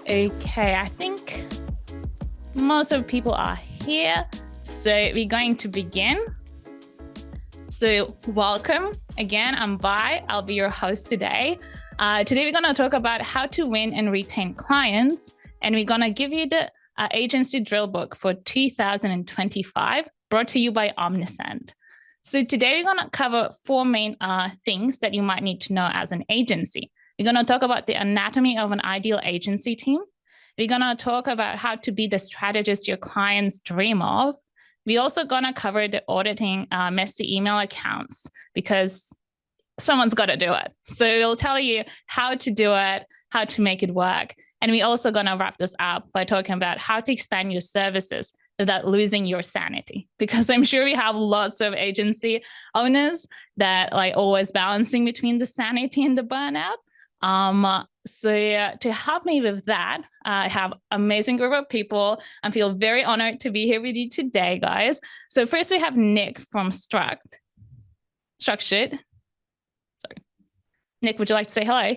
Okay, I think most of people are here, so we're going to begin. So welcome again, I'm Vi. I'll be your host today. Today we're going to talk about how to win and retain clients, and we're going to give you the agency drill book for 2025, brought to you by Omnisend. So today we're going to cover four main things that you might need to know as an agency. We're going to talk about the anatomy of an ideal agency team. We're going to talk about how to be the strategist your clients dream of. We're also going to cover the auditing messy email accounts, because someone's got to do it. So we'll tell you how to do it, how to make it work. And we're also going to wrap this up by talking about how to expand your services without losing your sanity, because I'm sure we have lots of agency owners that like always balancing between the sanity and the burnout. So to help me with that, I have an amazing group of people. I feel very honored to be here with you today, guys. So first we have Nick from Structured. Sorry. Nick, would you like to say hello?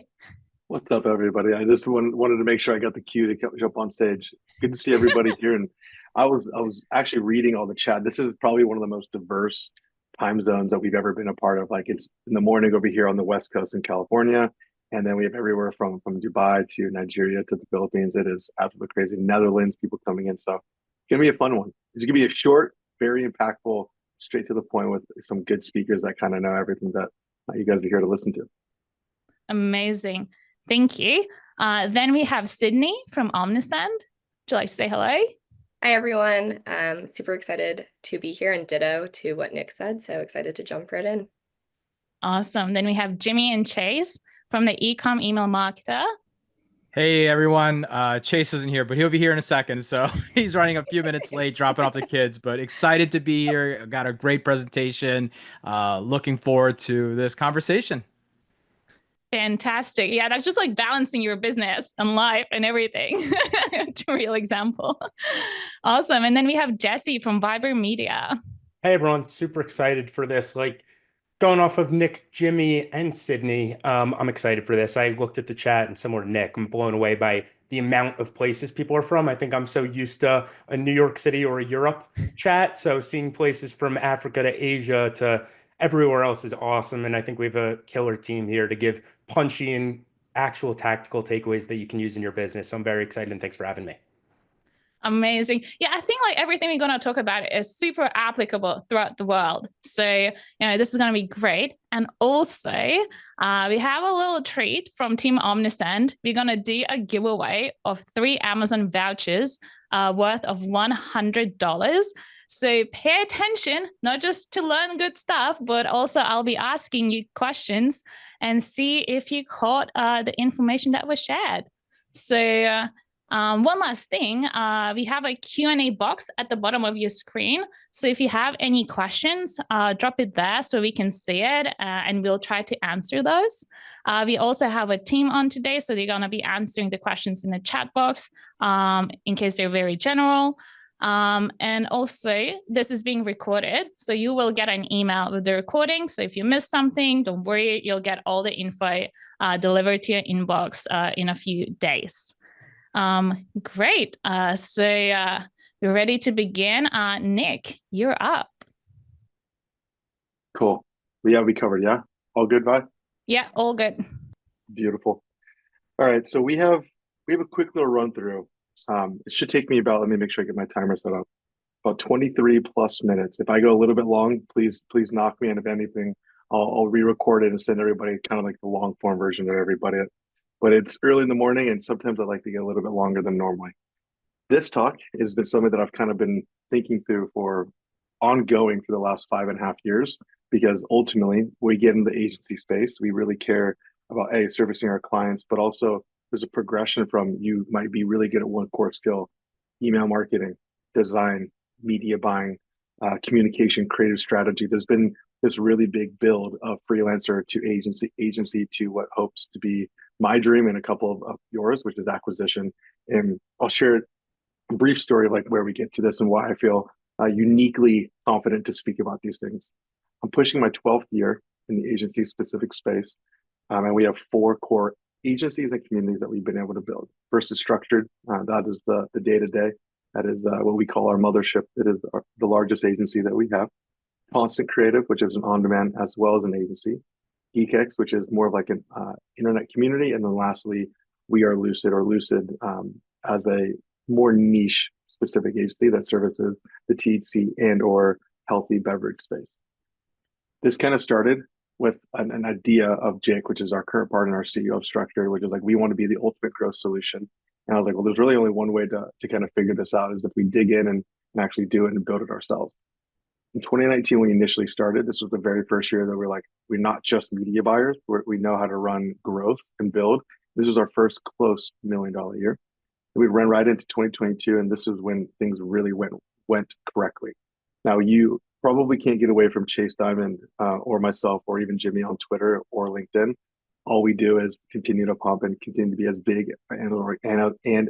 What's up, everybody? I just wanted to make sure I got the cue to jump on stage. Good to see everybody here. And I was actually reading all the chat. This is probably one of the most diverse time zones that we've ever been a part of. Like, it's in the morning over here on the West Coast in California, and then we have everywhere from Dubai to Nigeria to the Philippines. It is absolutely crazy. Netherlands, people coming in. So it's gonna be a fun one. It's gonna be a short, very impactful, straight to the point with some good speakers that kind of know everything that you guys are here to listen to. Amazing. Thank you. Then we have Sydney from Omnisend. Would you like to say hello? Hi, everyone. Super excited to be here, and ditto to what Nick said. So excited to jump right in. Awesome. Then we have Jimmy and Chase from the Ecom Email Marketer. Hey, everyone. Chase isn't here, but he'll be here in a second. So he's running a few minutes late, dropping off the kids, but excited to be here. Got a great presentation. Looking forward to this conversation. Fantastic. Yeah, that's just like balancing your business and life and everything. Real example. Awesome. And then we have Jesse from Viber Media. Hey, everyone. Super excited for this. Like, going off of Nick, Jimmy, and Sydney, I'm excited for this. I looked at the chat, and similar to Nick, I'm blown away by the amount of places people are from. I think I'm so used to a New York City or a Europe chat. So seeing places from Africa to Asia to everywhere else is awesome. And I think we have a killer team here to give punchy and actual tactical takeaways that you can use in your business. So I'm very excited, and thanks for having me. Amazing. Yeah, I think like everything we're going to talk about is super applicable throughout the world. So, this is going to be great. And also, we have a little treat from Team Omnisend. We're going to do a giveaway of 3 Amazon vouchers worth of $100. So pay attention, not just to learn good stuff, but also I'll be asking you questions and see if you caught the information that was shared. So one last thing, we have a Q&A box at the bottom of your screen. So if you have any questions, drop it there so we can see it and we'll try to answer those. We also have a team on today, so they're going to be answering the questions in the chat box in case they're very general. And also, this is being recorded, so you will get an email with the recording. So if you miss something, don't worry, you'll get all the info delivered to your inbox in a few days. Great. So we're ready to begin. Nick, you're up. Cool. We covered, yeah? All good, Vi? Yeah, all good. Beautiful. All right, so we have a quick little run through. It should take me about, let me make sure I get my timer set up, about 23 plus minutes. If I go a little bit long, please knock me, and if anything, I'll re-record it and send everybody kind of like the long form version of everybody. But it's early in the morning, and sometimes I like to get a little bit longer than normally. This talk has been something that I've kind of been thinking through for ongoing for the last 5.5 years, because ultimately we get in the agency space. We really care about servicing our clients, but also there's a progression from you might be really good at one core skill, email marketing, design, media buying, communication, creative strategy. There's been this really big build of freelancer to agency to what hopes to be my dream and a couple of yours, which is acquisition. And I'll share a brief story of like where we get to this and why I feel uniquely confident to speak about these things. I'm pushing my 12th year in the agency specific space. And we have 4 core agencies and communities that we've been able to build. First is structured. That is the day-to-day. That is what we call our mothership. It is the largest agency that we have. Constant Creative, which is an on-demand as well as an agency. GeekX, which is more of like an internet community. And then lastly, we are Lucid as a more niche specific agency that services the THC and or healthy beverage space. This kind of started with an idea of Jake, which is our current partner, our CEO of Structure, which is like, we want to be the ultimate growth solution. And I was like, well, there's really only one way to kind of figure this out is if we dig in and actually do it and build it ourselves. In 2019, when we initially started, this was the very first year that we're like, we're not just media buyers, we know how to run growth and build. This was our first close $1 million year. And we ran right into 2022, and this is when things really went correctly. Now, you probably can't get away from Chase Dimond or myself or even Jimmy on Twitter or LinkedIn. All we do is continue to pump and continue to be as big and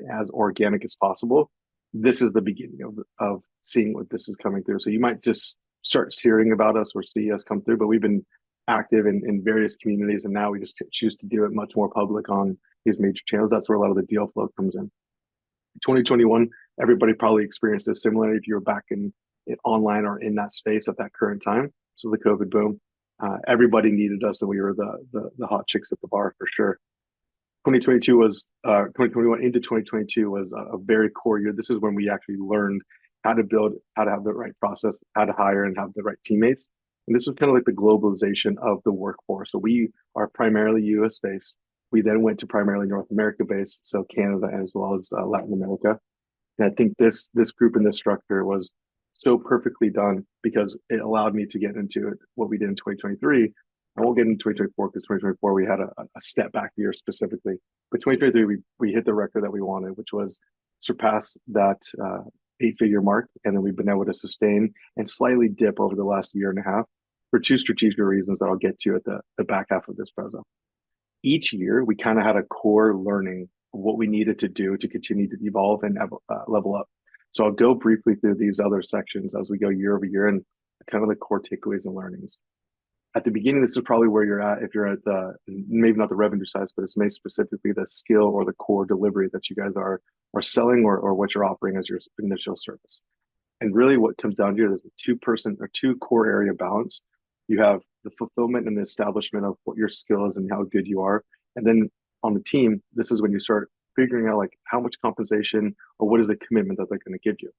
as organic as possible. This is the beginning of seeing what this is coming through. So you might just start hearing about us or see us come through, but we've been active in various communities, and now we just choose to do it much more public on these major channels. That's where a lot of the deal flow comes in. 2021, everybody probably experienced this similarly if you were back in online or in that space at that current time. So the COVID boom, everybody needed us, and we were the hot chicks at the bar for sure. 2021 into 2022 was a very core year. This is when we actually learned how to build, how to have the right process, how to hire and have the right teammates. And this was kind of like the globalization of the workforce. So we are primarily US based. We then went to primarily North America based, so Canada as well as Latin America. And I think this group and this structure was so perfectly done because it allowed me to get into what we did in 2023. I won't get into 2024 because 2024 we had a step back year specifically. But 2023 we hit the record that we wanted, which was surpass that 8-figure mark, and then we've been able to sustain and slightly dip over the last year and a half for two strategic reasons that I'll get to at the back half of this preso. Each year we kind of had a core learning of what we needed to do to continue to evolve and level up. So I'll go briefly through these other sections as we go year over year and kind of the core takeaways and learnings. At the beginning, this is probably where you're at if you're at the, maybe not the revenue side, but it's maybe specifically the skill or the core delivery that you guys are selling or what you're offering as your initial service. And really what comes down to is a two core area balance. You have the fulfillment and the establishment of what your skill is and how good you are. And then on the team, this is when you start figuring out like how much compensation or what is the commitment that they're going to give you.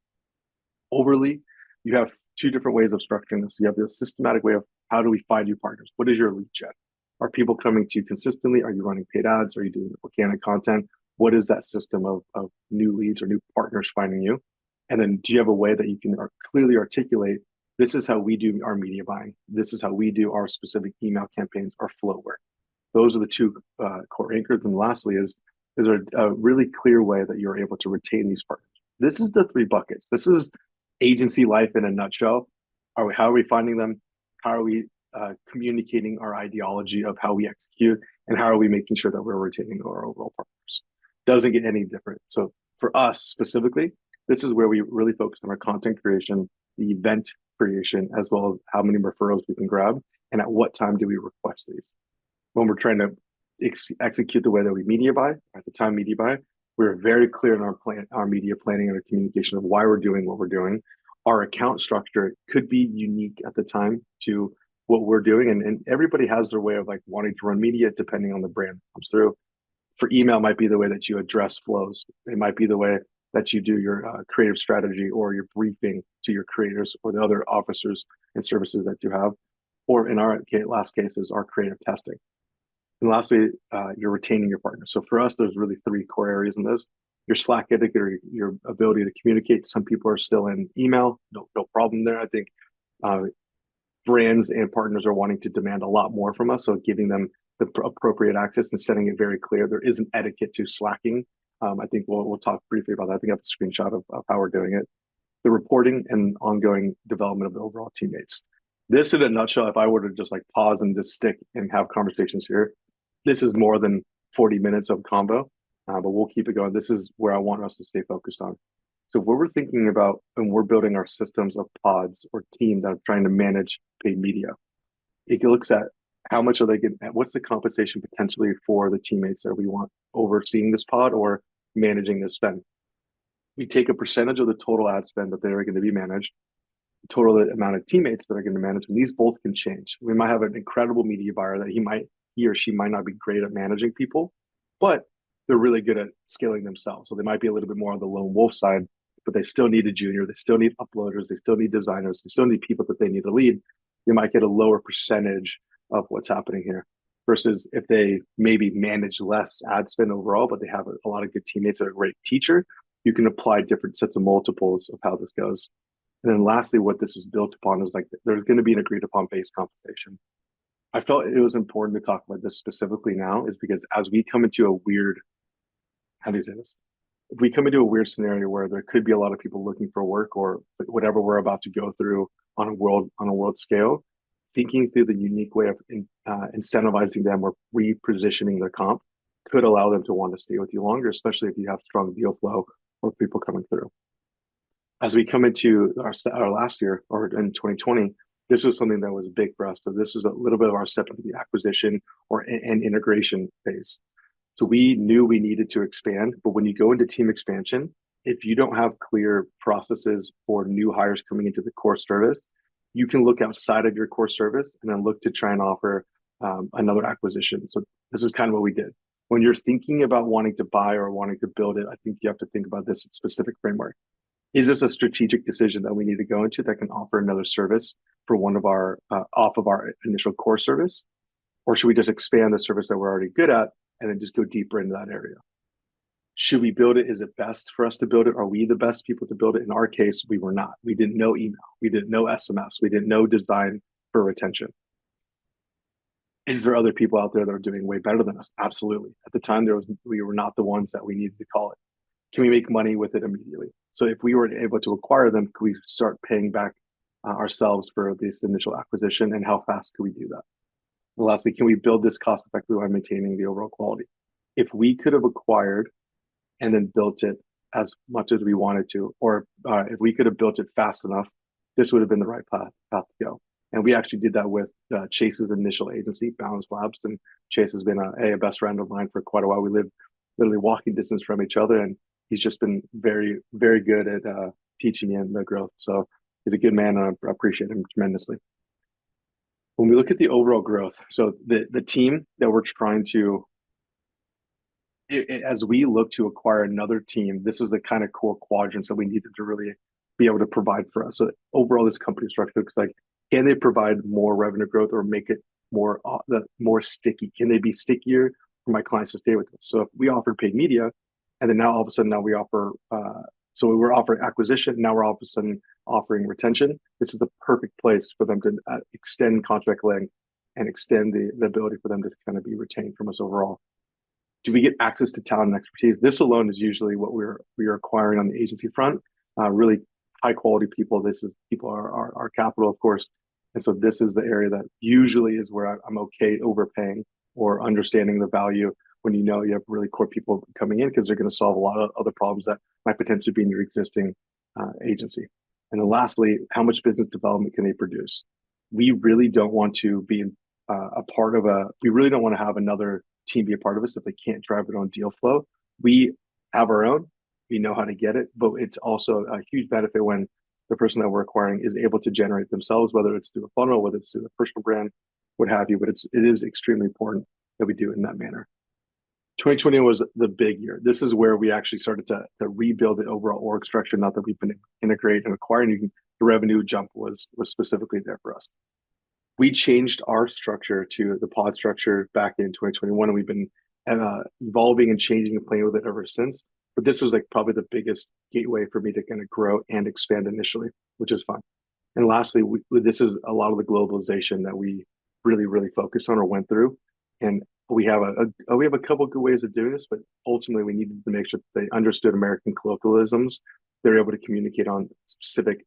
Overly, you have two different ways of structuring this. You have the systematic way of how do we find new partners? What is your lead gen? Are people coming to you consistently? Are you running paid ads? Are you doing organic content? What is that system of new leads or new partners finding you? And then do you have a way that you can clearly articulate, this is how we do our media buying. This is how we do our specific email campaigns, our flow work. Those are the two core anchors. And lastly is there a really clear way that you're able to retain these partners? This is the three buckets. This is agency life in a nutshell. How are we finding them? How are we communicating our ideology of how we execute? And how are we making sure that we're retaining our overall partners? Doesn't get any different. So for us specifically, this is where we really focus on our content creation, the event creation, as well as how many referrals we can grab, and at what time do we request these. When we're trying to execute the way that we media buy, at the time media buy, we're very clear in our media planning and our communication of why we're doing what we're doing. Our account structure could be unique at the time to what we're doing, and everybody has their way of like wanting to run media depending on the brand that comes through. For email, it might be the way that you address flows. It might be the way that you do your creative strategy or your briefing to your creators or the other officers and services that you have. Or in our last cases, our creative testing. And lastly, you're retaining your partners. So for us, there's really three core areas in this. Your Slack etiquette or your ability to communicate. Some people are still in email. No problem there. I think brands and partners are wanting to demand a lot more from us. So giving them the appropriate access and setting it very clear. There is an etiquette to slacking. I think we'll talk briefly about that. I think I have a screenshot of how we're doing it. The reporting and ongoing development of the overall teammates. This in a nutshell, if I were to just like pause and just stick and have conversations here, this is more than 40 minutes of combo, but we'll keep it going. This is where I want us to stay focused on. So what we're thinking about when we're building our systems of pods or team that are trying to manage paid media, it looks at how much are they getting? What's the compensation potentially for the teammates that we want overseeing this pod or managing this spend? We take a percentage of the total ad spend that they're going to be managed, the total amount of teammates that are going to manage, and these both can change. We might have an incredible media buyer that he or she might not be great at managing people, but they're really good at scaling themselves. So they might be a little bit more on the lone wolf side, but they still need a junior, they still need uploaders, they still need designers, they still need people that they need to lead. They might get a lower percentage of what's happening here versus if they maybe manage less ad spend overall, but they have a lot of good teammates that are a great teacher, you can apply different sets of multiples of how this goes. And then lastly, what this is built upon is like there's going to be an agreed upon base compensation. I felt it was important to talk about this specifically now is because as we come into a weird, how do you say this? If we come into a weird scenario where there could be a lot of people looking for work or whatever we're about to go through on a world scale, thinking through the unique way of incentivizing them or repositioning their comp could allow them to want to stay with you longer, especially if you have strong deal flow or people coming through. As we come into our last year or in 2020, this was something that was big for us. So this was a little bit of our step into the acquisition or an integration phase. So we knew we needed to expand, but when you go into team expansion, if you don't have clear processes for new hires coming into the core service, you can look outside of your core service and then look to try and offer another acquisition. So this is kind of what we did. When you're thinking about wanting to buy or wanting to build it, I think you have to think about this specific framework. Is this a strategic decision that we need to go into that can offer another service for one of our off of our initial core service? Or should we just expand the service that we're already good at and then just go deeper into that area? Should we build it? Is it best for us to build it? Are we the best people to build it? In our case, we were not. We didn't know email. We didn't know SMS. We didn't know design for retention. Is there other people out there that are doing way better than us? Absolutely. At the time, we were not the ones that we needed to call it. Can we make money with it immediately? So if we were able to acquire them, could we start paying back ourselves for this initial acquisition, and how fast could we do that? And lastly, can we build this cost effectively while maintaining the overall quality? If we could have acquired and then built it as much as we wanted to, or if we could have built it fast enough, this would have been the right path to go. And we actually did that with Chase's initial agency, Balance Labs, and Chase has been a best friend of mine for quite a while. We live literally walking distance from each other, and he's just been very, very good at teaching me and the growth. So he's a good man, and I appreciate him tremendously. When we look at the overall growth, so the team that we're trying to, as we look to acquire another team, this is the kind of core quadrants that we needed to really be able to provide for us. So overall, this company structure looks like, can they provide more revenue growth or make it more sticky? Can they be stickier for my clients to stay with us? So if we offered paid media, and then now all of a sudden now we offer, so we were offering acquisition, now we're all of a sudden offering retention. This is the perfect place for them to extend contract length and extend the ability for them to kind of be retained from us overall. Do we get access to talent and expertise? This alone is usually what we are acquiring on the agency front. Really high quality people. This is people are our capital, of course. And so this is the area that usually is where I'm okay overpaying or understanding the value when you know you have really core people coming in, because they're going to solve a lot of other problems that might potentially be in your existing agency. And then lastly, how much business development can they produce? We really don't want to be we really don't want to have another team be a part of us if they can't drive their own deal flow. We have our own, we know how to get it, but it's also a huge benefit when the person that we're acquiring is able to generate themselves, whether it's through a funnel, whether it's through a personal brand, what have you, but it is extremely important that we do it in that manner. 2020 was the big year. This is where we actually started to rebuild the overall org structure. Not that we've been integrating and acquiring, the revenue jump was specifically there for us. We changed our structure to the pod structure back in 2021, and we've been evolving and changing and playing with it ever since. But this was like probably the biggest gateway for me to kind of grow and expand initially, which is fun. And lastly, this is a lot of the globalization that we really, really focused on or went through. And we have a couple of good ways of doing this, but ultimately we needed to make sure that they understood American colloquialisms. They're able to communicate on specific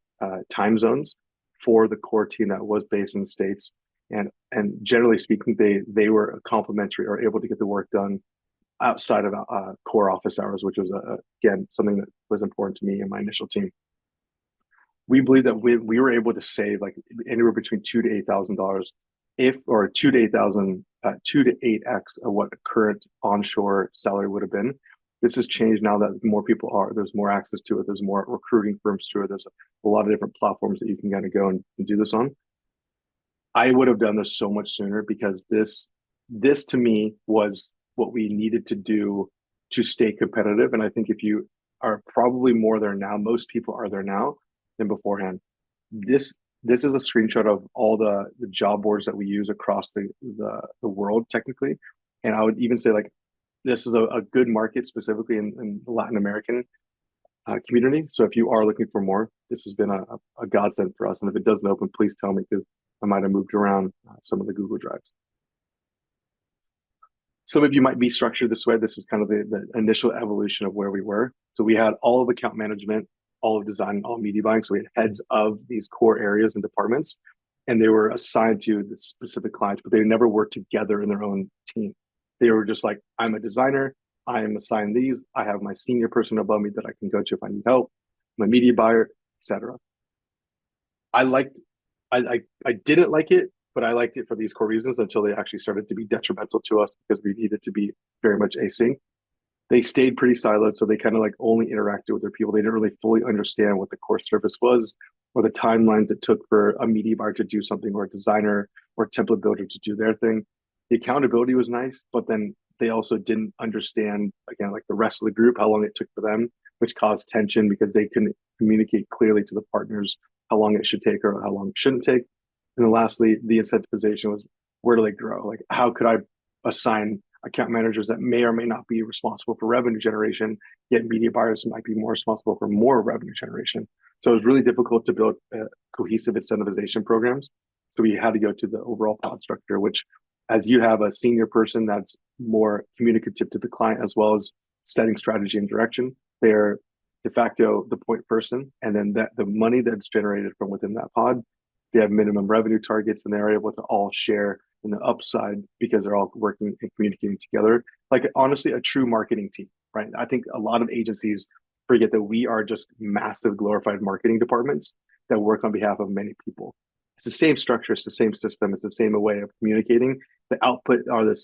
time zones for the core team that was based in the States. And generally speaking, they were complementary or able to get the work done outside of core office hours, which was again something that was important to me and my initial team. We believe that we were able to save like anywhere between $2,000 to $8,000 if or 2 to 8x of what the current onshore salary would have been. This has changed now that more people there's more access to it. There's more recruiting firms to it. There's a lot of different platforms that you can kind of go and do this on. I would have done this so much sooner because this to me was what we needed to do to stay competitive. And I think if you are probably more there now, most people are there now than beforehand. This is a screenshot of all the job boards that we use across the world technically. And I would even say like this is a good market specifically in the Latin American community. So if you are looking for more, this has been a godsend for us. And if it doesn't open, please tell me because I might have moved around some of the Google Drives. Some of you might be structured this way. This is kind of the initial evolution of where we were. So we had all of account management, all of design, all of media buying. So we had heads of these core areas and departments, and they were assigned to the specific clients, but they never worked together in their own team. They were just like, I'm a designer. I am assigned these. I have my senior person above me that I can go to if I need help, my media buyer, etc. I didn't like it, but I liked it for these core reasons until they actually started to be detrimental to us because we needed to be very much async. They stayed pretty siloed, so they kind of like only interacted with their people. They didn't really fully understand what the core service was or the timelines it took for a media buyer to do something or a designer or a template builder to do their thing. The accountability was nice, but then they also didn't understand, again, like the rest of the group, how long it took for them, which caused tension because they couldn't communicate clearly to the partners how long it should take or how long it shouldn't take. And then lastly, the incentivization was where do they grow? Like, how could I assign account managers that may or may not be responsible for revenue generation, yet media buyers might be more responsible for more revenue generation? So it was really difficult to build cohesive incentivization programs. So we had to go to the overall pod structure, which as you have a senior person that's more communicative to the client as well as setting strategy and direction, they're de facto the point person. And then that the money that's generated from within that pod, they have minimum revenue targets and they're able to all share in the upside because they're all working and communicating together. Like honestly, a true marketing team, right? I think a lot of agencies forget that we are just massive glorified marketing departments that work on behalf of many people. It's the same structure, it's the same system, it's the same way of communicating. The output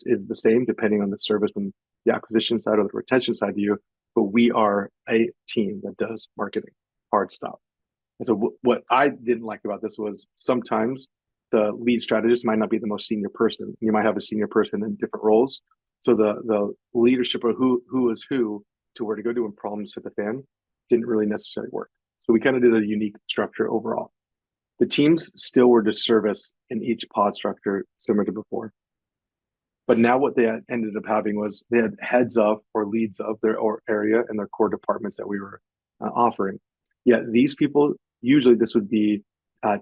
is the same depending on the service from the acquisition side or the retention side of you, but we are a team that does marketing, hard stop. And so what I didn't like about this was sometimes the lead strategist might not be the most senior person. You might have a senior person in different roles. So the leadership of who is who to where to go to when problems hit the fan didn't really necessarily work. So we kind of did a unique structure overall. The teams still were disservice in each pod structure similar to before. But now what they ended up having was they had heads of or leads of their area and their core departments that we were offering. Yet these people, usually this would be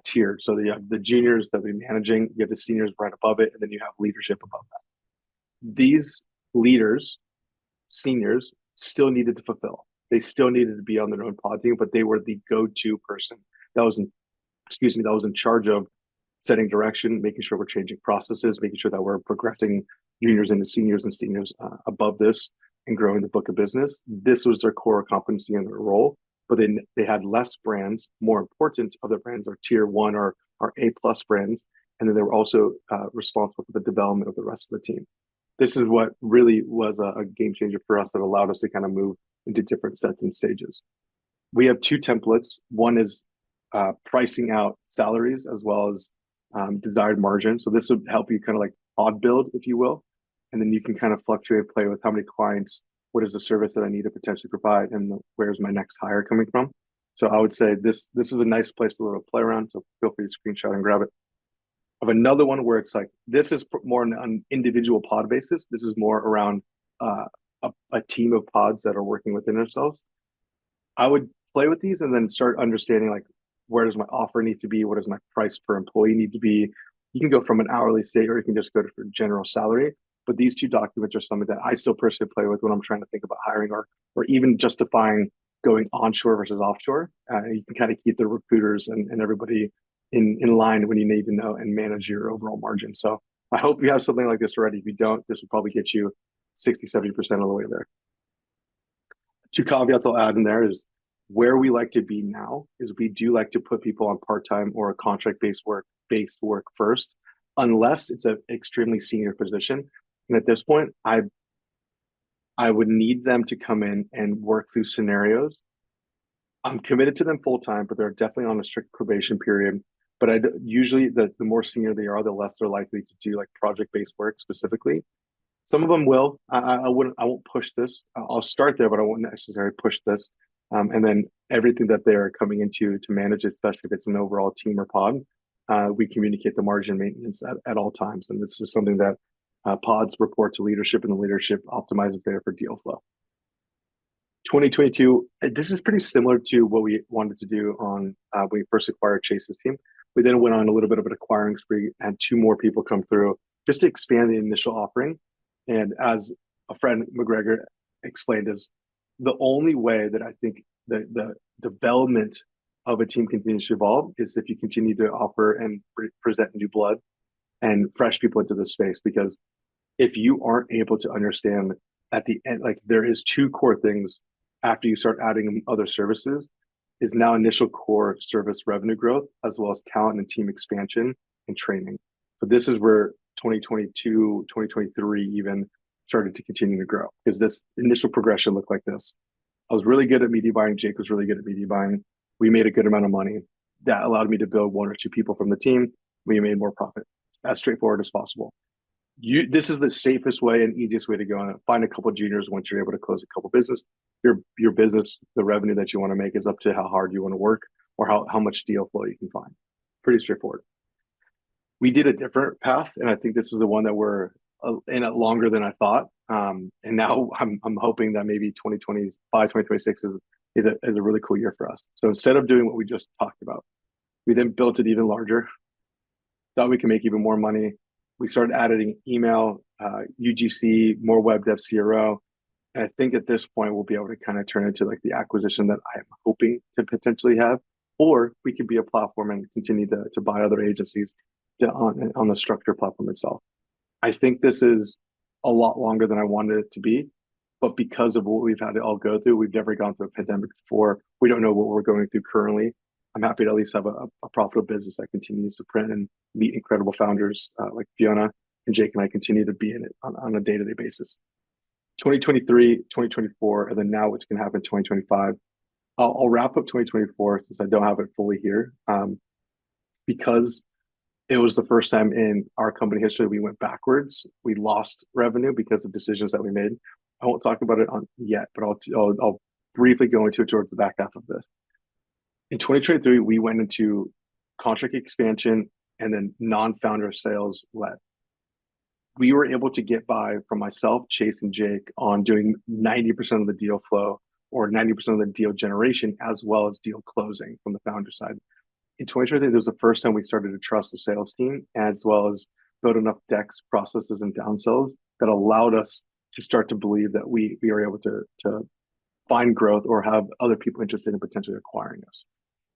tiered. So you have the juniors that we're managing, you have the seniors right above it, and then you have leadership above that. These leaders, seniors, still needed to fulfill. They still needed to be on their own pod team, but they were the go-to person that was in charge of setting direction, making sure we're changing processes, making sure that we're progressing juniors into seniors and seniors above this and growing the book of business. This was their core competency and their role, but then they had less brands. More important, other brands are tier one or A+ brands. And then they were also responsible for the development of the rest of the team. This is what really was a game changer for us that allowed us to kind of move into different sets and stages. We have two templates. One is pricing out salaries as well as desired margin. So this would help you kind of like pod build, if you will. And then you can kind of fluctuate, play with how many clients, what is the service that I need to potentially provide, and where's my next hire coming from. So I would say this is a nice place to little play around. So feel free to screenshot and grab it. Of another one where it's like, this is more on an individual pod basis. This is more around a team of pods that are working within themselves. I would play with these and then start understanding like, where does my offer need to be? What does my price per employee need to be? You can go from an hourly state or you can just go to general salary. But these two documents are something that I still personally play with when I'm trying to think about hiring or even justifying going onshore versus offshore. You can kind of keep the recruiters and everybody in line when you need to know and manage your overall margin. So I hope you have something like this already. If you don't, this will probably get you 60, 70% of the way there. Two caveats I'll add in there is where we like to be now is we do like to put people on part-time or a contract-based work first. unless it's an extremely senior position. And at this point, I would need them to come in and work through scenarios. I'm committed to them full time, but they're definitely on a strict probation period. But usually the more senior they are, the less they're likely to do like project based work specifically. Some of them will. I won't push this. I'll start there, but I won't necessarily push this. And then everything that they're coming into to manage, especially if it's an overall team or pod, we communicate the margin maintenance at all times. And this is something that pods report to leadership, and the leadership optimizes there for deal flow. 2022, this is pretty similar to what we wanted to do on when we first acquired Chase's team. We then went on a little bit of an acquiring spree, and 2 more people come through just to expand the initial offering. And as a friend McGregor explained, is the only way that I think the development of a team continues to evolve is if you continue to offer and present new blood and fresh people into the space. Because if you aren't able to understand at the end, like there is 2 core things after you start adding other services, is now initial core service revenue growth, as well as talent and team expansion and training. So this is where 2022, 2023 even started to continue to grow, because this initial progression looked like this. I was really good at media buying. Jake was really good at media buying. We made a good amount of money. That allowed me to build 1 or 2 people from the team. We made more profit. As straightforward as possible. This is the safest way and easiest way to go, and find a couple of juniors. Once you're able to close a couple business, your business, the revenue that you want to make is up to how hard you want to work or how much deal flow you can find. Pretty straightforward. We did a different path, and I think this is the one that we're in it longer than I thought. And now I'm hoping that maybe 2025, 2026 is a really cool year for us. So instead of doing what we just talked about, we then built it even larger. Thought we could make even more money. We started adding email, UGC, more web dev CRO. And I think at this point, we'll be able to kind of turn into like the acquisition that I'm hoping to potentially have, or we could be a platform and continue to buy other agencies on the structure platform itself. I think this is a lot longer than I wanted it to be, but because of what we've had to all go through, we've never gone through a pandemic before. We don't know what we're going through currently. I'm happy to at least have a profitable business that continues to print and meet incredible founders like Fiona and Jake, and I continue to be in it on a day-to-day basis. 2023, 2024, and then now what's going to happen in 2025. I'll wrap up 2024 since I don't have it fully here, because it was the first time in our company history we went backwards. We lost revenue because of decisions that we made. I won't talk about it yet, but I'll briefly go into it towards the back half of this. In 2023, we went into contract expansion and then non-founder sales led. We were able to get by from myself, Chase, and Jake on doing 90% of the deal flow or 90% of the deal generation, as well as deal closing from the founder side. In 2023, it was the first time we started to trust the sales team, as well as build enough decks, processes, and downsells that allowed us to start to believe that we are able to find growth or have other people interested in potentially acquiring us.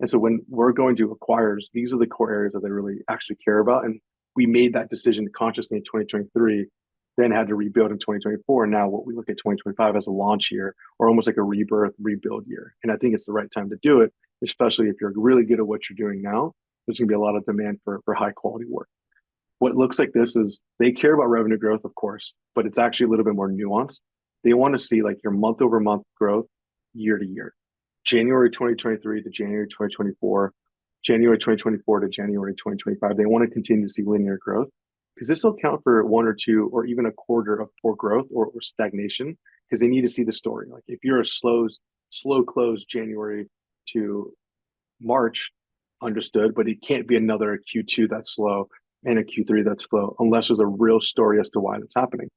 And so when we're going to acquirers, these are the core areas that they really actually care about. And we made that decision consciously in 2023, then had to rebuild in 2024. And now what we look at 2025 as a launch year, or almost like a rebirth, rebuild year. And I think it's the right time to do it, especially if you're really good at what you're doing now. There's going to be a lot of demand for high quality work. What looks like this is they care about revenue growth, of course, but it's actually a little bit more nuanced. They want to see like your month over month growth year to year. January 2023 to January 2024, January 2024 to January 2025. They want to continue to see linear growth, because this will count for 1 or 2 or even a quarter of poor growth or stagnation, because they need to see the story. Like if you're a slow close January to March, understood, but it can't be another Q2 that's slow and a Q3 that's slow unless there's a real story as to why that's happening.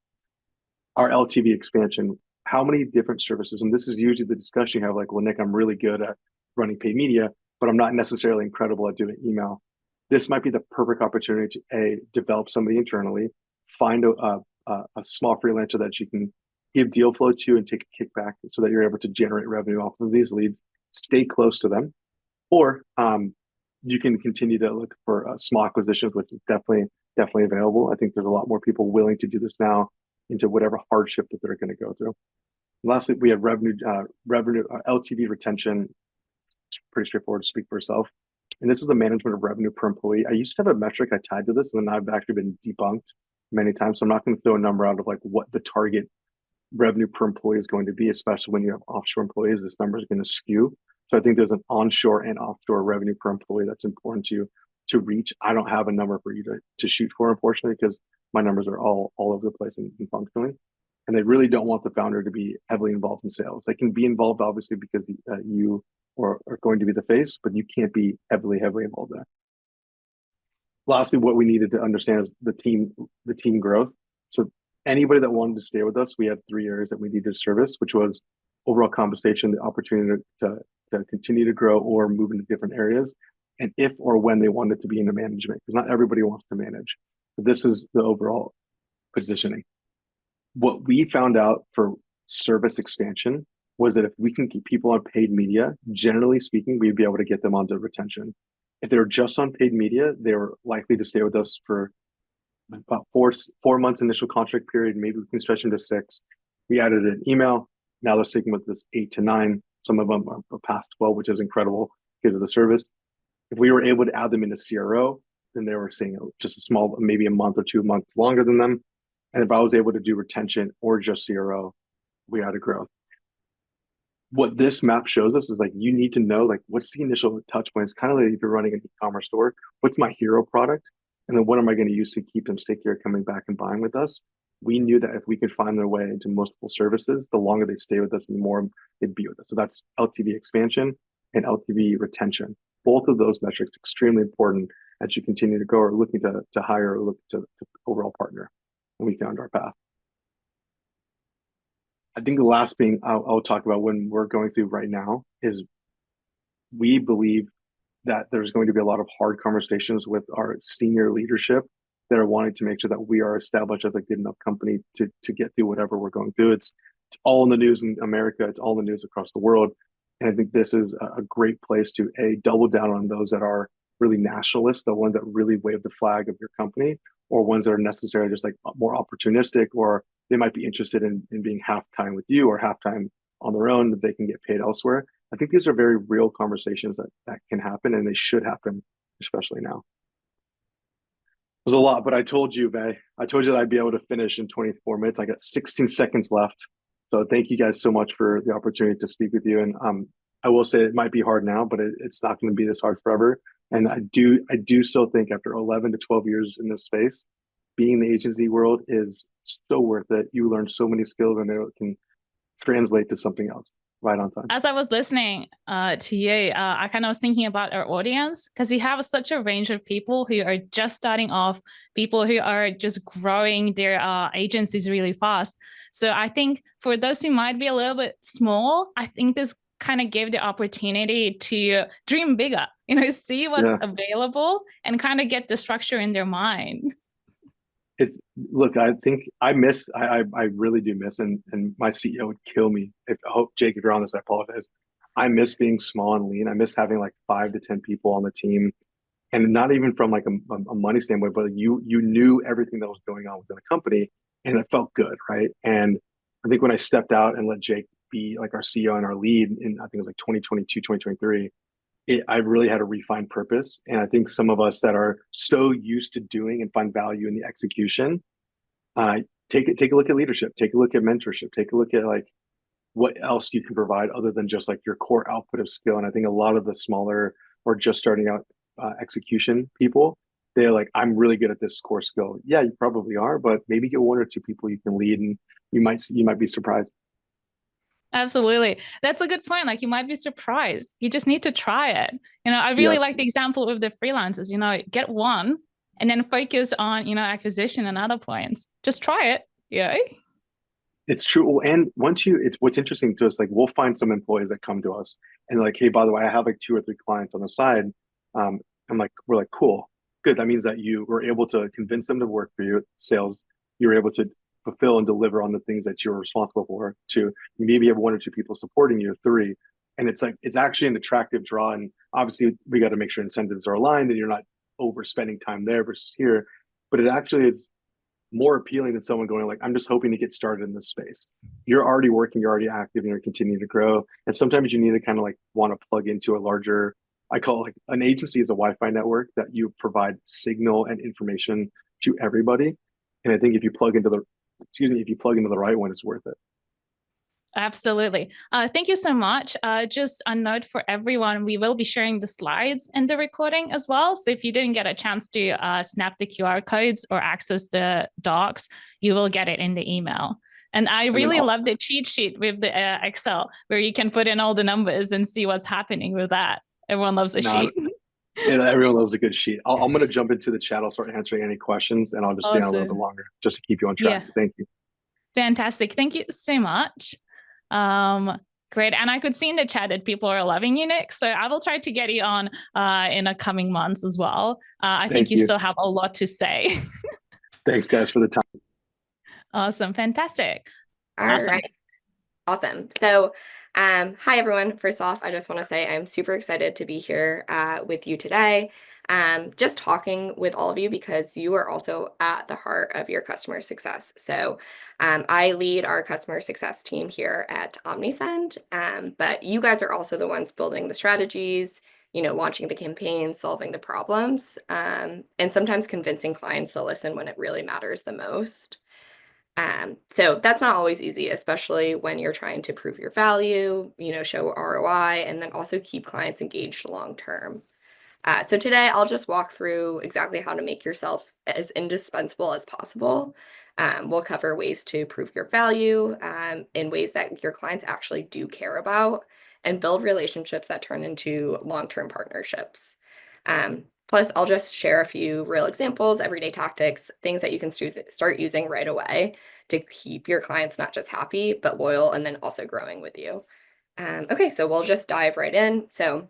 Our LTV expansion, how many different services, and this is usually the discussion you have, like, well, Nick, I'm really good at running paid media, but I'm not necessarily incredible at doing email. This might be the perfect opportunity to develop somebody internally, find a small freelancer that you can give deal flow to and take a kickback so that you're able to generate revenue off of these leads, stay close to them, or you can continue to look for small acquisitions, which is definitely available. I think there's a lot more people willing to do this now into whatever hardship that they're going to go through. And lastly, we have revenue LTV retention. It's pretty straightforward to speak for itself. and this is the management of revenue per employee. I used to have a metric I tied to this, and then I've actually been debunked many times. So I'm not going to throw a number out of like what the target revenue per employee is going to be, especially when you have offshore employees. This number is going to skew. So I think there's an onshore and offshore revenue per employee that's important to reach. I don't have a number for you to shoot for, unfortunately, because my numbers are all over the place and functionally. And they really don't want the founder to be heavily involved in sales. They can be involved, obviously, because you are going to be the face, but you can't be heavily involved there. Lastly, what we needed to understand is the team growth. So anybody that wanted to stay with us, we had 3 areas that we needed to service, which was overall compensation, the opportunity to continue to grow or move into different areas, and if or when they wanted to be into management, because not everybody wants to manage. But this is the overall positioning. What we found out for service expansion was that if we can keep people on paid media, generally speaking, we'd be able to get them onto retention. If they were just on paid media, they were likely to stay with us for about 4 months initial contract period. Maybe we can stretch them to 6. We added an email. Now they're sticking with this 8 to 9. Some of them are past 12, which is incredible because of the service. If we were able to add them into CRO, then they were seeing just a small, maybe a month or 2 months longer than them. And if I was able to do retention or just CRO, we had a growth. What this map shows us is like, you need to know, like, what's the initial touch points? Kind of like if you're running an e-commerce store, what's my hero product? And then what am I going to use to keep them stickier, coming back and buying with us? We knew that if we could find their way into multiple services, the longer they stay with us, the more they'd be with us. So that's LTV expansion and LTV retention. Both of those metrics extremely important as you continue to grow or looking to hire or look to overall partner. And we found our path. I think the last thing I'll talk about when we're going through right now is we believe that there's going to be a lot of hard conversations with our senior leadership that are wanting to make sure that we are established as a good enough company to get through whatever we're going through. It's all in the news in America. It's all in the news across the world. And I think this is a great place to double down on those that are really nationalists, the ones that really wave the flag of your company, or ones that are necessarily just like more opportunistic, or they might be interested in being half-time with you or half-time on their own, that they can get paid elsewhere. I think these are very real conversations that can happen, and they should happen, especially now. It was a lot, but I told you that I'd be able to finish in 24 minutes. I got 16 seconds left. So thank you guys so much for the opportunity to speak with you. And I will say it might be hard now, but it's not going to be this hard forever. And I do still think after 11 to 12 years in this space, being in the agency world is so worth it. You learn so many skills, and it can translate to something else right on time. As I was listening to you, I kind of was thinking about our audience, because we have such a range of people who are just starting off, people who are just growing their agencies really fast. So I think for those who might be a little bit small, I think this kind of gave the opportunity to dream bigger, see what's available and kind of get the structure in their mind. Look, I think I really do miss, and my CEO would kill me I hope, Jake, if you're on this, I apologize. I miss being small and lean. I miss having like 5 to 10 people on the team, and not even from like a money standpoint, but you knew everything that was going on within the company, and it felt good, right? And I think when I stepped out and let Jake be like our CEO and our lead in, I think it was like 2022, 2023, I really had a refined purpose. And I think some of us that are so used to doing and find value in the execution, take a look at leadership, take a look at mentorship, take a look at like what else you can provide other than just like your core output of skill. And I think a lot of the smaller or just starting out execution people, they're like, I'm really good at this core skill. Yeah, you probably are, but maybe get 1 or 2 people you can lead, and you might be surprised. Absolutely. That's a good point. Like, you might be surprised. You just need to try it. I really like the example of the freelancers, get one and then focus on, acquisition and other points. Just try it. Yeah. It's true. And what's interesting to us, like we'll find some employees that come to us and like, hey, by the way, I have like 2 or 3 clients on the side. We're like, cool, good. That means that you were able to convince them to work for you, sales. You were able to fulfill and deliver on the things that you're responsible for. 2, you maybe have 1 or 2 people supporting you. 3, and it's actually an attractive draw. And obviously we got to make sure incentives are aligned and you're not overspending time there versus here. But it actually is more appealing than someone going like, I'm just hoping to get started in this space. You're already working, you're already active, and you're continuing to grow. And sometimes you need to kind of like want to plug into a larger I call it like an agency is a Wi-Fi network that you provide signal and information to everybody. And I think if you plug into the right one, it's worth it. Absolutely. Thank you so much. Just a note for everyone, we will be sharing the slides in the recording as well. So if you didn't get a chance to snap the QR codes or access the docs, you will get it in the email. And I really love the cheat sheet with the Excel, where you can put in all the numbers and see what's happening with that. Everyone loves a sheet. Yeah, everyone loves a good sheet. I'm going to jump into the chat. I'll start answering any questions, and I'll just stay on a little bit longer just to keep you on track. Yeah. Thank you. Fantastic. Thank you so much. Great. And I could see in the chat that people are loving you, Nick. So I will try to get you on in the coming months as well. I think you still have a lot to say. Thanks, guys, for the time. Awesome. Fantastic. All right. Awesome. So, hi, everyone. First off, I just want to say I'm super excited to be here with you today. Just talking with all of you because you are also at the heart of your customer success. So I lead our customer success team here at Omnisend, but you guys are also the ones building the strategies, launching the campaigns, solving the problems, and sometimes convincing clients to listen when it really matters the most. So that's not always easy, especially when you're trying to prove your value, show ROI, and then also keep clients engaged long term. So today I'll just walk through exactly how to make yourself as indispensable as possible. We'll cover ways to prove your value in ways that your clients actually do care about and build relationships that turn into long-term partnerships. Plus, I'll just share a few real examples, everyday tactics, things that you can start using right away to keep your clients not just happy, but loyal, and then also growing with you. Okay, so we'll just dive right in. So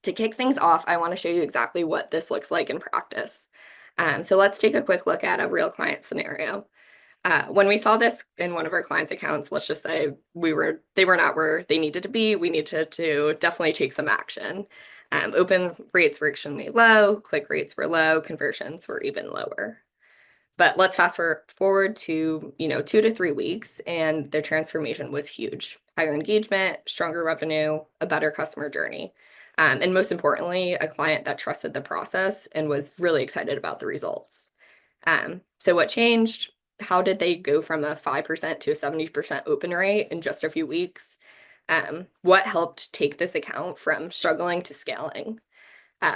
to kick things off, I want to show you exactly what this looks like in practice. So let's take a quick look at a real client scenario. When we saw this in one of our clients' accounts, let's just say they were not where they needed to be. We needed to definitely take some action. Open rates were extremely low, click rates were low, conversions were even lower. But let's fast forward to 2 to 3 weeks, and their transformation was huge. Higher engagement, stronger revenue, a better customer journey. And most importantly, a client that trusted the process and was really excited about the results. So what changed? How did they go from a 5% to a 70% open rate in just a few weeks? What helped take this account from struggling to scaling?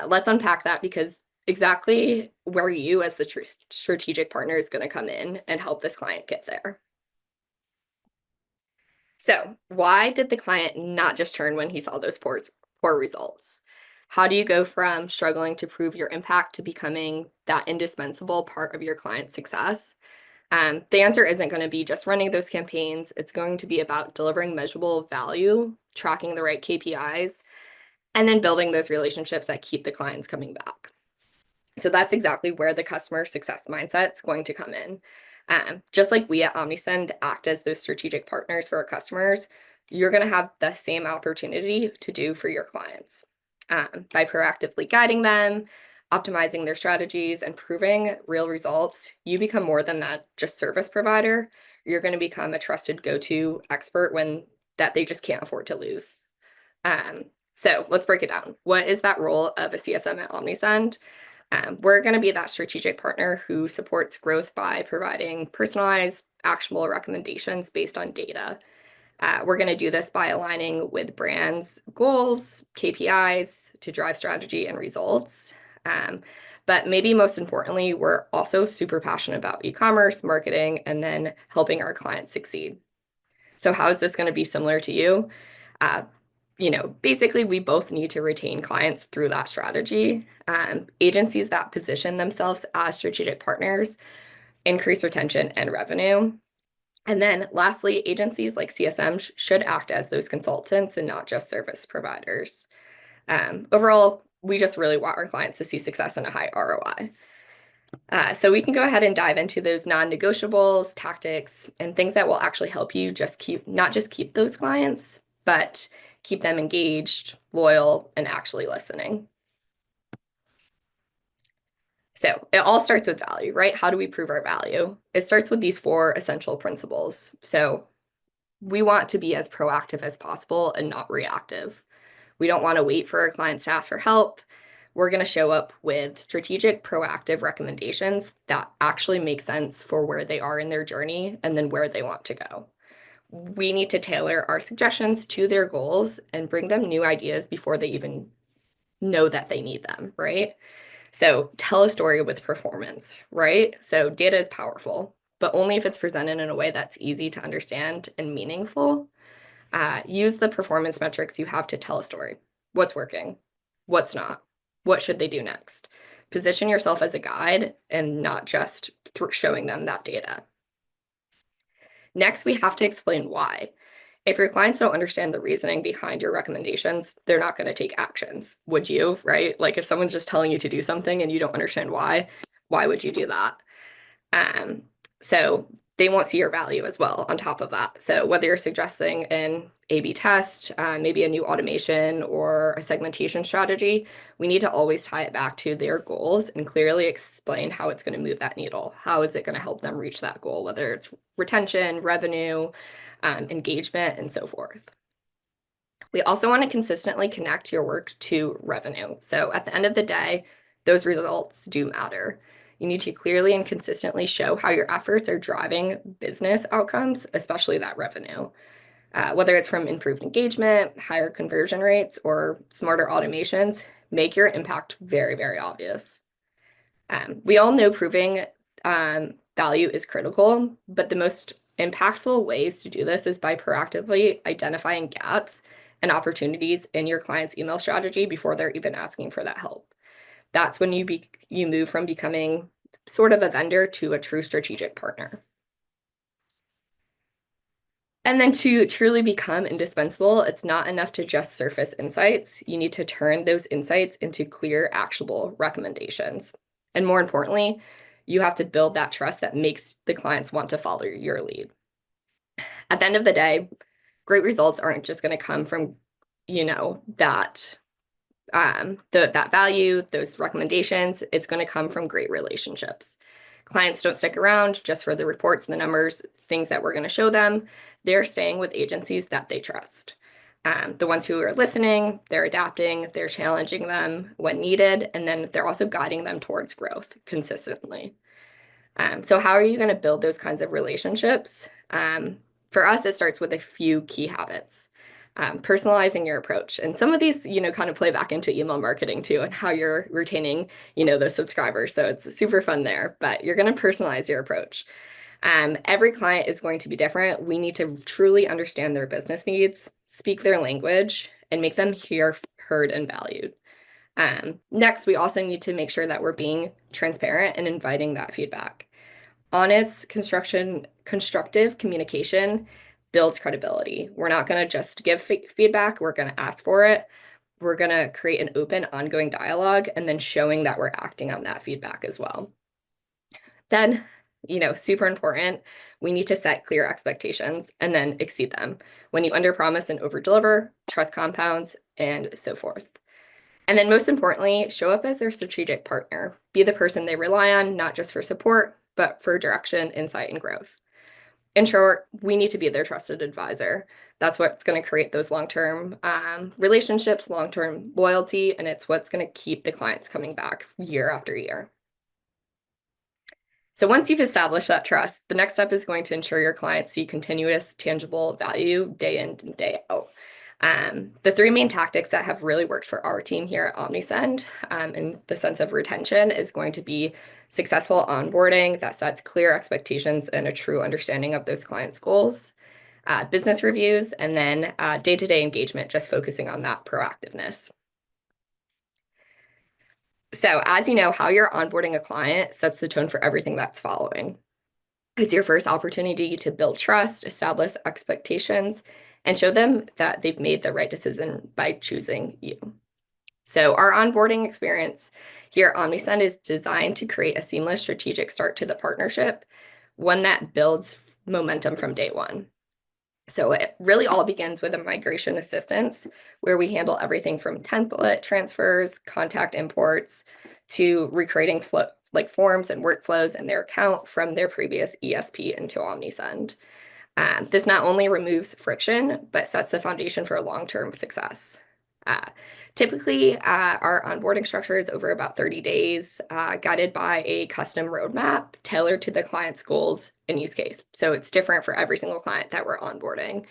Let's unpack that because exactly where you as the strategic partner is going to come in and help this client get there. So why did the client not just turn when he saw those poor results? How do you go from struggling to prove your impact to becoming that indispensable part of your client's success? The answer isn't going to be just running those campaigns. It's going to be about delivering measurable value, tracking the right KPIs, and then building those relationships that keep the clients coming back. So that's exactly where the customer success mindset is going to come in. Just like we at Omnisend act as those strategic partners for our customers, you're going to have the same opportunity to do for your clients. By proactively guiding them, optimizing their strategies, and proving real results, you become more than that just service provider. You're going to become a trusted go-to expert that they just can't afford to lose. So let's break it down. What is that role of a CSM at Omnisend? We're going to be that strategic partner who supports growth by providing personalized, actionable recommendations based on data. We're going to do this by aligning with brands' goals, KPIs to drive strategy and results. But maybe most importantly, we're also super passionate about e-commerce, marketing, and then helping our clients succeed. So how is this going to be similar to you? Basically, we both need to retain clients through that strategy. Agencies that position themselves as strategic partners increase retention and revenue. And then lastly, agencies like CSM should act as those consultants and not just service providers. Overall, we just really want our clients to see success and a high ROI. So we can go ahead and dive into those non-negotiables, tactics, and things that will actually help you not just keep those clients, but keep them engaged, loyal, and actually listening. So it all starts with value, right? How do we prove our value? It starts with these 4 essential principles. So we want to be as proactive as possible and not reactive. We don't want to wait for our clients to ask for help. We're going to show up with strategic, proactive recommendations that actually make sense for where they are in their journey and then where they want to go. We need to tailor our suggestions to their goals and bring them new ideas before they even know that they need them, right? So tell a story with performance, right? So data is powerful, but only if it's presented in a way that's easy to understand and meaningful. Use the performance metrics you have to tell a story. What's working? What's not? What should they do next? Position yourself as a guide and not just showing them that data. Next, we have to explain why. If your clients don't understand the reasoning behind your recommendations, they're not going to take actions. Would you, right? Like if someone's just telling you to do something and you don't understand why would you do that? So they won't see your value as well on top of that. So whether you're suggesting an A/B test, maybe a new automation or a segmentation strategy, we need to always tie it back to their goals and clearly explain how it's going to move that needle. How is it going to help them reach that goal, whether it's retention, revenue, engagement, and so forth. We also want to consistently connect your work to revenue. So at the end of the day, those results do matter. You need to clearly and consistently show how your efforts are driving business outcomes, especially that revenue. Whether it's from improved engagement, higher conversion rates, or smarter automations, make your impact very, very obvious. We all know proving value is critical, but the most impactful ways to do this is by proactively identifying gaps and opportunities in your client's email strategy before they're even asking for that help. That's when you move from becoming sort of a vendor to a true strategic partner. And then to truly become indispensable, it's not enough to just surface insights. You need to turn those insights into clear, actionable recommendations. And more importantly, you have to build that trust that makes the clients want to follow your lead. At the end of the day, great results aren't just going to come from, that that value, those recommendations. It's going to come from great relationships. Clients don't stick around just for the reports and the numbers, things that we're going to show them. They're staying with agencies that they trust. The ones who are listening, they're adapting, they're challenging them when needed, and then they're also guiding them towards growth consistently. So how are you going to build those kinds of relationships? For us, it starts with a few key habits. Personalizing your approach. And some of these, kind of play back into email marketing too, and how you're retaining, those subscribers. So it's super fun there, but you're going to personalize your approach. Every client is going to be different. We need to truly understand their business needs, speak their language, and make them heard, and valued. Next, we also need to make sure that we're being transparent and inviting that feedback. Honest, constructive communication builds credibility. We're not going to just give feedback. We're going to ask for it. We're going to create an open, ongoing dialogue, and then showing that we're acting on that feedback as well. Then, super important, we need to set clear expectations and then exceed them. When you underpromise and overdeliver, trust compounds, and so forth. And then most importantly, show up as their strategic partner. Be the person they rely on, not just for support, but for direction, insight, and growth. In short, we need to be their trusted advisor. That's what's going to create those long-term relationships, long-term loyalty, and it's what's going to keep the clients coming back year after year. So once you've established that trust, the next step is going to ensure your clients see continuous, tangible value day in and day out. The three main tactics that have really worked for our team here at Omnisend, in the sense of retention, is going to be successful onboarding that sets clear expectations and a true understanding of those clients' goals, business reviews, and then day-to-day engagement, just focusing on that proactiveness. So as you know, how you're onboarding a client sets the tone for everything that's following. It's your first opportunity to build trust, establish expectations, and show them that they've made the right decision by choosing you. So our onboarding experience here at Omnisend is designed to create a seamless strategic start to the partnership, one that builds momentum from day one. So it really all begins with a migration assistance, where we handle everything from template transfers, contact imports, to recreating forms and workflows in their account from their previous ESP into Omnisend. This not only removes friction, but sets the foundation for long-term success. Typically, our onboarding structure is over about 30 days, guided by a custom roadmap tailored to the client's goals and use case. So it's different for every single client that we're onboarding.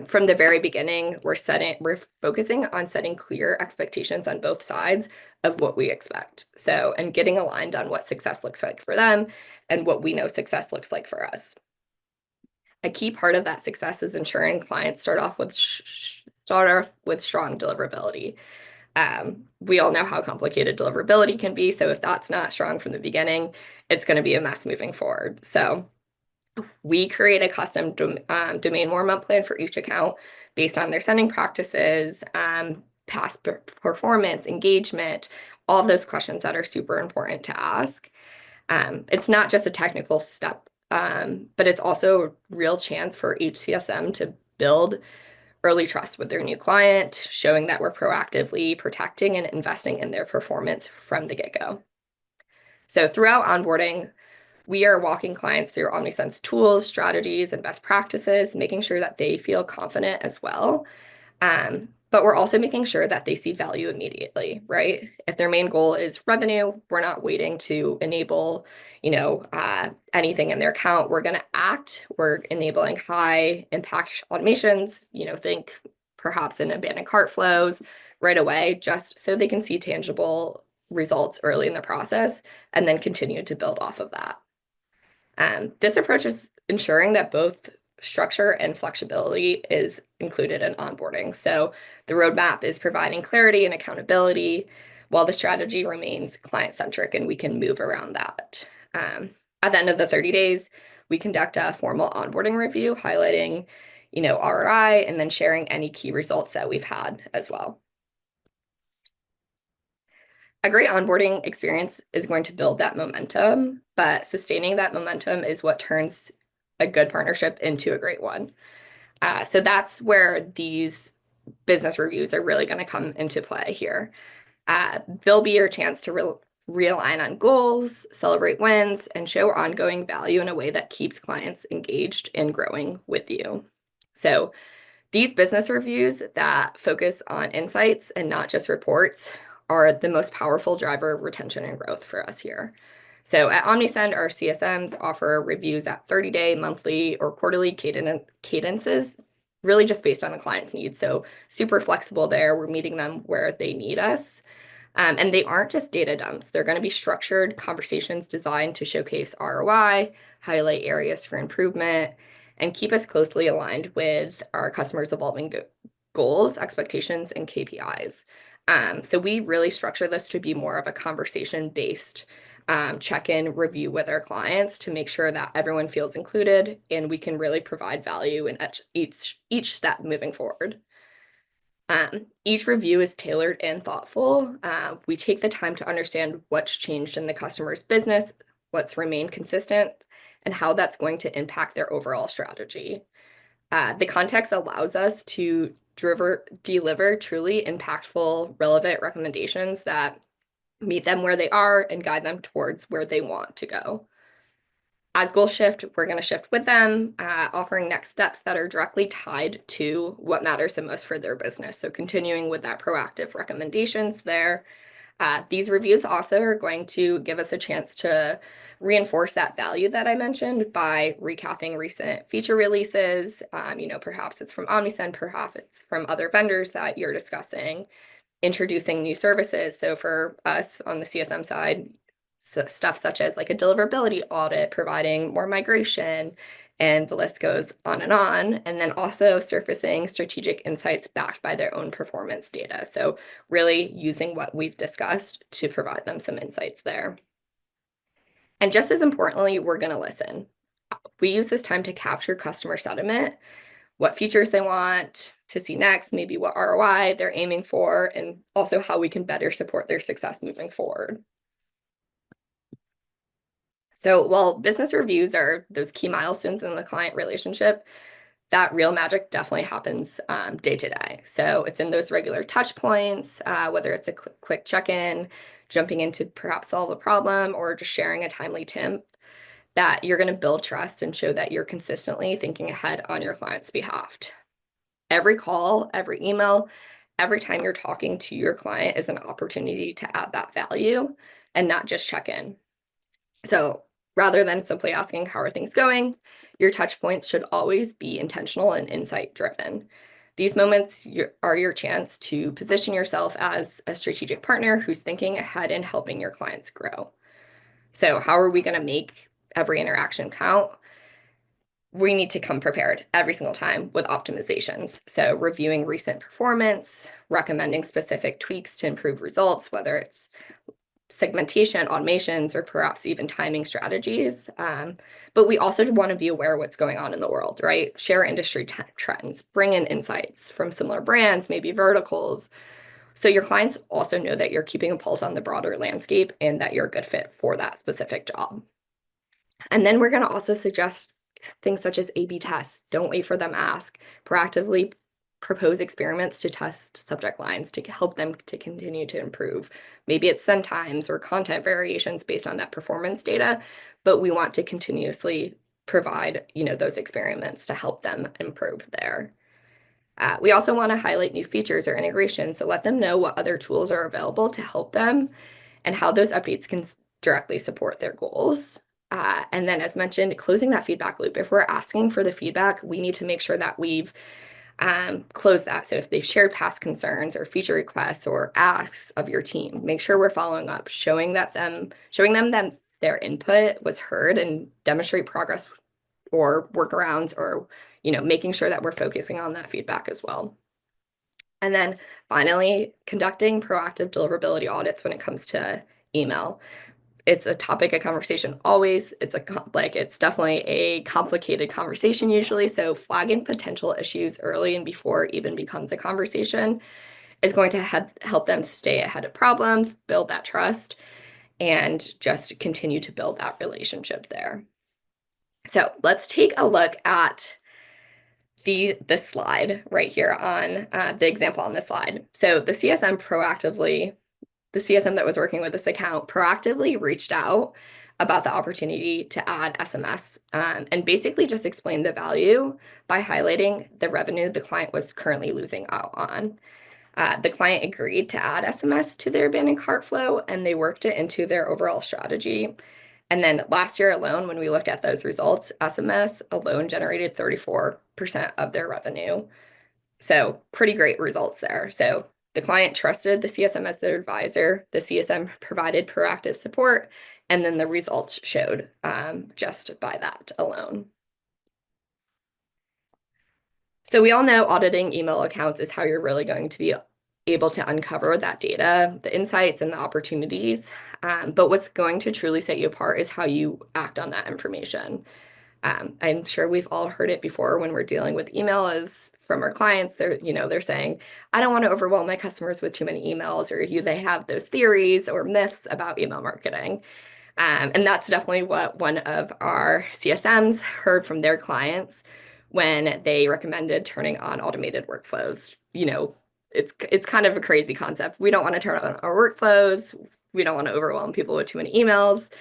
From the very beginning, we're focusing on setting clear expectations on both sides of what we expect. So, and getting aligned on what success looks like for them and what we know success looks like for us. A key part of that success is ensuring clients start off with strong deliverability. We all know how complicated deliverability can be. So if that's not strong from the beginning, it's going to be a mess moving forward. So we create a custom domain warm-up plan for each account based on their sending practices, past performance, engagement, all of those questions that are super important to ask. It's not just a technical step, but it's also a real chance for each CSM to build early trust with their new client, showing that we're proactively protecting and investing in their performance from the get-go. So throughout onboarding, we are walking clients through Omnisend's tools, strategies, and best practices, making sure that they feel confident as well. But we're also making sure that they see value immediately, right? If their main goal is revenue, we're not waiting to enable, anything in their account. We're going to act. We're enabling high impact automations, think perhaps in abandoned cart flows right away, just so they can see tangible results early in the process and then continue to build off of that. This approach is ensuring that both structure and flexibility is included in onboarding. So the roadmap is providing clarity and accountability, while the strategy remains client-centric and we can move around that. At the end of the 30 days, we conduct a formal onboarding review, highlighting, ROI, and then sharing any key results that we've had as well. A great onboarding experience is going to build that momentum, but sustaining that momentum is what turns a good partnership into a great one. So that's where these business reviews are really going to come into play here. They'll be your chance to realign on goals, celebrate wins, and show ongoing value in a way that keeps clients engaged and growing with you. So these business reviews that focus on insights and not just reports are the most powerful driver of retention and growth for us here. So at Omnisend, our CSMs offer reviews at 30-day, monthly, or quarterly cadences, really just based on the client's needs. So super flexible there. We're meeting them where they need us. And they aren't just data dumps. They're going to be structured conversations designed to showcase ROI, highlight areas for improvement, and keep us closely aligned with our customers' evolving goals, expectations, and KPIs. So we really structure this to be more of a conversation-based check-in review with our clients to make sure that everyone feels included and we can really provide value in each step moving forward. Each review is tailored and thoughtful. We take the time to understand what's changed in the customer's business, what's remained consistent, and how that's going to impact their overall strategy. The context allows us to deliver truly impactful, relevant recommendations that meet them where they are and guide them towards where they want to go. As goals shift, we're going to shift with them, offering next steps that are directly tied to what matters the most for their business. So continuing with that proactive recommendations there. These reviews also are going to give us a chance to reinforce that value that I mentioned by recapping recent feature releases. Perhaps it's from Omnisend, perhaps it's from other vendors that you're discussing, introducing new services. So for us on the CSM side, stuff such as like a deliverability audit, providing more migration, and the list goes on. And then also surfacing strategic insights backed by their own performance data. So really using what we've discussed to provide them some insights there. And just as importantly, we're going to listen. We use this time to capture customer sentiment, what features they want to see next, maybe what ROI they're aiming for, and also how we can better support their success moving forward. So while business reviews are those key milestones in the client relationship, that real magic definitely happens day to day. So it's in those regular touch points, whether it's a quick check-in, jumping into perhaps solve a problem, or just sharing a timely tip, that you're going to build trust and show that you're consistently thinking ahead on your client's behalf. Every call, every email, every time you're talking to your client is an opportunity to add that value and not just check in. So rather than simply asking, how are things going? Your touch points should always be intentional and insight driven. These moments are your chance to position yourself as a strategic partner who's thinking ahead and helping your clients grow. So how are we going to make every interaction count? We need to come prepared every single time with optimizations. So reviewing recent performance, recommending specific tweaks to improve results, whether it's segmentation, automations, or perhaps even timing strategies. But we also want to be aware of what's going on in the world, right? Share industry trends, bring in insights from similar brands, maybe verticals. So your clients also know that you're keeping a pulse on the broader landscape and that you're a good fit for that specific job. And then we're going to also suggest things such as A/B tests. Don't wait for them to ask. Proactively propose experiments to test subject lines to help them to continue to improve. Maybe it's send times or content variations based on that performance data, but we want to continuously provide, those experiments to help them improve there. We also want to highlight new features or integrations, so let them know what other tools are available to help them and how those updates can directly support their goals. And then, as mentioned, closing that feedback loop. If we're asking for the feedback, we need to make sure that we've closed that. So if they've shared past concerns or feature requests or asks of your team, make sure we're following up, showing them that their input was heard, and demonstrate progress or workarounds, or making sure that we're focusing on that feedback as well. And then finally, conducting proactive deliverability audits when it comes to email. It's a topic of conversation always. It's definitely a complicated conversation usually. So flagging potential issues early and before it even becomes a conversation is going to help them stay ahead of problems, build that trust, and just continue to build that relationship there. So let's take a look at the slide right here on the example on this slide. So the CSM that was working with this account proactively reached out about the opportunity to add SMS and basically just explained the value by highlighting the revenue the client was currently losing out on. The client agreed to add SMS to their abandoned cart flow, and they worked it into their overall strategy. And then last year alone, when we looked at those results, SMS alone generated 34% of their revenue. So pretty great results there. So the client trusted the CSM as their advisor, the CSM provided proactive support, and then the results showed just by that alone. So we all know auditing email accounts is how you're really going to be able to uncover that data, the insights and the opportunities. But what's going to truly set you apart is how you act on that information. I'm sure we've all heard it before when we're dealing with email as from our clients. They're saying, I don't want to overwhelm my customers with too many emails, or they have those theories or myths about email marketing. And that's definitely what one of our CSMs heard from their clients when they recommended turning on automated workflows. It's kind of a crazy concept. We don't want to turn on our workflows. We don't want to overwhelm people with too many emails.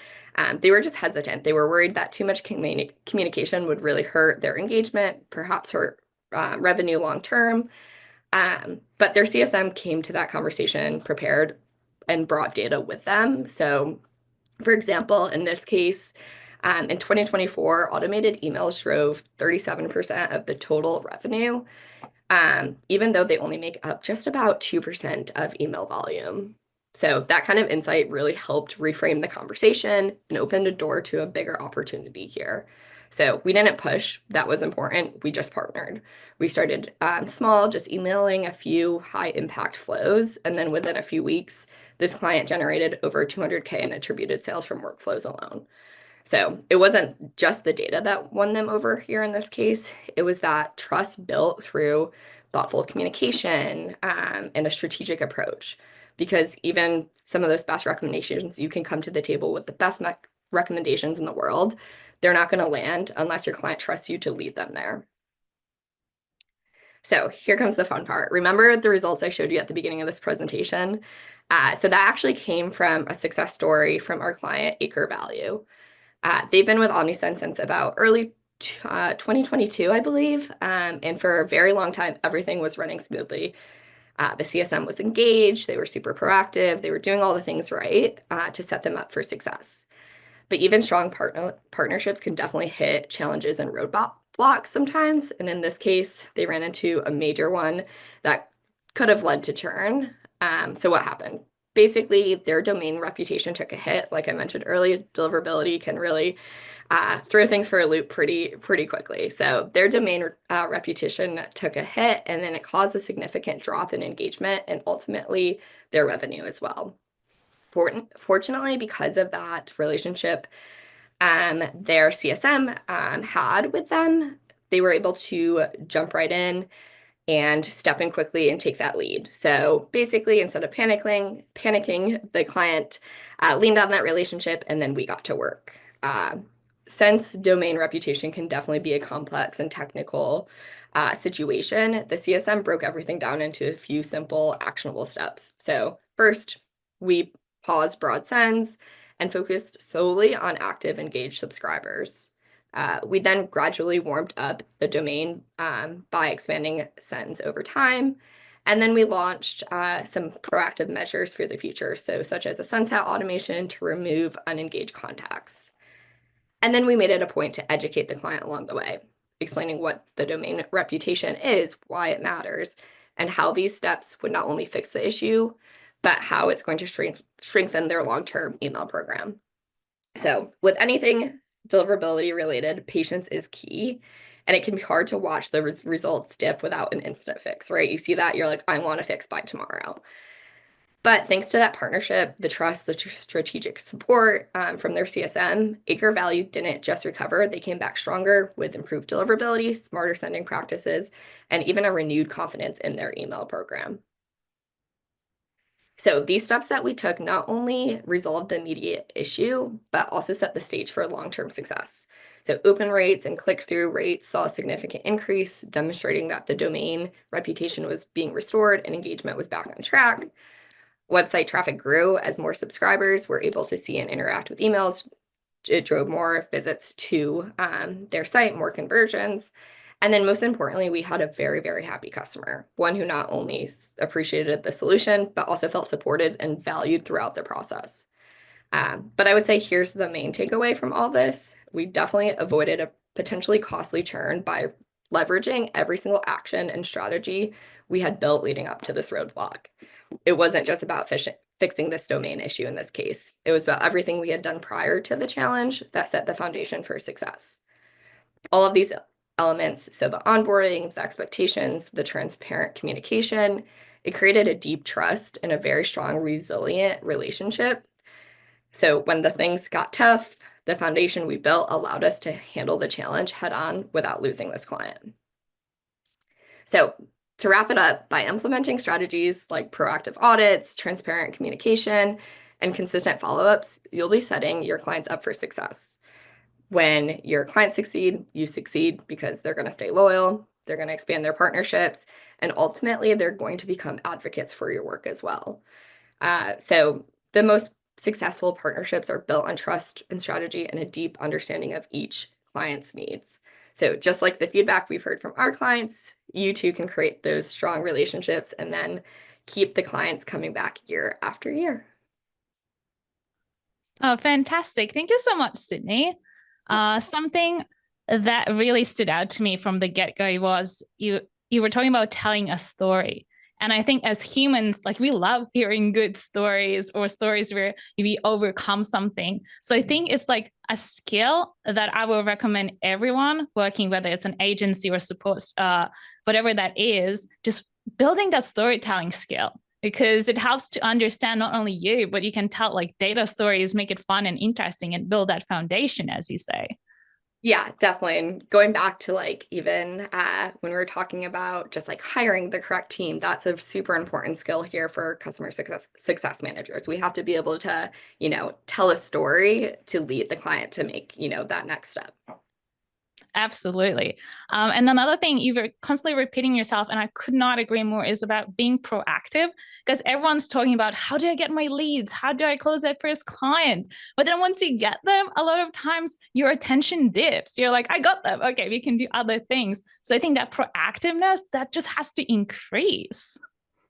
They were just hesitant. They were worried that too much communication would really hurt their engagement, perhaps hurt revenue long term. But their CSM came to that conversation prepared and brought data with them. So, for example, in this case, in 2024, automated emails drove 37% of the total revenue, even though they only make up just about 2% of email volume. So that kind of insight really helped reframe the conversation and opened a door to a bigger opportunity here. So we didn't push. That was important. We just partnered. We started small, just emailing a few high impact flows. And then within a few weeks, this client generated over 200K in attributed sales from workflows alone. So it wasn't just the data that won them over here in this case. It was that trust built through thoughtful communication and a strategic approach. Because even some of those best recommendations, you can come to the table with the best recommendations in the world. They're not going to land unless your client trusts you to lead them there. So here comes the fun part. Remember the results I showed you at the beginning of this presentation? So that actually came from a success story from our client, Acre Value. They've been with Omnisend since about early 2022, I believe. And for a very long time, everything was running smoothly. The CSM was engaged, they were super proactive, they were doing all the things right to set them up for success. But even strong partnerships can definitely hit challenges and roadblocks sometimes. And in this case, they ran into a major one that could have led to churn. So what happened? Basically, their domain reputation took a hit. Like I mentioned earlier, deliverability can really throw things for a loop pretty quickly. So their domain reputation took a hit, and then it caused a significant drop in engagement and ultimately their revenue as well. Fortunately, because of that relationship their CSM had with them, they were able to jump right in and step in quickly and take that lead. So basically, instead of panicking, the client leaned on that relationship, and then we got to work. Since domain reputation can definitely be a complex and technical situation, the CSM broke everything down into a few simple, actionable steps. So first, we paused broad sends and focused solely on active, engaged subscribers. We then gradually warmed up the domain by expanding sends over time. And then we launched some proactive measures for the future, so such as a sunset automation to remove unengaged contacts. And then we made it a point to educate the client along the way, explaining what the domain reputation is, why it matters, and how these steps would not only fix the issue, but how it's going to strengthen their long-term email program. So with anything deliverability related, patience is key. And it can be hard to watch the results dip without an instant fix, right? You see that, you're like, I want to fix by tomorrow. But thanks to that partnership, the trust, the strategic support from their CSM, Acre Value didn't just recover. They came back stronger with improved deliverability, smarter sending practices, and even a renewed confidence in their email program. So these steps that we took not only resolved the immediate issue, but also set the stage for long-term success. So open rates and click-through rates saw a significant increase, demonstrating that the domain reputation was being restored and engagement was back on track. Website traffic grew as more subscribers were able to see and interact with emails. It drove more visits to their site, more conversions. And then most importantly, we had a very, very happy customer, one who not only appreciated the solution, but also felt supported and valued throughout the process. But I would say here's the main takeaway from all this. We definitely avoided a potentially costly churn by leveraging every single action and strategy we had built leading up to this roadblock. It wasn't just about fixing this domain issue in this case. It was about everything we had done prior to the challenge that set the foundation for success. All of these elements, so the onboarding, the expectations, the transparent communication, it created a deep trust and a very strong, resilient relationship. So when the things got tough, the foundation we built allowed us to handle the challenge head on without losing this client. So to wrap it up, by implementing strategies like proactive audits, transparent communication, and consistent follow-ups, you'll be setting your clients up for success. When your clients succeed, you succeed because they're going to stay loyal, they're going to expand their partnerships, and ultimately they're going to become advocates for your work as well. So the most successful partnerships are built on trust and strategy and a deep understanding of each client's needs. So just like the feedback we've heard from our clients, you too can create those strong relationships and then keep the clients coming back year after year. Oh, fantastic. Thank you so much, Sydney. Something that really stood out to me from the get-go was you were talking about telling a story. And I think as humans, like we love hearing good stories or stories where we overcome something. So I think it's like a skill that I will recommend everyone working, whether it's an agency or support, whatever that is, just building that storytelling skill, because it helps to understand not only you, but you can tell like data stories, make it fun and interesting and build that foundation, as you say. Yeah, definitely. And going back to like even when we were talking about just like hiring the correct team, that's a super important skill here for customer success managers. We have to be able to, tell a story to lead the client to make, that next step. Absolutely. And another thing you were constantly repeating yourself, and I could not agree more, is about being proactive, because everyone's talking about how do I get my leads? How do I close that first client? But then once you get them, a lot of times your attention dips. You're like, I got them. Okay, we can do other things. So I think that proactiveness, that just has to increase.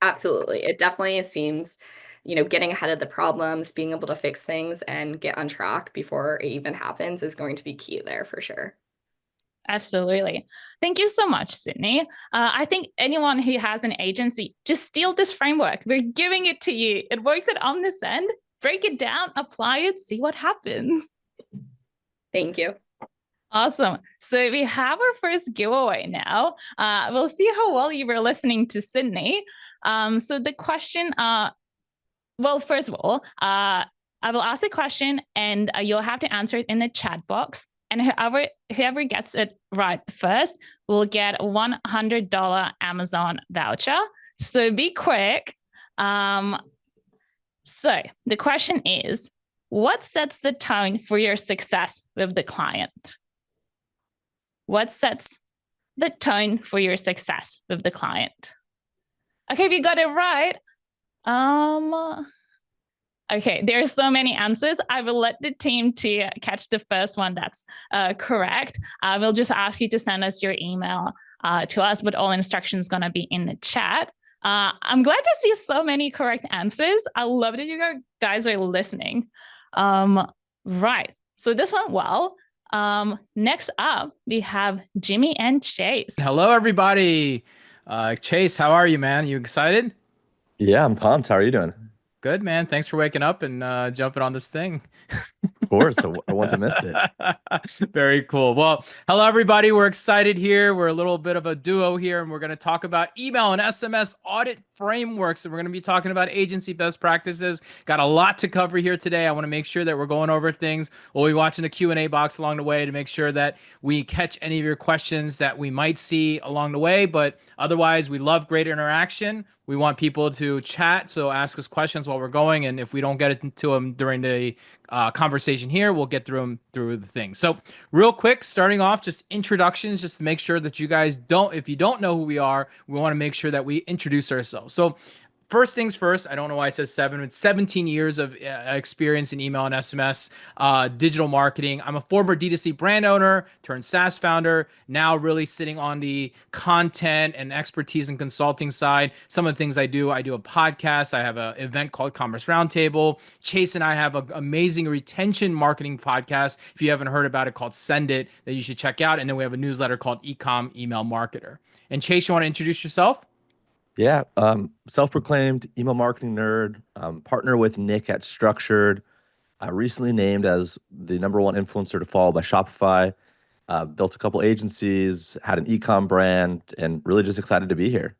Absolutely. It definitely seems, getting ahead of the problems, being able to fix things and get on track before it even happens is going to be key there for sure. Absolutely. Thank you so much, Sydney. I think anyone who has an agency, just steal this framework. We're giving it to you. It works at Omnisend. Break it down, apply it, see what happens. Thank you. Awesome. So we have our first giveaway now. We'll see how well you were listening to Sydney. So the question, well, first of all, I will ask the question and you'll have to answer it in the chat box. And whoever gets it right first will get a $100 Amazon voucher. So be quick. So the question is, what sets the tone for your success with the client? What sets the tone for your success with the client? Okay, if you got it right, okay, there's so many answers. I will let the team to catch the first one that's correct. We'll just ask you to send us your email to us, but all instructions gonna be in the chat. I'm glad to see so many correct answers. I love that you guys are listening. Right, so this went well. Next up, we have Jimmy and Chase. Hello, everybody. Chase, how are you, man? You excited? Yeah, I'm pumped. How are you doing? Good, man. Thanks for waking up and jumping on this thing. Of course, I once I missed it. Very cool. Well, hello, everybody. We're excited here. We're a little bit of a duo here, and we're going to talk about email and SMS audit frameworks. And we're going to be talking about agency best practices. Got a lot to cover here today. I want to make sure that we're going over things. We'll be watching the Q&A box along the way to make sure that we catch any of your questions that we might see along the way. But otherwise, we love great interaction. We want people to chat, so ask us questions while we're going. And if we don't get it to them during the conversation here, we'll get through them through the thing. So real quick, starting off, just introductions, just to make sure that you guys if you don't know who we are, we want to make sure that we introduce ourselves. So first things first, I don't know why it says 7. It's 17 years of experience in email and SMS, digital marketing. I'm a former D2C brand owner turned SaaS founder, now really sitting on the content and expertise and consulting side. Some of the things I do a podcast. I have an event called Commerce Roundtable. Chase and I have an amazing retention marketing podcast, if you haven't heard about it, called Send It, that you should check out. And then we have a newsletter called Ecom Email Marketer. And Chase, you want to introduce yourself? Yeah, self-proclaimed email marketing nerd, partner with Nick at Structured, recently named as the #1 influencer to follow by Shopify, built a couple agencies, had an ecom brand, and really just excited to be here.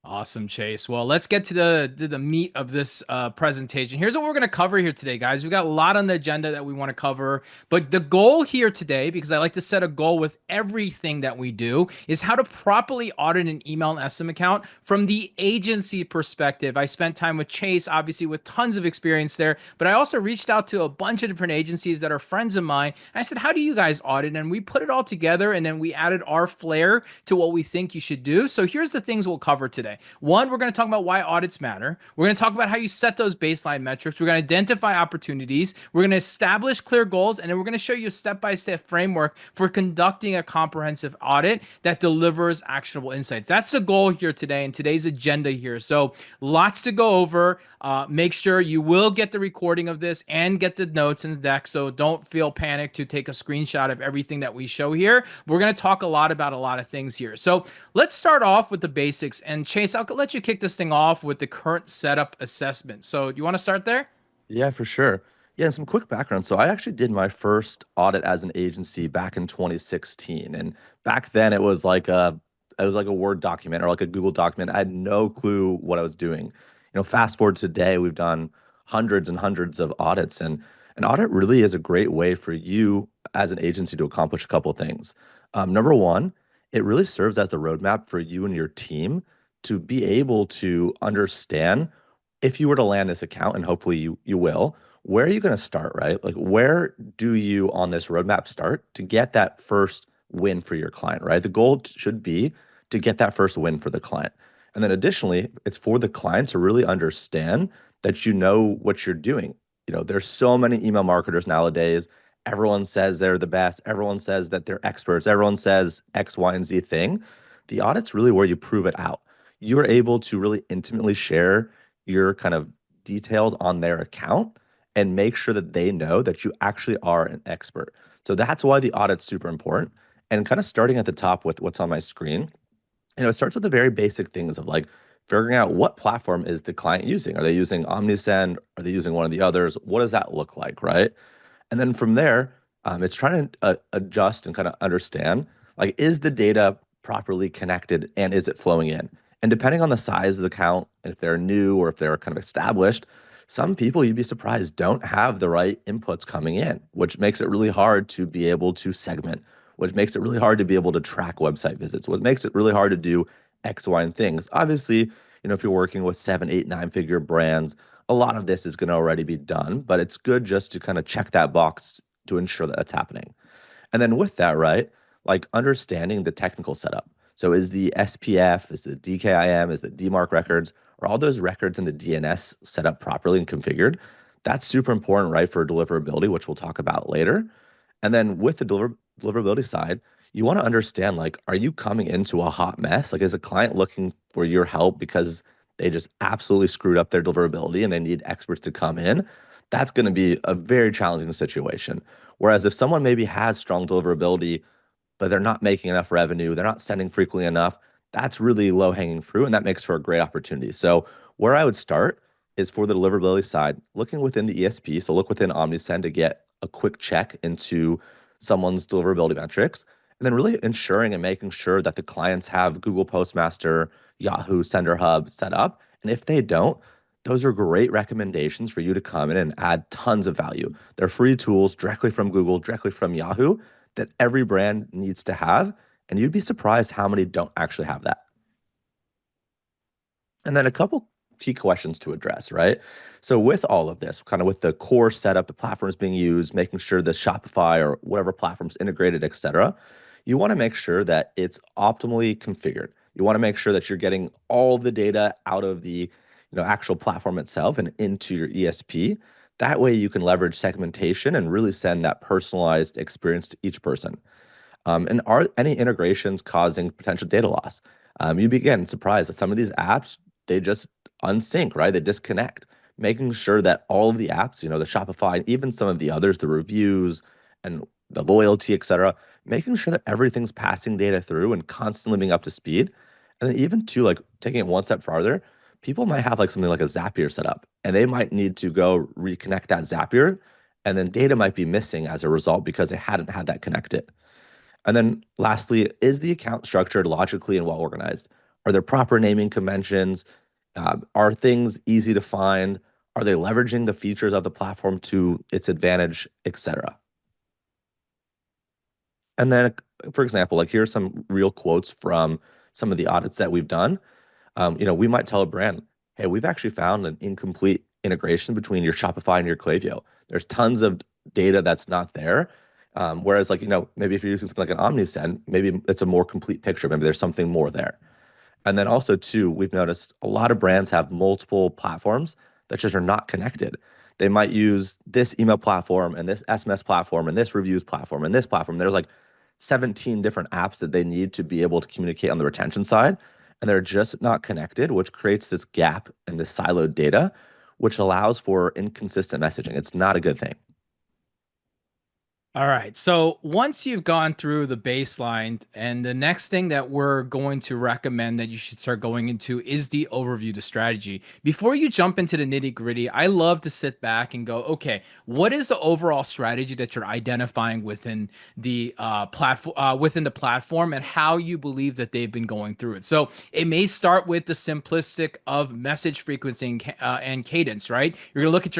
Awesome, Chase. Well, let's get to the meat of this presentation. Here's what we're going to cover here today, guys. We've got a lot on the agenda that we want to cover, but the goal here today, because I like to set a goal with everything that we do, is how to properly audit an email and SM account from the agency perspective. I spent time with Chase, obviously with tons of experience there, but I also reached out to a bunch of different agencies that are friends of mine. And I said, how do you guys audit? And we put it all together, and then we added our flair to what we think you should do. So here's the things we'll cover today. One, we're going to talk about why audits matter. We're going to talk about how you set those baseline metrics. We're going to identify opportunities. We're going to establish clear goals. And then we're going to show you a step-by-step framework for conducting a comprehensive audit that delivers actionable insights. That's the goal here today and today's agenda here. So lots to go over. Make sure you will get the recording of this and get the notes and deck. So don't feel panicked to take a screenshot of everything that we show here. We're going to talk a lot about a lot of things here. So let's start off with the basics. And Chase, I'll let you kick this thing off with the current setup assessment. So you want to start there? Yeah, for sure. Yeah, and some quick background. So I actually did my first audit as an agency back in 2016, and back then it was like a Word document or like a Google document. I had no clue what I was doing. Fast forward to today, we've done hundreds and hundreds of audits, and an audit really is a great way for you as an agency to accomplish a couple of things. #1, it really serves as the roadmap for you and your team to be able to understand, if you were to land this account, and hopefully you will, where are you going to start, right? Like, where do you on this roadmap start to get that first win for your client, right? The goal should be to get that first win for the client. And then additionally, it's for the client to really understand that you know what you're doing. There's so many email marketers nowadays. Everyone says they're the best. Everyone says that they're experts. Everyone says X, Y, and Z thing. The audit's really where you prove it out. you're able to really intimately share your kind of details on their account and make sure that they know that you actually are an expert. So that's why the audit's super important. And kind of starting at the top with what's on my screen, it starts with the very basic things of like figuring out what platform is the client using. Are they using Omnisend? Are they using one of the others? What does that look like, right? And then from there, it's trying to adjust and kind of understand, like, is the data properly connected and is it flowing in? And depending on the size of the account, if they're new or if they're kind of established, some people you'd be surprised don't have the right inputs coming in, which makes it really hard to be able to segment, which makes it really hard to be able to track website visits, what makes it really hard to do X, Y, and things. Obviously, if you're working with 7, 8, 9-figure brands, a lot of this is going to already be done, but it's good just to kind of check that box to ensure that that's happening. And then with that, right, like understanding the technical setup. So is the SPF, is the DKIM, is the DMARC records, are all those records in the DNS set up properly and configured? That's super important, right, for deliverability, which we'll talk about later. And then with the deliverability side, you want to understand, like, are you coming into a hot mess? Like, is a client looking for your help because they just absolutely screwed up their deliverability and they need experts to come in? That's going to be a very challenging situation. Whereas if someone maybe has strong deliverability, but they're not making enough revenue, they're not sending frequently enough, that's really low hanging fruit. And that makes for a great opportunity. So where I would start is for the deliverability side, looking within the ESP. So look within Omnisend to get a quick check into someone's deliverability metrics, and then really ensuring and making sure that the clients have Google Postmaster, Yahoo Sender Hub set up. And if they don't, those are great recommendations for you to come in and add tons of value. They're free tools directly from Google, directly from Yahoo that every brand needs to have. And you'd be surprised how many don't actually have that. And then a couple key questions to address, right? So with all of this, kind of with the core setup, the platforms being used, making sure the Shopify or whatever platforms integrated, et cetera, you want to make sure that it's optimally configured. You want to make sure that you're getting all the data out of the actual platform itself and into your ESP. That way you can leverage segmentation and really send that personalized experience to each person. And are any integrations causing potential data loss? You'd be, again, surprised that some of these apps, they just unsync, right? They disconnect. Making sure that all of the apps, the Shopify, and even some of the others, the reviews and the loyalty, et cetera, making sure that everything's passing data through and constantly being up to speed. And then even to like taking it one step farther, people might have like something like a Zapier set up, and they might need to go reconnect that Zapier, and then data might be missing as a result because they hadn't had that connected. And then lastly, is the account structured logically and well organized? Are there proper naming conventions? Are things easy to find? Are they leveraging the features of the platform to its advantage, et cetera? And then, for example, like here's some real quotes from some of the audits that we've done. We might tell a brand, hey, we've actually found an incomplete integration between your Shopify and your Klaviyo. There's tons of data that's not there. Whereas maybe if you're using something like an Omnisend, maybe it's a more complete picture. Maybe there's something more there. And then also too, we've noticed a lot of brands have multiple platforms that just are not connected. They might use this email platform and this SMS platform and this reviews platform and this platform. There's like 17 different apps that they need to be able to communicate on the retention side, and they're just not connected, which creates this gap in this siloed data, which allows for inconsistent messaging. It's not a good thing. All right. So once you've gone through the baseline, and the next thing that we're going to recommend that you should start going into is the overview, the strategy. Before you jump into the nitty gritty, I love to sit back and go, okay, what is the overall strategy that you're identifying within the platform, and how you believe that they've been going through it? So it may start with the simplistic of message frequency and cadence, right? You're gonna look at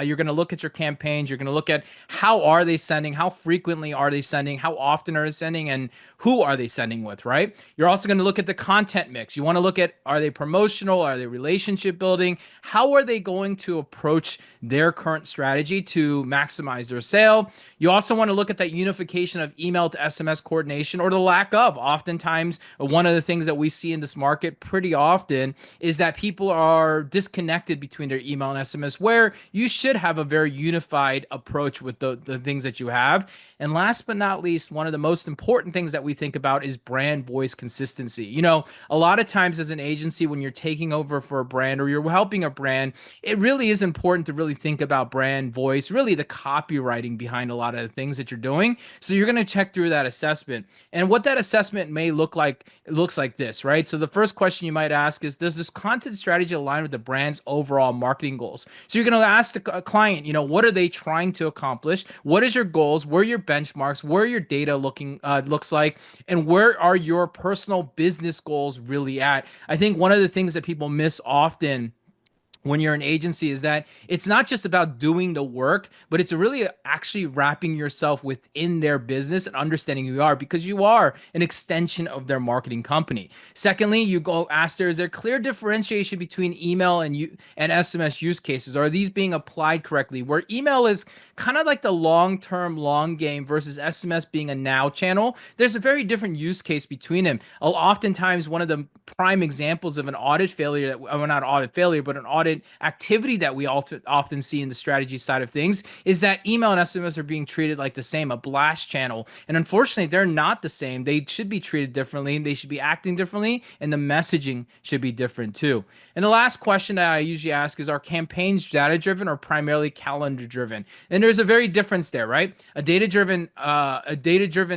you're gonna look at your campaigns. You're gonna look at how are they sending, how frequently are they sending, how often are they sending, and who are they sending with, right? You're also going to look at the content mix. You want to look at, are they promotional? Are they relationship building? How are they going to approach their current strategy to maximize their sale? You also want to look at that unification of email to SMS coordination, or the lack of. Oftentimes, one of the things that we see in this market pretty often is that people are disconnected between their email and SMS, where you should have a very unified approach with the things that you have. have. And last but not least, one of the most important things that we think about is brand voice consistency. You know, a lot of times as an agency, when you're taking over for a brand or you're helping a brand, it really is important to really think about brand voice, really the copywriting behind a lot of the things that you're doing. So you're going to check through that assessment. And what that assessment may look like, it looks like this, right? So the first question you might ask is, does this content strategy align with the brand's overall marketing goals? So you're going to ask the client, you know, what are they trying to accomplish? What is your goals? Where are your benchmarks? Where your data looks like? And where are your personal business goals really at? I think one of the things that people miss often when you're an agency is that it's not just about doing the work, but it's really actually wrapping yourself within their business and understanding who you are, because you are an extension of their marketing company. Secondly, you go ask is there clear differentiation between email and SMS use cases? Are these being applied correctly? Where email is kind of like the long-term long game versus SMS being a now channel, there's a very different use case between them. Oftentimes, one of the prime examples of an audit failure, well, not audit failure, but an audit activity that we often see in the strategy side of things is that email and SMS are being treated like the same, a blast channel. And unfortunately, they're not the same. They should be treated differently. They should be acting differently, and the messaging should be different too. And the last question that I usually ask is, are campaigns data-driven or primarily calendar-driven? And there's a very difference there, right? A data-driven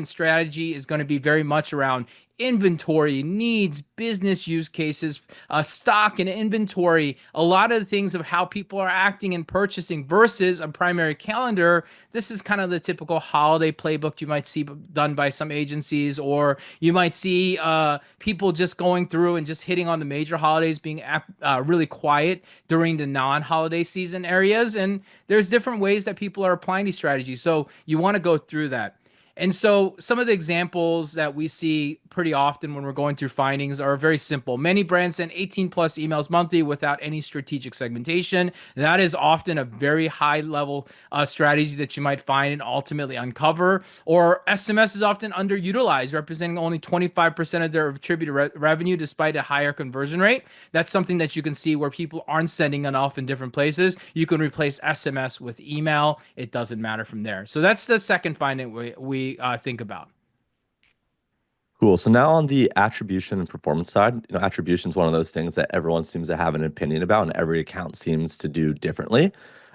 strategy is going to be very much around inventory, needs, business use cases, stock and inventory, a lot of the things of how people are acting and purchasing versus a primary calendar. This is kind of the typical holiday playbook you might see done by some agencies, or you might see people just going through and just hitting on the major holidays, being really quiet during the non-holiday season areas. And there's different ways that people are applying these strategies. So you want to go through that. And so some of the examples that we see pretty often when we're going through findings are very simple. Many brands send 18 plus emails monthly without any strategic segmentation. That is often a very high level strategy that you might find and ultimately uncover. Or SMS is often underutilized, representing only 25% of their attributed revenue despite a higher conversion rate. That's something that you can see where people aren't sending enough in different places. You can replace SMS with email. It doesn't matter from there. So that's the second finding we think about. Cool. So now on the attribution and performance side, attribution is one of those things that everyone seems to have an opinion about, and every account seems to do differently.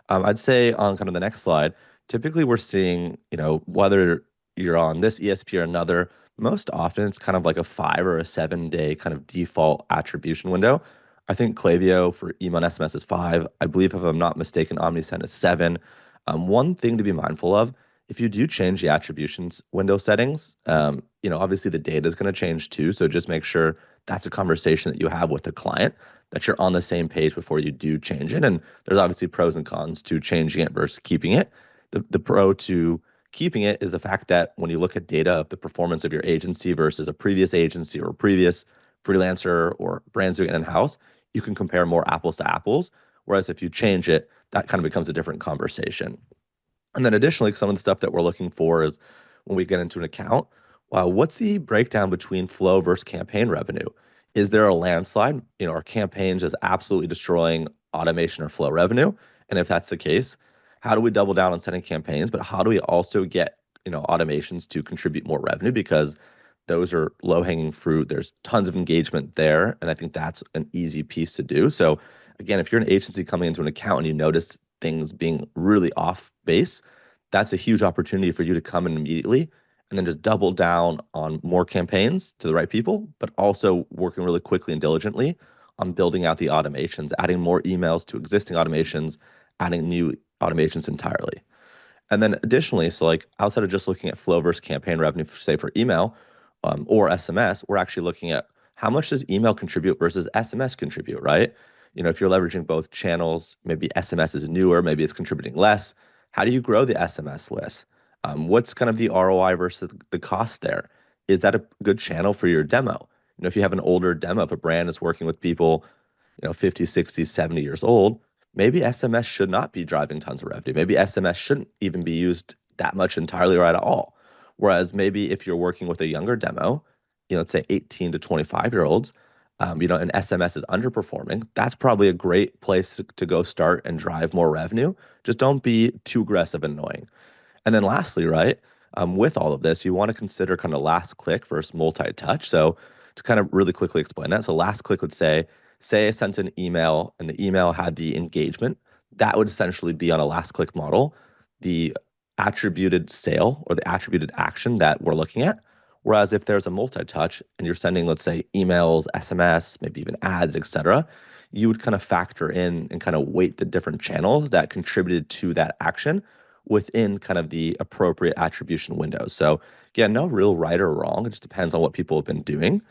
I'd say on kind of the next slide, typically we're seeing, whether you're on this ESP or another, most often it's kind of like a 5 or a 7 day kind of default attribution window. I think Klaviyo for email and SMS is 5. I believe, if I'm not mistaken, Omnisend is 7. One thing to be mindful of, if you do change the attributions window settings, obviously the data is going to change too. So just make sure that's a conversation that you have with the client, that you're on the same page before you do change it. And there's obviously pros and cons to changing it versus keeping it. The pro to keeping it is the fact that when you look at data of the performance of your agency versus a previous agency or a previous freelancer or brands doing it in-house, you can compare more apples to apples. Whereas if you change it, that kind of becomes a different conversation. And then additionally, some of the stuff that we're looking for is when we get into an account, what's the breakdown between flow versus campaign revenue? Is there a landslide? Are campaigns just absolutely destroying automation or flow revenue? And if that's the case, how do we double down on sending campaigns? But how do we also get automations to contribute more revenue? Because those are low-hanging fruit. There's tons of engagement there, and I think that's an easy piece to do. So again, if you're an agency coming into an account and you notice things being really off base, that's a huge opportunity for you to come in immediately and then just double down on more campaigns to the right people, but also working really quickly and diligently on building out the automations, adding more emails to existing automations, adding new automations entirely. And then additionally, so like outside of just looking at flow versus campaign revenue, say for email or SMS, we're actually looking at how much does email contribute versus SMS contribute, right? If you're leveraging both channels, maybe SMS is newer, maybe it's contributing less. How do you grow the SMS list? What's kind of the ROI versus the cost there? Is that a good channel for your demo? If you have an older demo, if a brand is working with people, 50, 60, 70 years old, maybe SMS should not be driving tons of revenue. Maybe SMS shouldn't even be used that much entirely or at all. Whereas maybe if you're working with a younger demo, let's say 18 to 25-year-olds, and SMS is underperforming, that's probably a great place to go start and drive more revenue. Just don't be too aggressive and annoying. And then lastly, right, with all of this, you want to consider kind of last click versus multi-touch. So to kind of really quickly explain that, so last click would say I sent an email and the email had the engagement, that would essentially be on a last click model, the attributed sale or the attributed action that we're looking at. Whereas if there's a multi-touch and you're sending, let's say, emails, SMS, maybe even ads, etc., you would kind of factor in and kind of weight the different channels that contributed to that action within kind of the appropriate attribution windows. So again, no real right or wrong. It just depends on what people have been doing.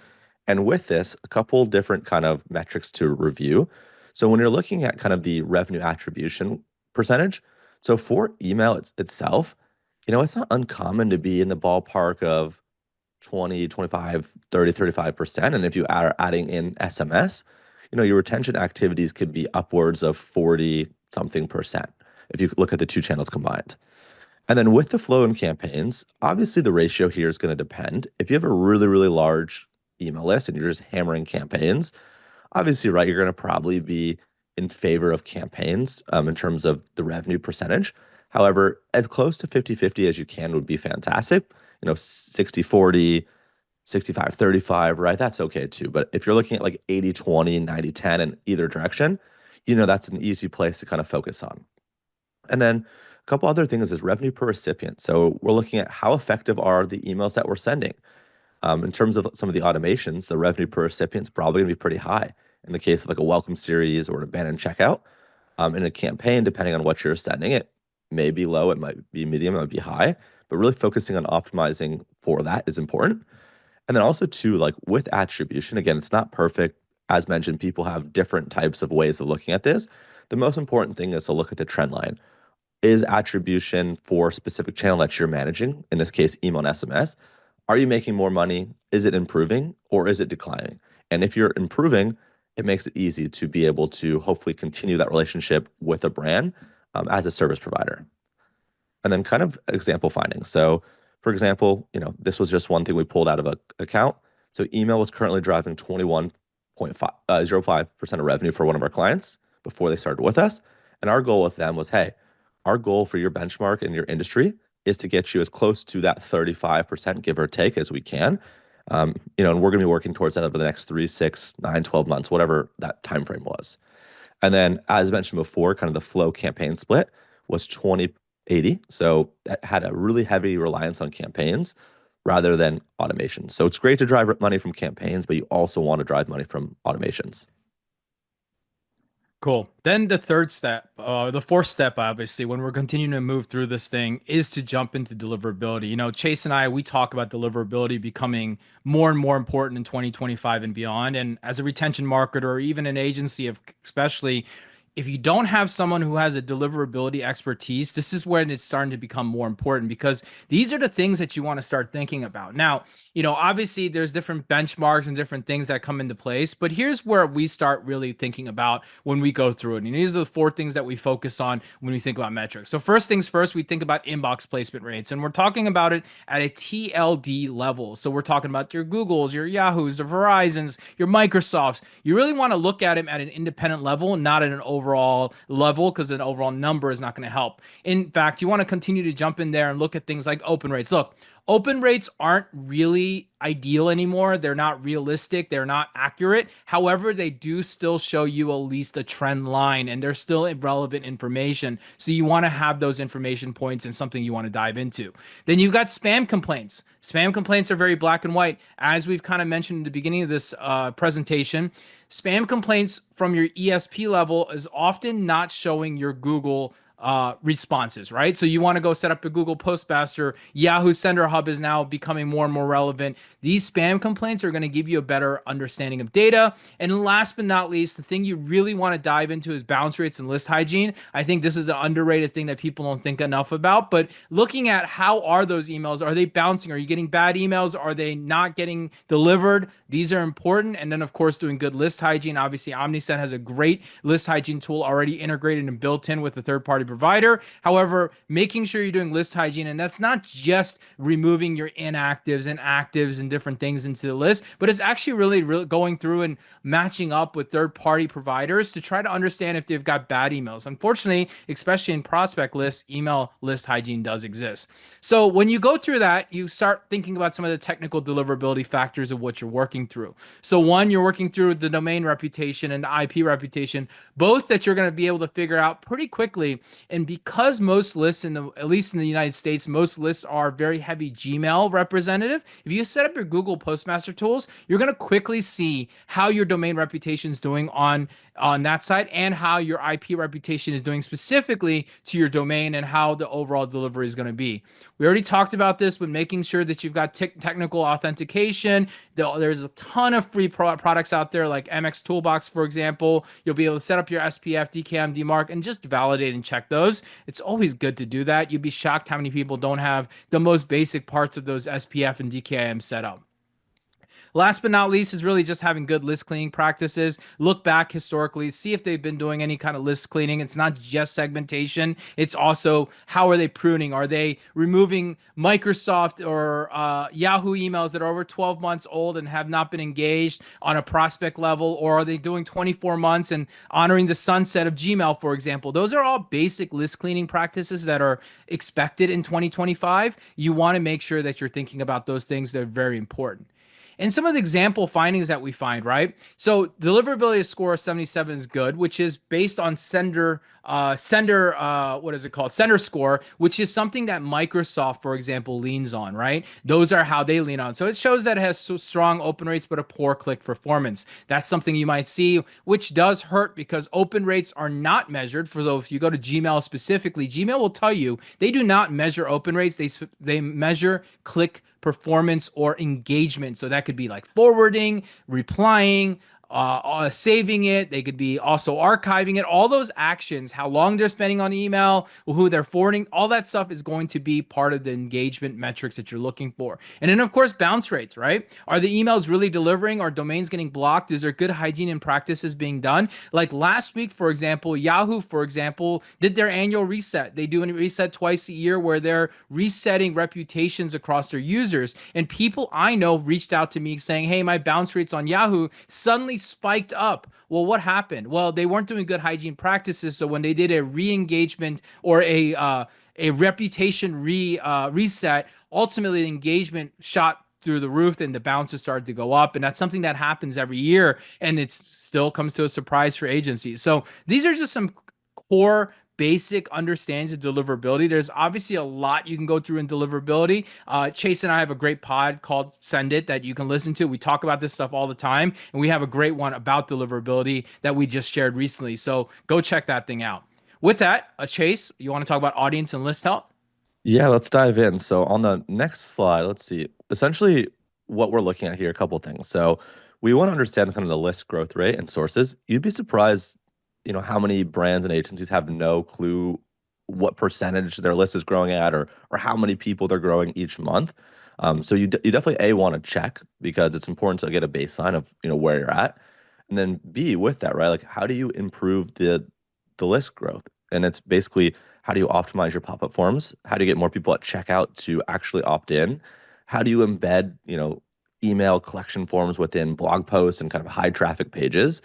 And with this, a couple different kind of metrics to review. So when you're looking at kind of the revenue attribution percentage, so for email itself, it's not uncommon to be in the ballpark of 20, 25, 30, 35%. And if you are adding in SMS, your retention activities could be upwards of 40 something percent if you look at the two channels combined. And then with the flow in campaigns, obviously the ratio here is going to depend. If you have a really, really large email list and you're just hammering campaigns, obviously, right, you're going to probably be in favor of campaigns in terms of the revenue percentage. However, as close to 50-50 as you can would be fantastic. 60-40, 65-35, right? That's okay too. But if you're looking at like 80-20, 90-10 in either direction, that's an easy place to kind of focus on. And then a couple other things is revenue per recipient. So we're looking at how effective are the emails that we're sending. In terms of some of the automations, the revenue per recipient is probably going to be pretty high. In the case of like a welcome series or an abandoned checkout, in a campaign, depending on what you're sending, it may be low, it might be medium, it might be high, but really focusing on optimizing for that is important. And then also too, like with attribution, again, it's not perfect. As mentioned, people have different types of ways of looking at this. The most important thing is to look at the trend line. Is attribution for a specific channel that you're managing, in this case, email and SMS, are you making more money? Is it improving or is it declining? And if you're improving, it makes it easy to be able to hopefully continue that relationship with a brand as a service provider. And then kind of example findings. So for example, this was just one thing we pulled out of an account. So email was currently driving 21.05% of revenue for one of our clients before they started with us. And our goal with them was, hey, our goal for your benchmark in your industry is to get you as close to that 35% give or take as we can. And we're going to be working towards that over the next 3, 6, 9, 12 months, whatever that time frame was. And then, as mentioned before, kind of the flow campaign split was 20-80. So that had a really heavy reliance on campaigns rather than automation. So it's great to drive money from campaigns, but you also want to drive money from automations. Cool. Then the fourth step, obviously, when we're continuing to move through this thing is to jump into deliverability. Chase and I, we talk about deliverability becoming more and more important in 2025 and beyond. And as a retention marketer or even an agency especially, if you don't have someone who has a deliverability expertise, this is when it's starting to become more important because these are the things that you want to start thinking about. Now, obviously there's different benchmarks and different things that come into place, but here's where we start really thinking about when we go through it. And these are the 4 things that we focus on when we think about metrics. So first things first, we think about inbox placement rates, and we're talking about it at a TLD level. So we're talking about your Googles, your Yahoos, the Verizons, your Microsofts. You really want to look at them at an independent level, not at an overall level, because an overall number is not going to help. In fact, you want to continue to jump in there and look at things like open rates. Look, open rates aren't really ideal anymore. They're not realistic. They're not accurate. However, they do still show you at least a trend line, and they're still relevant information. So you want to have those information points and something you want to dive into. Then you've got spam complaints. Spam complaints are very black and white. As we've kind of mentioned at the beginning of this presentation, spam complaints from your ESP level is often not showing your Google responses, right? So you want to go set up a Google Postmaster. Yahoo Sender Hub is now becoming more and more relevant. These spam complaints are going to give you a better understanding of data. And last but not least, the thing you really want to dive into is bounce rates and list hygiene. I think this is the underrated thing that people don't think enough about, but looking at how are those emails, are they bouncing? Are you getting bad emails? Are they not getting delivered? These are important. And then of course, doing good list hygiene. Obviously, Omnisend has a great list hygiene tool already integrated and built in with the third-party provider. However, making sure you're doing list hygiene, and that's not just removing your inactives and actives and different things into the list, but it's actually really going through and matching up with third-party providers to try to understand if they've got bad emails. Unfortunately, especially in prospect lists, email list hygiene does exist. So when you go through that, you start thinking about some of the technical deliverability factors of what you're working through. So one, you're working through the domain reputation and the IP reputation, both that you're going to be able to figure out pretty quickly. And because most lists, at least in the United States, most lists are very heavy Gmail representative. If you set up your Google Postmaster tools, you're going to quickly see how your domain reputation is doing on that side and how your IP reputation is doing specifically to your domain and how the overall delivery is going to be. We already talked about this, but making sure that you've got technical authentication. There's a ton of free products out there like MX Toolbox, for example. You'll be able to set up your SPF, DKIM, DMARC, and just validate and check those. It's always good to do that. You'd be shocked how many people don't have the most basic parts of those SPF and DKIM set up. Last but not least is really just having good list cleaning practices. Look back historically, see if they've been doing any kind of list cleaning. It's not just segmentation. It's also how are they pruning? Are they removing Microsoft or Yahoo emails that are over 12 months old and have not been engaged on a prospect level? Or are they doing 24 months and honoring the sunset of Gmail, for example? Those are all basic list cleaning practices that are expected in 2025. You want to make sure that you're thinking about those things. They're very important. And some of the example findings that we find, right? So deliverability score of 77 is good, which is based on sender score, which is something that Microsoft, for example, leans on, right? Those are how they lean on. So it shows that it has so strong open rates, but a poor click performance. That's something you might see, which does hurt because open rates are not measured. So if you go to Gmail specifically, Gmail will tell you they do not measure open rates. They measure click performance or engagement. So that could be like forwarding, replying, saving it. They could be also archiving it. All those actions, how long they're spending on email, who they're forwarding, all that stuff is going to be part of the engagement metrics that you're looking for. And then, of course, bounce rates, right? Are the emails really delivering? Are domains getting blocked? Is there good hygiene and practices being done? Like last week, for example, Yahoo, for example, did their annual reset. They do a reset twice a year where they're resetting reputations across their users. And people I know reached out to me saying, hey, my bounce rates on Yahoo suddenly spiked up. Well, what happened? Well, they weren't doing good hygiene practices. So when they did a re-engagement or a reputation reset, ultimately the engagement shot through the roof and the bounces started to go up. And that's something that happens every year. And it still comes to a surprise for agencies. So these are just some core basic understandings of deliverability. There's obviously a lot you can go through in deliverability. Chase and I have a great pod called Send It that you can listen to. We talk about this stuff all the time, and we have a great one about deliverability that we just shared recently. So go check that thing out. With that, Chase, you want to talk about audience and list health? Yeah, let's dive in. So on the next slide, let's see. Essentially, what we're looking at here, a couple of things. So we want to understand kind of the list growth rate and sources. You'd be surprised, how many brands and agencies have no clue what percentage their list is growing at or how many people they're growing each month. So you definitely want to check because it's important to get a baseline of where you're at, and then B, with that, right? Like how do you improve the list growth? And it's basically how do you optimize your pop-up forms? How do you get more people at checkout to actually opt in? How do you embed email collection forms within blog posts and kind of high traffic pages?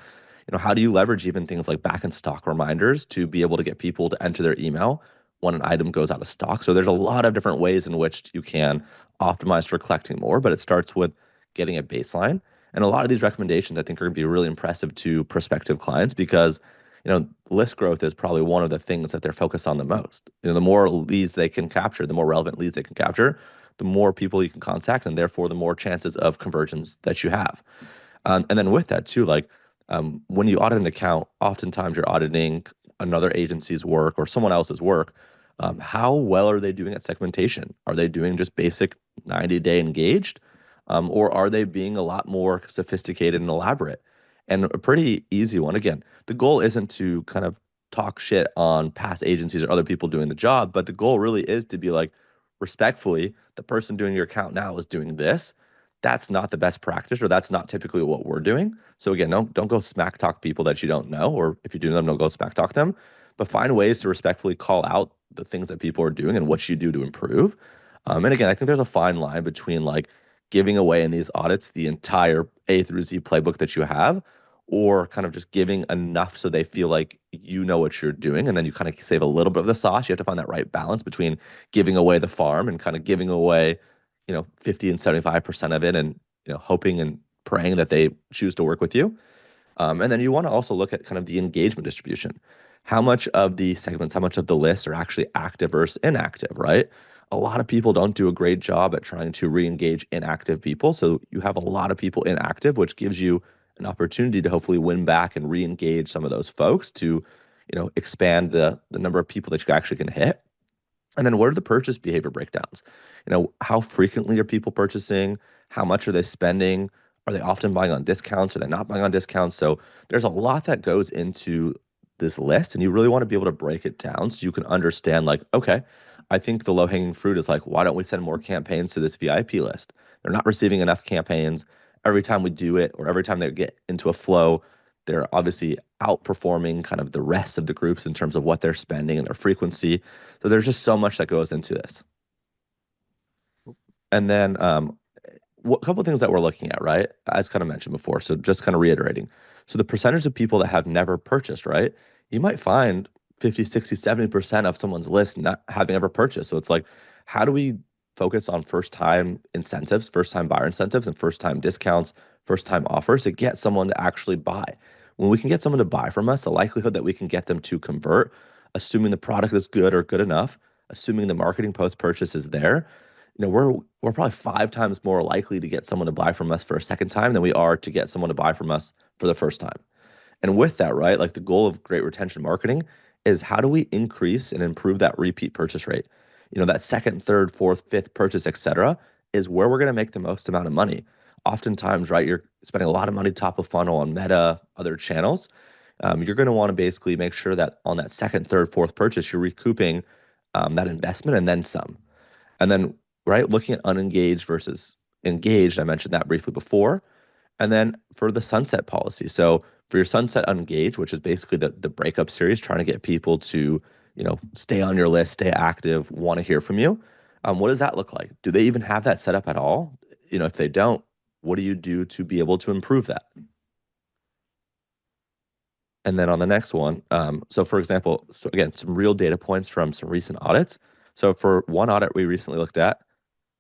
How do you leverage even things like back in stock reminders to be able to get people to enter their email when an item goes out of stock? So there's a lot of different ways in which you can optimize for collecting more, but it starts with getting a baseline. And a lot of these recommendations I think are going to be really impressive to prospective clients because list growth is probably one of the things that they're focused on the most. The more leads they can capture, the more relevant leads they can capture, the more people you can contact, and therefore the more chances of conversions that you have. And then with that too, when you audit an account, oftentimes you're auditing another agency's work or someone else's work. How well are they doing at segmentation? Are they doing just basic 90-day engaged? Or are they being a lot more sophisticated and elaborate? And a pretty easy one. Again, the goal isn't to kind of talk shit on past agencies or other people doing the job, but the goal really is to be like, respectfully, the person doing your account now is doing this. That's not the best practice, or that's not typically what we're doing. So again, don't go smack talk people that you don't know, or if you do know them, don't go smack talk them. but find ways to respectfully call out the things that people are doing and what you do to improve. And again, I think there's a fine line between like giving away in these audits the entire A through Z playbook that you have, or kind of just giving enough so they feel like you know what you're doing, and then you kind of save a little bit of the sauce. You have to find that right balance between giving away the farm and kind of giving away, 50 and 75% of it, and hoping and praying that they choose to work with you. And then you want to also look at kind of the engagement distribution. How much of the segments, how much of the lists are actually active versus inactive, right? A lot of people don't do a great job at trying to re-engage inactive people. So you have a lot of people inactive, which gives you an opportunity to hopefully win back and re-engage some of those folks to, expand the number of people that you actually can hit. And then what are the purchase behavior breakdowns? How frequently are people purchasing? How much are they spending? Are they often buying on discounts? Are they not buying on discounts? So there's a lot that goes into this list, and you really want to be able to break it down so you can understand, like, okay, I think the low-hanging fruit is like, why don't we send more campaigns to this VIP list? They're not receiving enough campaigns. Every time we do it, or every time they get into a flow, they're obviously outperforming kind of the rest of the groups in terms of what they're spending and their frequency. So there's just so much that goes into this. And then a couple of things that we're looking at, right? As kind of mentioned before. So just kind of reiterating. So the percentage of people that have never purchased, right? You might find 50, 60, 70% of someone's list not having ever purchased. So it's like, how do we focus on first-time incentives, first-time buyer incentives, and first-time discounts, first-time offers to get someone to actually buy? When we can get someone to buy from us, the likelihood that we can get them to convert, assuming the product is good or good enough, assuming the marketing post-purchase is there, we're probably 5 times more likely to get someone to buy from us for a second time than we are to get someone to buy from us for the first time. And with that, right, like the goal of great retention marketing is how do we increase and improve that repeat purchase rate? That second, third, fourth, fifth purchase, et cetera, is where we're going to make the most amount of money. Oftentimes, right, you're spending a lot of money top of funnel on Meta, other channels. You're going to want to basically make sure that on that second, third, fourth purchase, you're recouping that investment and then some. And then, right, looking at unengaged versus engaged, I mentioned that briefly before. And then for the sunset policy. So for your sunset unengaged, which is basically the breakup series, trying to get people to, stay on your list, stay active, want to hear from you. What does that look like? Do they even have that set up at all? If they don't, what do you do to be able to improve that? And then on the next one, so for example, so again, some real data points from some recent audits. So for one audit we recently looked at,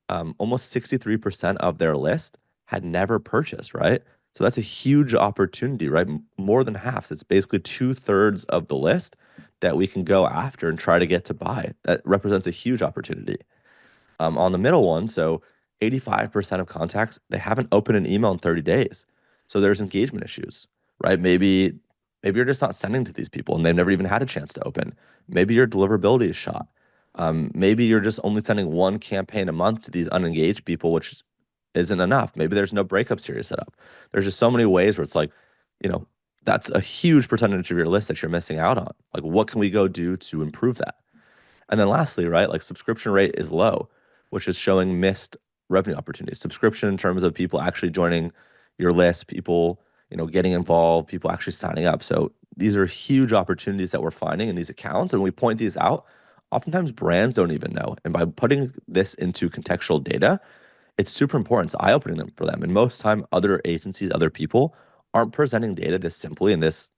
almost 63% of their list had never purchased, right? So that's a huge opportunity, right? More than half. So it's basically 2/3 of the list that we can go after and try to get to buy. That represents a huge opportunity. On the middle one, so 85% of contacts, they haven't opened an email in 30 days. So there's engagement issues, right? Maybe you're just not sending to these people and they've never even had a chance to open. Maybe your deliverability is shot. Maybe you're just only sending one campaign a month to these unengaged people, which isn't enough. Maybe there's no breakup series set up. There's just so many ways where it's like, that's a huge percentage of your list that you're missing out on. Like, what can we go do to improve that? And then lastly, right, like subscription rate is low, which is showing missed revenue opportunities. Subscription in terms of people actually joining your list, people, getting involved, people actually signing up. So these are huge opportunities that we're finding in these accounts. And when we point these out, oftentimes brands don't even know. And by putting this into contextual data, it's super important. It's eye-opening them for them. And most time, other agencies, other people aren't presenting data this simply and this,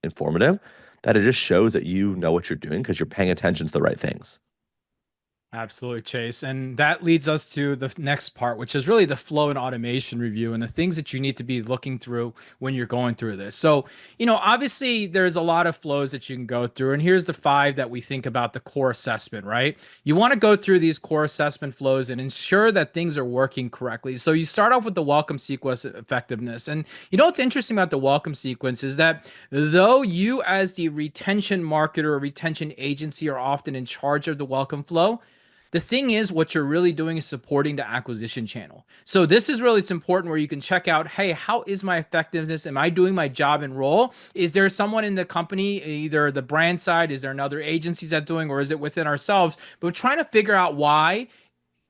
informative, that it just shows that you know what you're doing because you're paying attention to the right things. Absolutely, Chase. And that leads us to the next part, which is really the flow and automation review and the things that you need to be looking through when you're going through this. So, obviously there's a lot of flows that you can go through. And here's the 5 that we think about the core assessment, right? You want to go through these core assessment flows and ensure that things are working correctly. So you start off with the welcome sequence effectiveness. And what's interesting about the welcome sequence is that though you as the retention marketer or retention agency are often in charge of the welcome flow, the thing is, what you're really doing is supporting the acquisition channel. So this is really, it's important where you can check out, hey, how is my effectiveness? Am I doing my job and role? Is there someone in the company, either the brand side, is there another agencies that doing, or is it within ourselves? But we're trying to figure out why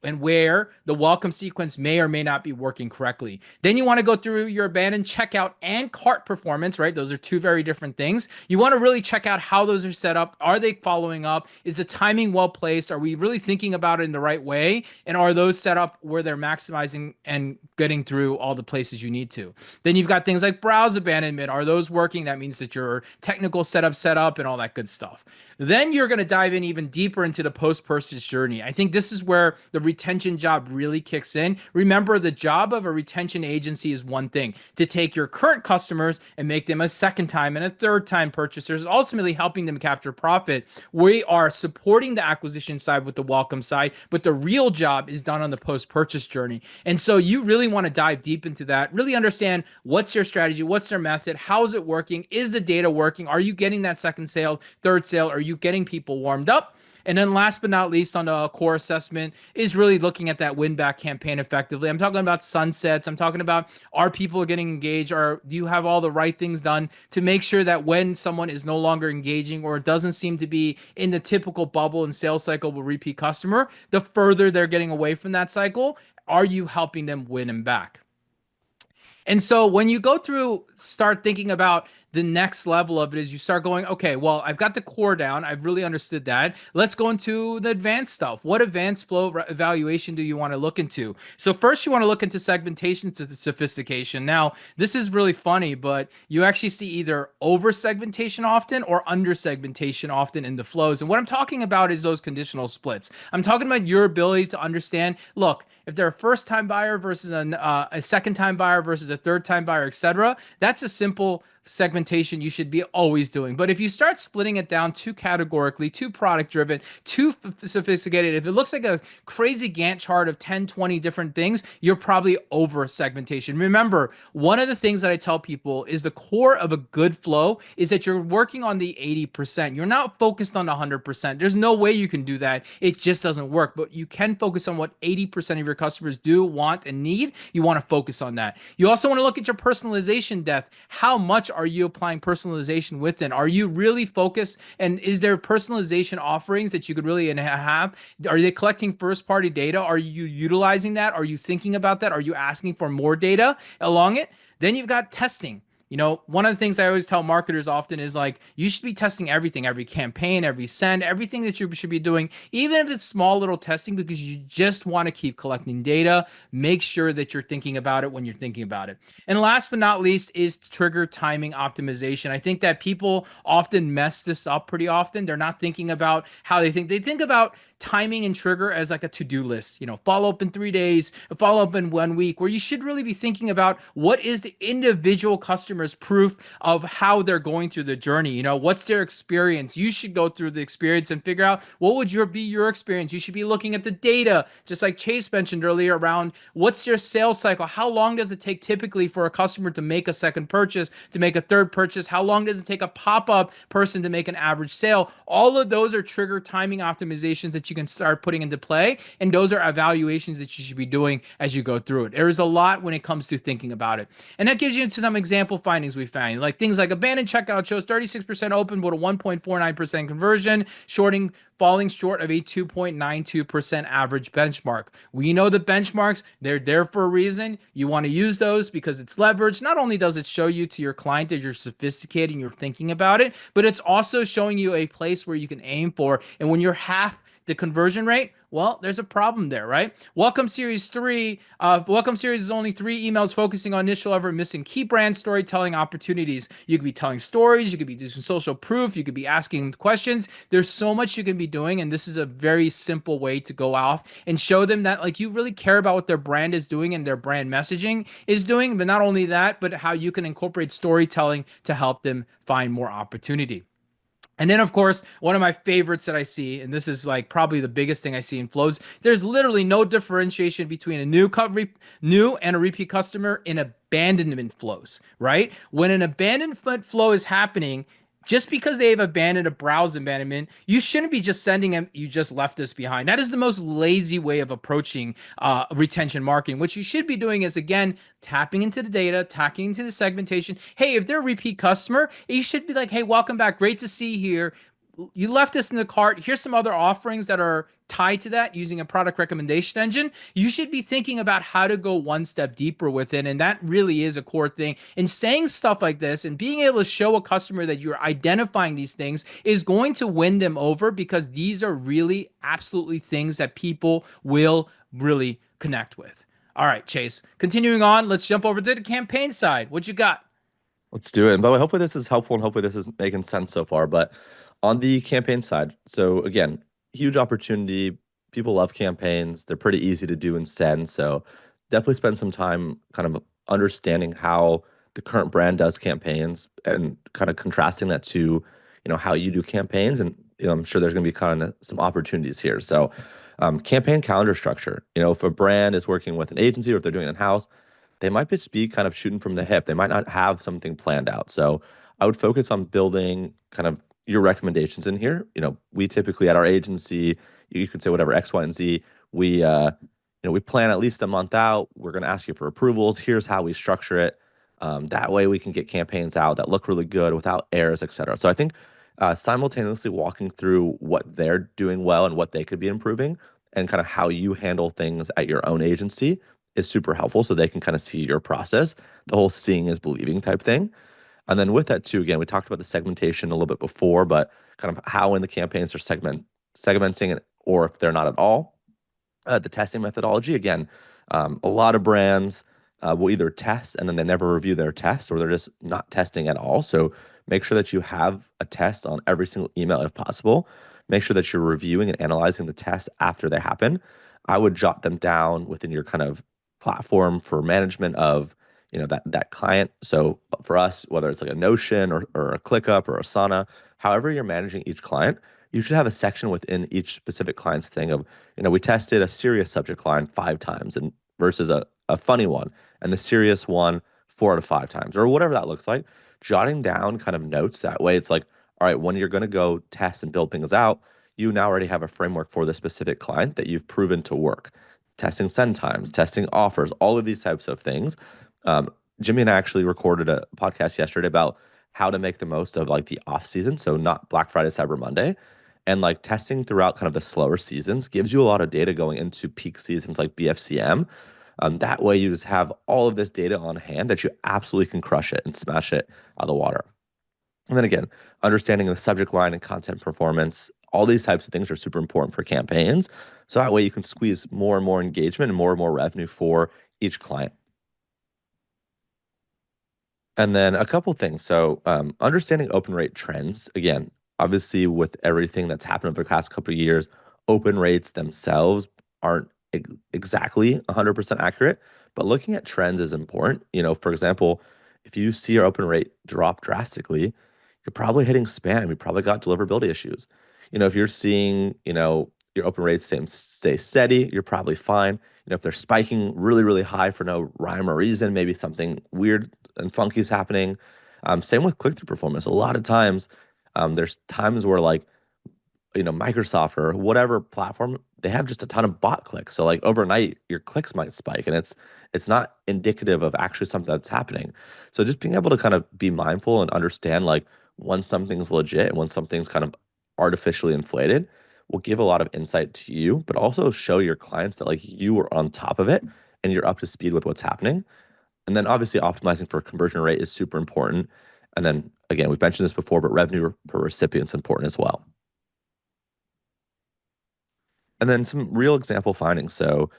and where the welcome sequence may or may not be working correctly. Then you want to go through your abandoned checkout and cart performance, right? Those are two very different things. You want to really check out how those are set up. Are they following up? Is the timing well placed? Are we really thinking about it in the right way? And are those set up where they're maximizing and getting through all the places you need to? Then you've got things like browse abandonment. Are those working? That means that your technical setup set up and all that good stuff. Then you're going to dive in even deeper into the post-purchase journey. I think this is where the retention job really kicks in. Remember, the job of a retention agency is one thing: to take your current customers and make them a second time and a third time purchasers, ultimately helping them capture profit. We are supporting the acquisition side with the welcome side, but the real job is done on the post-purchase journey. And so you really want to dive deep into that, really understand what's your strategy, what's their method, how is it working, is the data working, are you getting that second sale, third sale, are you getting people warmed up? And then last but not least on the core assessment is really looking at that win back campaign effectively. I'm talking about sunsets. I'm talking about, are people getting engaged? Or do you have all the right things done to make sure that when someone is no longer engaging or doesn't seem to be in the typical bubble and sales cycle with repeat customer, the further they're getting away from that cycle, are you helping them win them back? And so when you go through, start thinking about the next level of it, is you start going, okay, well, I've got the core down. I've really understood that. Let's go into the advanced stuff. What advanced flow evaluation do you want to look into? So first you want to look into segmentation to the sophistication. Now, this is really funny, but you actually see either over segmentation often or under segmentation often in the flows. And what I'm talking about is those conditional splits. I'm talking about your ability to understand, look, if they're a first time buyer versus a second time buyer versus a third time buyer, etc., that's a simple segmentation you should be always doing. But if you start splitting it down too categorically, too product driven, too sophisticated, if it looks like a crazy Gantt chart of 10, 20 different things, you're probably over segmentation. Remember, one of the things that I tell people is the core of a good flow is that you're working on the 80%. You're not focused on the 100%. There's no way you can do that. It just doesn't work. But you can focus on what 80% of your customers do, want, and need. You want to focus on that. You also want to look at your personalization depth. How much are you applying personalization within? Are you really focused? And is there personalization offerings that you could really have? Are they collecting first party data? Are you utilizing that? Are you thinking about that? Are you asking for more data along it? Then you've got testing. You know, one of the things I always tell marketers often is like, you should be testing everything, every campaign, every send, everything that you should be doing, even if it's small little testing, because you just want to keep collecting data. Make sure that you're thinking about it when you're thinking about it. And last but not least is trigger timing optimization. I think that people often mess this up pretty often. They're not thinking about how they think. They think about timing and trigger as like a to-do list, you know, follow up in 3 days, follow up in 1 week, where you should really be thinking about what is the individual customer's proof of how they're going through the journey. You know, what's their experience? You should go through the experience and figure out what would be your experience. You should be looking at the data, just like Chase mentioned earlier, around what's your sales cycle? How long does it take typically for a customer to make a second purchase, to make a third purchase? How long does it take a pop-up person to make an average sale? All of those are trigger timing optimizations that you can start putting into play. And those are evaluations that you should be doing as you go through it. There is a lot when it comes to thinking about it. And that gives you some example findings we found. Like things like abandoned checkout shows 36% open, but a 1.49% conversion, falling short of a 2.92% average benchmark. We know the benchmarks, they're there for a reason. You want to use those because it's leverage. Not only does it show you to your client that you're sophisticated and you're thinking about it, but it's also showing you a place where you can aim for. And when you're half the conversion rate, well, there's a problem there, right? Welcome Series 3. Welcome Series is only 3 emails focusing on initial ever missing key brand storytelling opportunities. You could be telling stories. You could be doing social proof. You could be asking questions. There's so much you can be doing. And this is a very simple way to go off and show them that like you really care about what their brand is doing and their brand messaging is doing. But not only that, but how you can incorporate storytelling to help them find more opportunity. And then, of course, one of my favorites that I see, and this is like probably the biggest thing I see in flows, there's literally no differentiation between a new and a repeat customer in abandonment flows, right? When an abandonment flow is happening, just because they've abandoned a browse abandonment, you shouldn't be just sending them, you just left us behind. That is the most lazy way of approaching retention marketing. What you should be doing is, again, tapping into the data, tapping into the segmentation. Hey, if they're a repeat customer, you should be like, hey, welcome back. Great to see you here. You left this in the cart. Here's some other offerings that are tied to that using a product recommendation engine, you should be thinking about how to go one step deeper with it. And that really is a core thing. And saying stuff like this and being able to show a customer that you're identifying these things is going to win them over, because these are really absolutely things that people will really connect with. All right, Chase, continuing on, let's jump over to the campaign side. What you got? Let's do it. And by the way, hopefully this is helpful and hopefully this is making sense so far. But on the campaign side, so again, huge opportunity. People love campaigns. They're pretty easy to do and send. So definitely spend some time kind of understanding how the current brand does campaigns and kind of contrasting that to, how you do campaigns. And I'm sure there's going to be kind of some opportunities here. So campaign calendar structure, if a brand is working with an agency or if they're doing it in-house, they might just be kind of shooting from the hip. They might not have something planned out. So I would focus on building kind of your recommendations in here. We typically at our agency, you could say whatever X, Y, and Z. We plan at least a month out. We're going to ask you for approvals. Here's how we structure it. That way we can get campaigns out that look really good without errors, et cetera. So I think simultaneously walking through what they're doing well and what they could be improving and kind of how you handle things at your own agency is super helpful, so they can kind of see your process, the whole seeing is believing type thing. And then with that too, again, we talked about the segmentation a little bit before, but kind of how in the campaigns are segmenting it, or if they're not at all. The testing methodology, again, a lot of brands will either test and then they never review their test, or they're just not testing at all. So make sure that you have a test on every single email if possible. Make sure that you're reviewing and analyzing the tests after they happen. I would jot them down within your kind of platform for management of that client. So for us, whether it's like a Notion or a ClickUp or Asana, however you're managing each client, you should have a section within each specific client's thing of, we tested a serious subject line 5 times and versus a funny one, and the serious one 4 out of 5 times, or whatever that looks like. Jotting down kind of notes, that way it's like, all right, when you're going to go test and build things out, you now already have a framework for the specific client that you've proven to work. Testing send times, testing offers, all of these types of things. Jimmy and I actually recorded a podcast yesterday about how to make the most of like the off season. So not Black Friday, Cyber Monday, and like testing throughout kind of the slower seasons gives you a lot of data going into peak seasons like BFCM. That way you just have all of this data on hand that you absolutely can crush it and smash it out of the water. And then again, understanding the subject line and content performance, all these types of things are super important for campaigns. So that way you can squeeze more and more engagement and more revenue for each client. And then a couple things. So understanding open rate trends. Again, obviously with everything that's happened over the past couple of years, open rates themselves aren't exactly 100% accurate, but looking at trends is important. For example, if you see your open rate drop drastically, you're probably hitting spam. You probably got deliverability issues. If you're seeing, your open rates stay steady, you're probably fine. If they're spiking really, really high for no rhyme or reason, maybe something weird and funky is happening. Same with click-through performance. A lot of times, there's times where like, Microsoft or whatever platform, they have just a ton of bot clicks. So like overnight, your clicks might spike, and it's not indicative of actually something that's happening. So just being able to kind of be mindful and understand like when something's legit and when something's kind of artificially inflated will give a lot of insight to you, but also show your clients that like you are on top of it and you're up to speed with what's happening. And then obviously optimizing for conversion rate is super important. And then again, we've mentioned this before, but revenue per recipient is important as well. And then some real example findings. So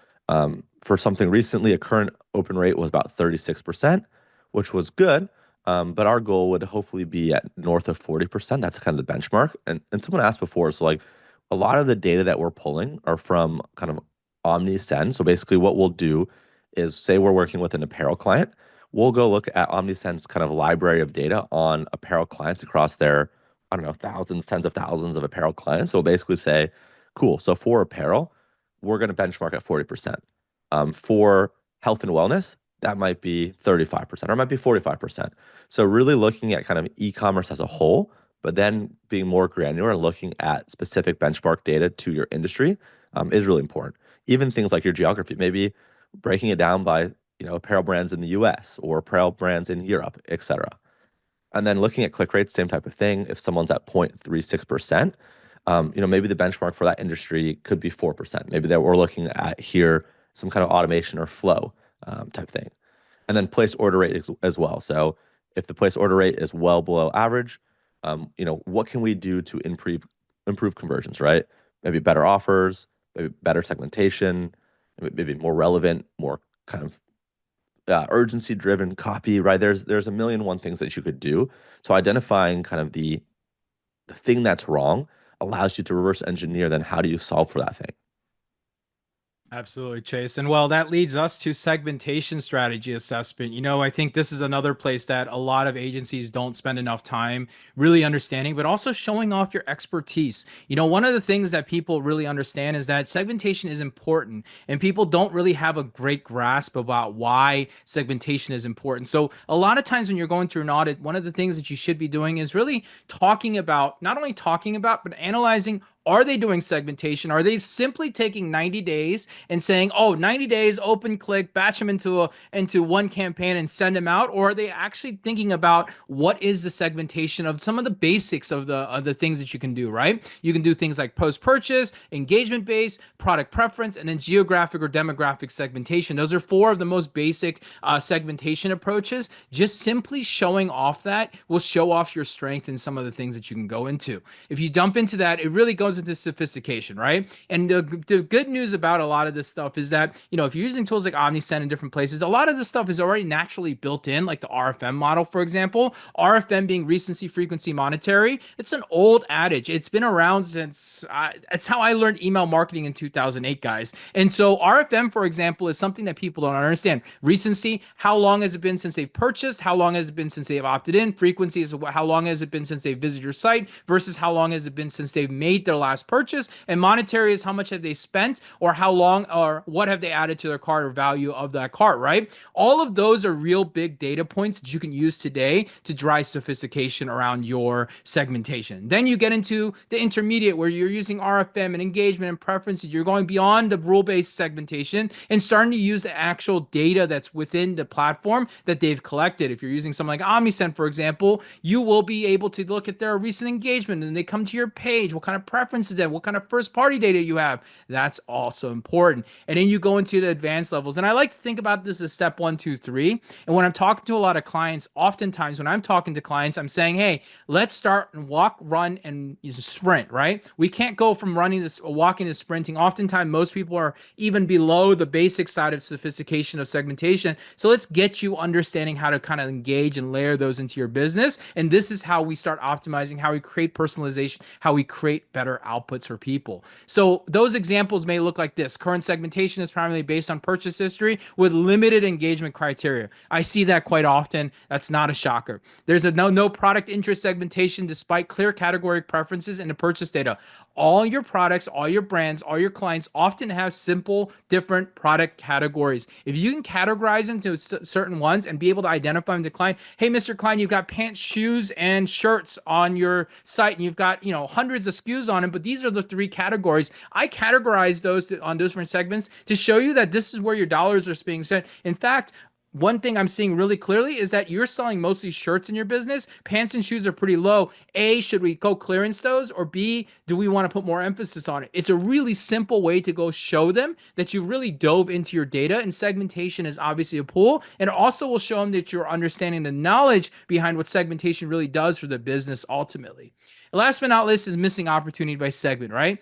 for something recently, a current open rate was about 36%, which was good. But our goal would hopefully be at north of 40%. That's kind of the benchmark. And someone asked before, so like a lot of the data that we're pulling are from kind of Omnisend. So basically what we'll do is say we're working with an apparel client. We'll go look at Omnisend's kind of library of data on apparel clients across their, I don't know, thousands, tens of thousands of apparel clients. So we'll basically say, cool. So for apparel, we're going to benchmark at 40%. For health and wellness, that might be 35% or it might be 45%. So really looking at kind of e-commerce as a whole, but then being more granular and looking at specific benchmark data to your industry is really important. Even things like your geography, maybe breaking it down by apparel brands in the US or apparel brands in Europe, et cetera. And then looking at click rates, same type of thing. If someone's at 0.36%, maybe the benchmark for that industry could be 4%. Maybe that we're looking at here some kind of automation or flow type thing. And then place order rate as well. So if the place order rate is well below average, what can we do to improve conversions, right? Maybe better offers, maybe better segmentation, maybe more relevant, more kind of urgency driven copy, right? There's a million one things that you could do. So identifying kind of the thing that's wrong allows you to reverse engineer then how do you solve for that thing. Absolutely, Chase. And well, that leads us to segmentation strategy assessment. I think this is another place that a lot of agencies don't spend enough time really understanding, but also showing off your expertise. One of the things that people really understand is that segmentation is important, and people don't really have a great grasp about why segmentation is important. So, a lot of times when you're going through an audit, one of the things that you should be doing is really not only talking about, but analyzing. Are they doing segmentation? Are they simply taking 90 days and saying, "Oh, 90 days, open click, batch them into one campaign and send them out"? Or are they actually thinking about what is the segmentation of some of the basics of the things that you can do, right? You can do things like post-purchase, engagement-based, product preference, and then geographic or demographic segmentation. Those are four of the most basic segmentation approaches. Just simply showing off that will show off your strength in some of the things that you can go into. If you dump into that, it really goes into sophistication, right? And the good news about a lot of this stuff is that, if you're using tools like Omnisend in different places, a lot of this stuff is already naturally built in, like the RFM model, for example. RFM being recency, frequency, monetary. It's an old adage. It's been around since, it's how I learned email marketing in 2008, guys. And so RFM, for example, is something that people don't understand. Recency, how long has it been since they've purchased? How long has it been since they've opted in? Frequency is how long has it been since they've visited your site versus how long has it been since they've made their last purchase. And monetary is how much have they spent or how long or what have they added to their cart or value of that cart, right? All of those are real big data points that you can use today to drive sophistication around your segmentation. Then you get into the intermediate where you're using RFM and engagement and preferences. You're going beyond the rule-based segmentation and starting to use the actual data that's within the platform that they've collected. If you're using something like Omnisend, for example, you will be able to look at their recent engagement and they come to your page, what kind of preferences they have, what kind of first party data you have. That's also important. And then you go into the advanced levels. And I like to think about this as step 1, 2, 3. And when I'm talking to a lot of clients, oftentimes when I'm talking to clients, I'm saying, hey, let's start and walk, run, and sprint, right? We can't go from walking to sprinting. Oftentimes, most people are even below the basic side of sophistication of segmentation. So let's get you understanding how to kind of engage and layer those into your business. And this is how we start optimizing, how we create personalization, how we create better outputs for people. So those examples may look like this. Current segmentation is primarily based on purchase history with limited engagement criteria. I see that quite often. That's not a shocker. There's a no product interest segmentation despite clear category preferences in the purchase data. All your products, all your brands, all your clients often have simple, different product categories. If you can categorize them to certain ones and be able to identify them to client, hey, Mr. Klein, you've got pants, shoes, and shirts on your site, and you've got hundreds of SKUs on them, but these are the 3 categories. I categorize those on those different segments to show you that this is where your dollars are being spent. In fact, one thing I'm seeing really clearly is that you're selling mostly shirts in your business. Pants and shoes are pretty low. A, should we go clearance those? Or B, do we want to put more emphasis on it? It's a really simple way to go show them that you really dove into your data, and segmentation is obviously a pool. And it also will show them that you're understanding the knowledge behind what segmentation really does for the business ultimately. And last but not least is missing opportunity by segment, right?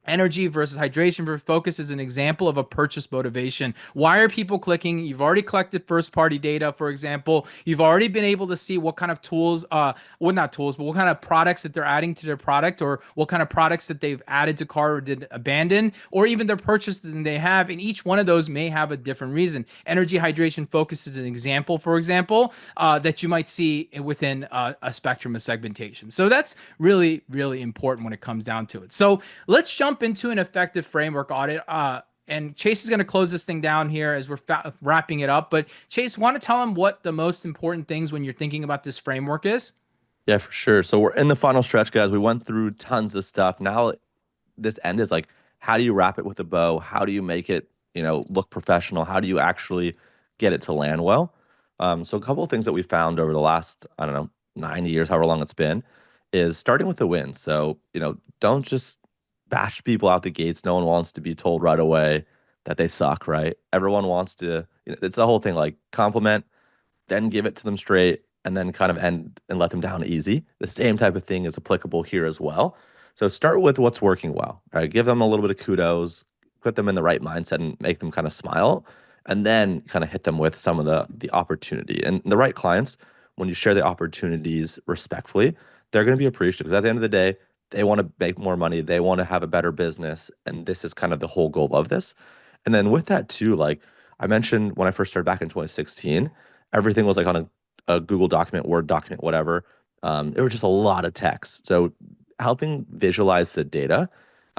Energy versus hydration versus focus is an example of a purchase motivation. Why are people clicking? You've already collected first party data, for example. You've already been able to see what kind of tools, not tools, but what kind of products that they're adding to their product, or what kind of products that they've added to cart or did abandon, or even their purchases that they have. And each one of those may have a different reason. Energy, hydration, focus is an example, for example, that you might see within a spectrum of segmentation. So that's really, really important when it comes down to it. So let's jump into an effective framework audit. And Chase is going to close this thing down here as we're wrapping it up. But Chase, want to tell them what the most important things when you're thinking about this framework is? Yeah, for sure. So we're in the final stretch, guys. We went through tons of stuff. Now this end is like, how do you wrap it with a bow? How do you make it, look professional? How do you actually get it to land well? So a couple of things that we found over the last, I don't know, 9 years, however long it's been, is starting with the win. So, don't just bash people out the gates. No one wants to be told right away that they suck, right? Everyone wants to, it's the whole thing, like compliment, then give it to them straight, and then kind of end and let them down easy. The same type of thing is applicable here as well. So start with what's working well, right? Give them a little bit of kudos, put them in the right mindset and make them kind of smile, and then kind of hit them with some of the opportunity. And the right clients, when you share the opportunities respectfully, they're going to be appreciative because at the end of the day, they want to make more money, they want to have a better business, and this is kind of the whole goal of this. And then with that too, like I mentioned when I first started back in 2016, everything was like on a Google document, Word document, whatever. There was just a lot of text. So helping visualize the data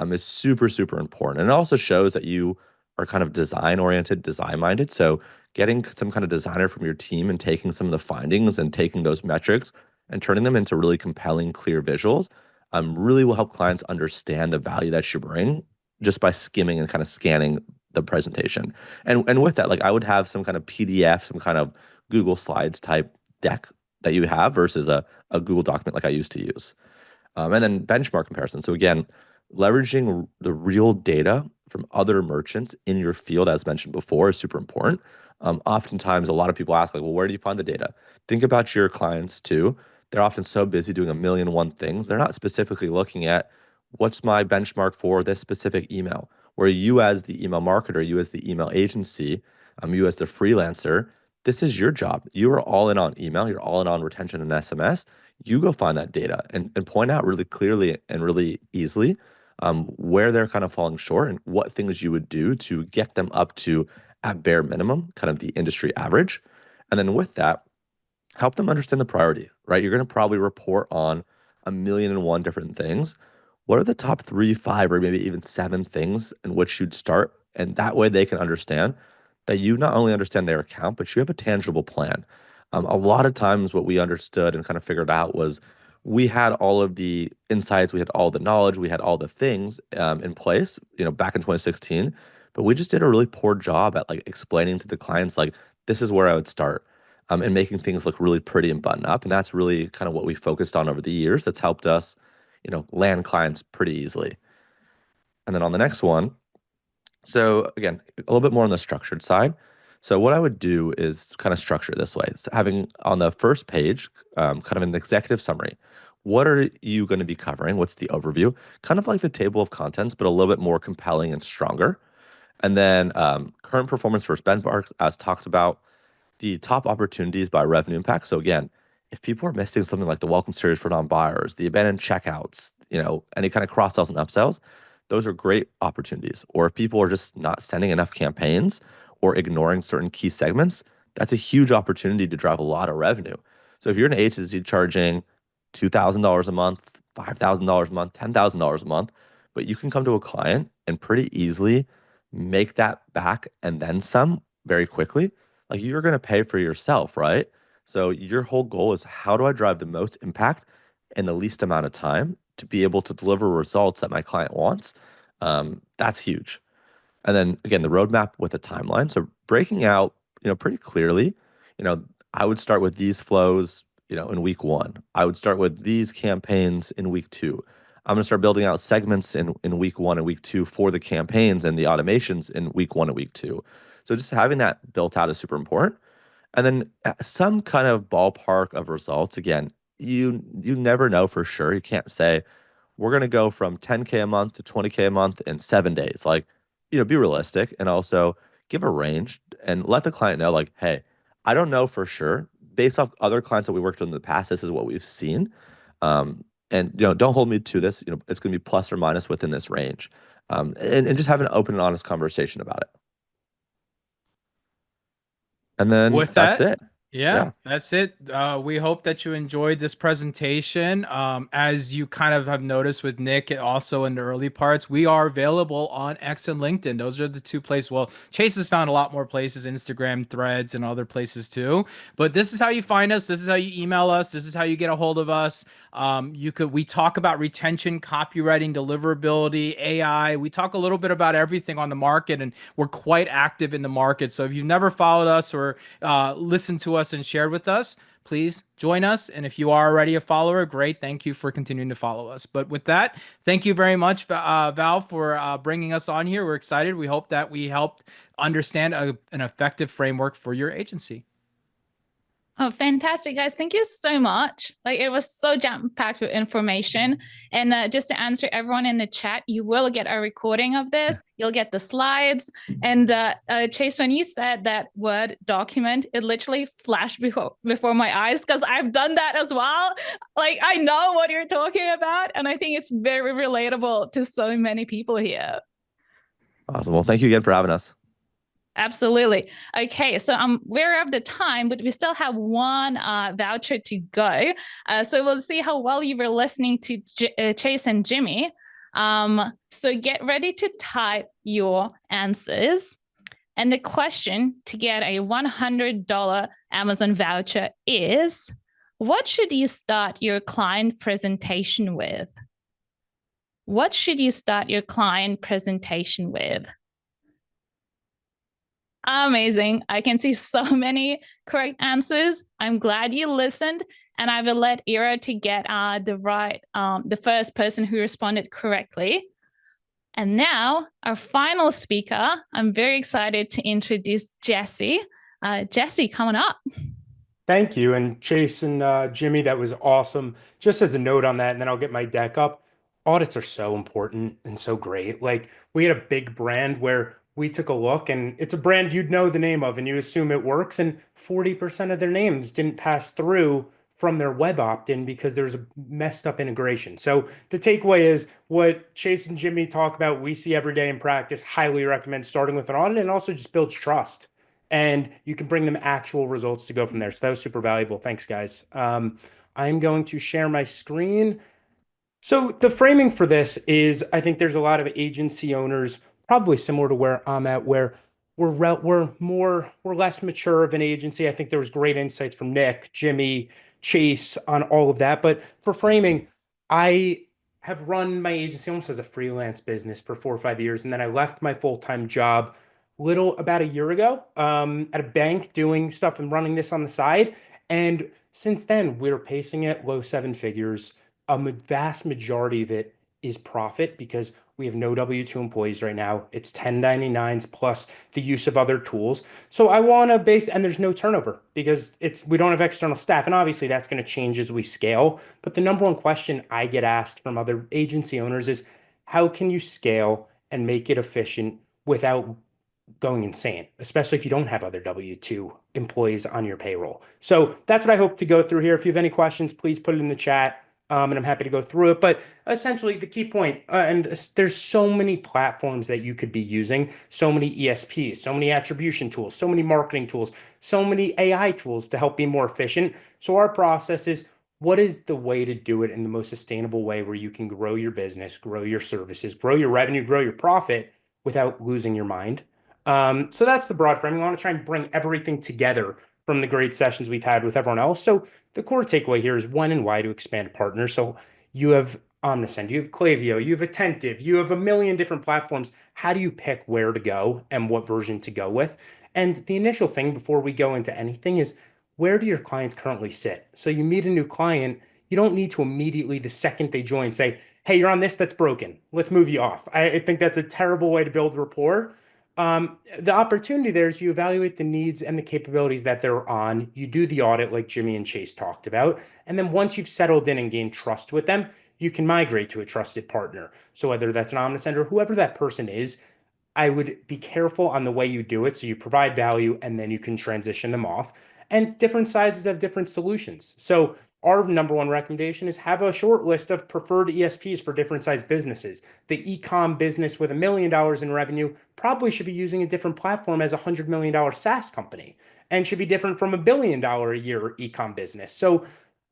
is super, super important. And it also shows that you are kind of design oriented, design minded. So getting some kind of designer from your team and taking some of the findings and taking those metrics and turning them into really compelling, clear visuals really will help clients understand the value that you bring just by skimming and kind of scanning the presentation. And with that, like I would have some kind of PDF, some kind of Google Slides type deck that you have versus a Google document like I used to use. And then benchmark comparison. So again, leveraging the real data from other merchants in your field, as mentioned before, is super important. Oftentimes, a lot of people ask, like, well, where do you find the data? Think about your clients too. They're often so busy doing a million and one things. They're not specifically looking at what's my benchmark for this specific email. Where you, as the email marketer, you as the email agency, you as the freelancer, this is your job. You are all in on email. You're all in on retention and SMS. You go find that data and point out really clearly and really easily where they're kind of falling short and what things you would do to get them up to, at bare minimum, kind of the industry average. And then with that, help them understand the priority, right? You're going to probably report on a million and one different things. What are the top 3, 5, or maybe even 7 things in which you'd start? And that way they can understand that you not only understand their account, but you have a tangible plan. A lot of times, what we understood and kind of figured out was we had all of the insights, we had all the knowledge, we had all the things in place, back in 2016, but we just did a really poor job at like explaining to the clients, like, this is where I would start, and making things look really pretty and button up. And that's really kind of what we focused on over the years. That's helped us, land clients pretty easily. And then on the next one, so again, a little bit more on the structured side. So what I would do is kind of structure it this way. It's having on the first page, kind of an executive summary. What are you going to be covering? What's the overview? Kind of like the table of contents, but a little bit more compelling and stronger. And then current performance versus benchmarks, as talked about, the top opportunities by revenue impact. So again, if people are missing something like the welcome series for non-buyers, the abandoned checkouts, any kind of cross sells and upsells, those are great opportunities. Or if people are just not sending enough campaigns or ignoring certain key segments, that's a huge opportunity to drive a lot of revenue. So if you're an agency charging $2,000 a month, $5,000 a month, $10,000 a month, but you can come to a client and pretty easily make that back and then some very quickly, like you're going to pay for yourself, right? So your whole goal is, how do I drive the most impact in the least amount of time to be able to deliver results that my client wants? That's huge. And then again, the roadmap with a timeline. So breaking out, pretty clearly, I would start with these flows, in week 1. I would start with these campaigns in week 2. I'm going to start building out segments in week 1 and week 2 for the campaigns and the automations in week 1 and week 2. So just having that built out is super important. And then some kind of ballpark of results. Again, you never know for sure. You can't say we're going to go from 10K a month to 20K a month in 7 days. Like, be realistic and also give a range and let the client know, like, hey, I don't know for sure. Based off other clients that we worked with in the past, this is what we've seen. And don't hold me to this. It's going to be plus or minus within this range. And just have an open and honest conversation about it. And then With that's that, it. yeah, that's it. We hope that you enjoyed this presentation. As you kind of have noticed with Nick, also in the early parts, we are available on X and LinkedIn. Those are the 2 places. Well, Chase has found a lot more places, Instagram, Threads, and other places too. But this is how you find us. This is how you email us. This is how you get a hold of us. We talk about retention, copywriting, deliverability, AI. We talk a little bit about everything on the market, and we're quite active in the market. So if you've never followed us or listened to us us and shared with us, please join us. And if you are already a follower, great. Thank you for continuing to follow us. But with that, thank you very much, Val, for bringing us on here. We're excited. We hope that we helped understand an effective framework for your agency. Oh, fantastic, guys. Thank you so much. Like, it was so jam-packed with information. And just to answer everyone in the chat, you will get a recording of this. You'll get the slides. And Chase, when you said that Word document, it literally flashed before my eyes because I've done that as well. Like, I know what you're talking about. And I think it's very relatable to so many people here. Awesome. Well, thank you again for having us. Absolutely. Okay, so I'm aware of the time, but we still have one voucher to go. So we'll see how well you were listening to Chase and Jimmy. So get ready to type your answers. And the question to get a $100 Amazon voucher is, what should you start your client presentation with? What should you start your client presentation with? Amazing. I can see so many correct answers. I'm glad you listened, and I will let Ira to get the first person who responded correctly. And now our final speaker, I'm very excited to introduce Jesse. Jesse, coming up. Thank you. And Chase and Jimmy, that was awesome. Just as a note on that, and then I'll get my deck up. Audits are so important and so great. Like, we had a big brand where we took a look, and it's a brand you'd know the name of and you assume it works, and 40% of their names didn't pass through from their web opt-in because there's a messed up integration. So the takeaway is what Chase and Jimmy talk about, we see every day in practice. Highly recommend starting with an audit, and also just builds trust. And you can bring them actual results to go from there. So that was super valuable. Thanks, guys. I'm going to share my screen. So the framing for this is, I think there's a lot of agency owners, probably similar to where I'm at, where we're less mature of an agency. I think there was great insights from Nick, Jimmy, Chase on all of that. But for framing, I have run my agency almost as a freelance business for 4 or 5 years, and then I left my full-time job about a year ago at a bank doing stuff and running this on the side. And since then, we're pacing at low 7 figures. Vast majority of it is profit because we have no W-2 employees right now. It's 1099s plus the use of other tools. So I want to and there's no turnover because we don't have external staff. And obviously that's going to change as we scale. But the number one question I get asked from other agency owners is, how can you scale and make it efficient without going insane, especially if you don't have other W-2 employees on your payroll? So that's what I hope to go through here. If you have any questions, please put it in the chat. And I'm happy to go through it. But essentially, the key point, and there's so many platforms that you could be using, so many ESPs, so many attribution tools, so many marketing tools, so many AI tools to help be more efficient. So our process is, what is the way to do it in the most sustainable way where you can grow your business, grow your services, grow your revenue, grow your profit without losing your mind? So that's the broad frame. We want to try and bring everything together from the great sessions we've had with everyone else. So the core takeaway here is when and why to expand partners. So you have Omnisend, you have Klaviyo, you have Attentive, you have a million different platforms. How do you pick where to go and what version to go with? And the initial thing before we go into anything is, where do your clients currently sit? So you meet a new client, you don't need to immediately, the second they join, say, hey, you're on this, that's broken. Let's move you off. I think that's a terrible way to build rapport. The opportunity there is you evaluate the needs and the capabilities that they're on. You do the audit like Jimmy and Chase talked about. And then once you've settled in and gained trust with them, you can migrate to a trusted partner. So whether that's an Omnisend or whoever that person is, I would be careful on the way you do it. So you provide value and then you can transition them off. And different sizes have different solutions. So our number one recommendation is have a short list of preferred ESPs for different size businesses. The e-com business with $1 million in revenue probably should be using a different platform as a $100 million SaaS company, and should be different from $1 billion a year e-com business. So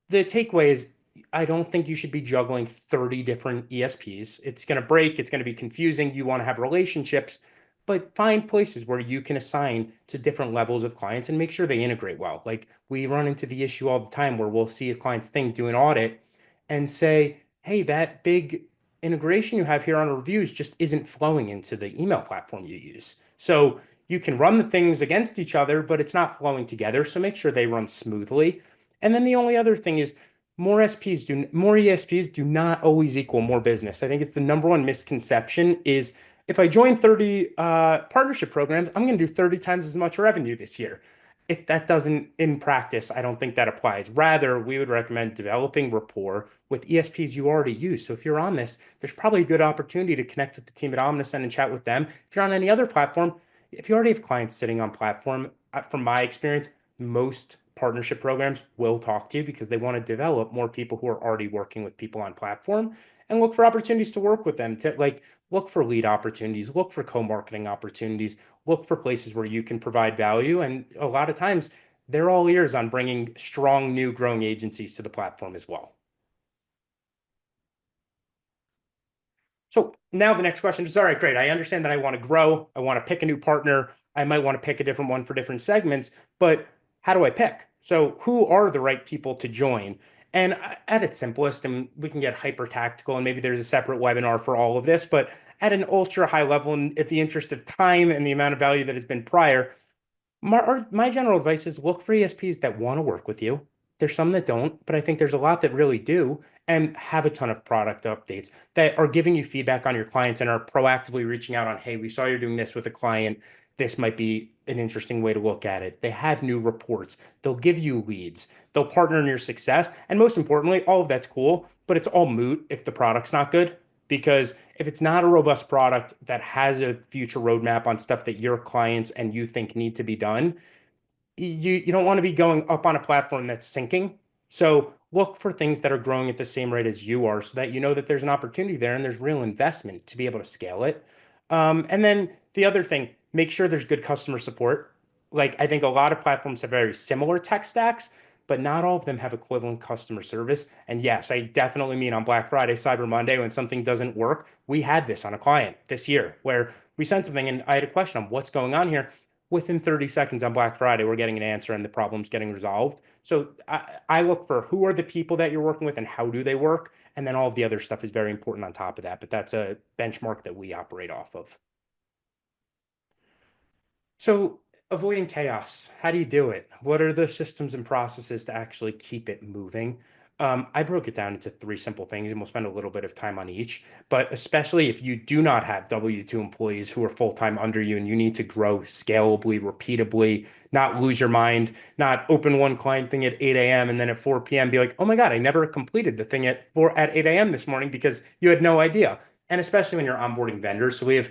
the takeaway is, I don't think you should be juggling 30 different ESPs. It's going to break. It's going to be confusing. You want to have relationships, but find places where you can assign to different levels of clients and make sure they integrate well. Like, we run into the issue all the time where we'll see a client's thing, do an audit, and say, hey, that big integration you have here on reviews just isn't flowing into the email platform you use. So you can run the things against each other, but it's not flowing together. So make sure they run smoothly. And then the only other thing is more ESPs do not always equal more business. I think it's the number one misconception is if I join 30 partnership programs, I'm going to do 30 times as much revenue this year. If that doesn't, in practice, I don't think that applies. Rather, we would recommend developing rapport with ESPs you already use. So if you're on this, there's probably a good opportunity to connect with the team at Omnisend and chat with them. If you're on any other platform, if you already have clients sitting on platform, from my experience, most partnership programs will talk to you because they want to develop more people who are already working with people on platform and look for opportunities to work with them, to like look for lead opportunities, look for co-marketing opportunities, look for places where you can provide value. And a lot of times they're all ears on bringing strong new growing agencies to the platform as well. So now the next question is, all right, great. I understand that I want to grow. I want to pick a new partner. I might want to pick a different one for different segments, but how do I pick? So who are the right people to join? And at its simplest, and we can get hyper tactical, and maybe there's a separate webinar for all of this, but at an ultra high level, and at the interest of time and the amount of value that has been prior, my general advice is look for ESPs that want to work with you. There's some that don't, but I think there's a lot that really do and have a ton of product updates that are giving you feedback on your clients and are proactively reaching out on, hey, we saw you're doing this with a client. This might be an interesting way to look at it. They have new reports. They'll give you leads. They'll partner in your success. And most importantly, all of that's cool, but it's all moot if the product's not good. Because if it's not a robust product that has a future roadmap on stuff that your clients and you think need to be done, you don't want to be going up on a platform that's sinking. So look for things that are growing at the same rate as you are so that you know that there's an opportunity there and there's real investment to be able to scale it. And then the other thing, make sure there's good customer support. Like I think a lot of platforms have very similar tech stacks, but not all of them have equivalent customer service. And yes, I definitely mean on Black Friday, Cyber Monday, when something doesn't work, we had this on a client this year where we sent something and I had a question on what's going on here. Within 30 seconds on Black Friday, we're getting an answer and the problem's getting resolved. So I look for who are the people that you're working with and how do they work? And then all of the other stuff is very important on top of that, but that's a benchmark that we operate off of. So avoiding chaos, how do you do it? What are the systems and processes to actually keep it moving? I broke it down into 3 simple things, and we'll spend a little bit of time on each. But especially if you do not have W-2 employees who are full-time under you and you need to grow scalably, repeatably, not lose your mind, not open one client thing at 8 a.m. and then at 4 p.m. be like, oh my God, I never completed the thing at 8 a.m. this morning because you had no idea. And especially when you're onboarding vendors. So we have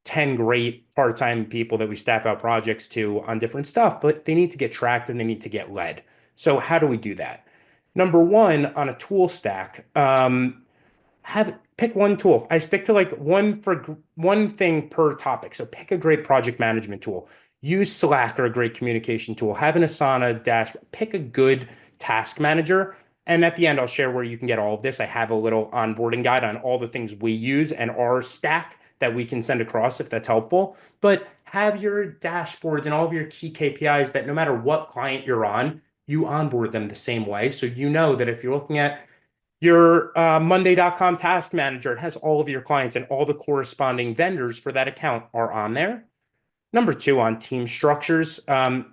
10 great part-time people that we staff out projects to on different stuff, but they need to get tracked and they need to get led. So how do we do that? Number one, on a tool stack, pick one tool. I stick to like one thing per topic. So pick a great project management tool. Use Slack or a great communication tool. Have an Asana dash. Pick a good task manager. And at the end, I'll share where you can get all of this. I have a little onboarding guide on all the things we use and our stack that we can send across if that's helpful. But have your dashboards and all of your key KPIs that no matter what client you're on, you onboard them the same way. So you know that if you're looking at your Monday.com task manager, it has all of your clients and all the corresponding vendors for that account are on there. Number 2, on team structures,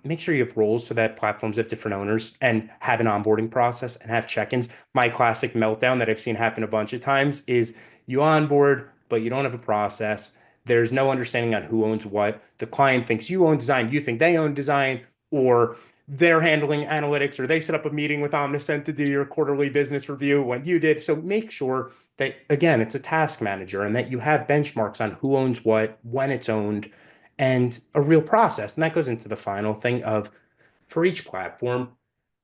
make sure you have roles so that platforms have different owners and have an onboarding process and have check-ins. My classic meltdown that I've seen happen a bunch of times is you onboard, but you don't have a process. There's no understanding on who owns what. The client thinks you own design, you think they own design, or they're handling analytics, or they set up a meeting with Omnisend to do your quarterly business review when you did. So make sure that, again, it's a task manager and that you have benchmarks on who owns what, when it's owned, and a real process. And that goes into the final thing of, for each platform,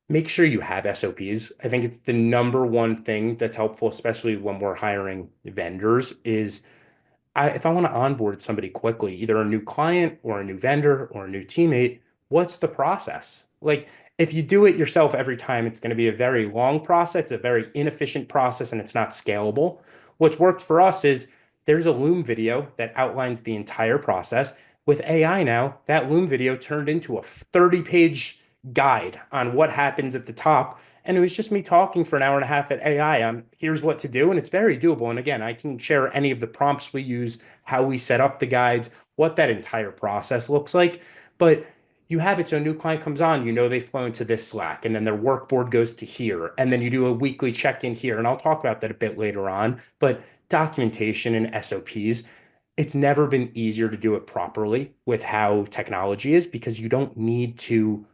make sure you have SOPs. I think it's the number one thing that's helpful, especially when we're hiring vendors, is if I want to onboard somebody quickly, either a new client or a new vendor or a new teammate, what's the process? Like, if you do it yourself every time, it's going to be a very long process, a very inefficient process, and it's not scalable. What's worked for us is there's a Loom video that outlines the entire process. With AI now, that Loom video turned into a 30-page guide on what happens at the top. And it was just me talking for an hour and a half at AI on here's what to do. And it's very doable. And again, I can share any of the prompts we use, how we set up the guides, what that entire process looks like. But you have it so a new client comes on, you know they've flown to this Slack, and then their work board goes to here, and then you do a weekly check-in here. And I'll talk about that a bit later on. But documentation and SOPs, it's never been easier to do it properly with how technology is because you don't need to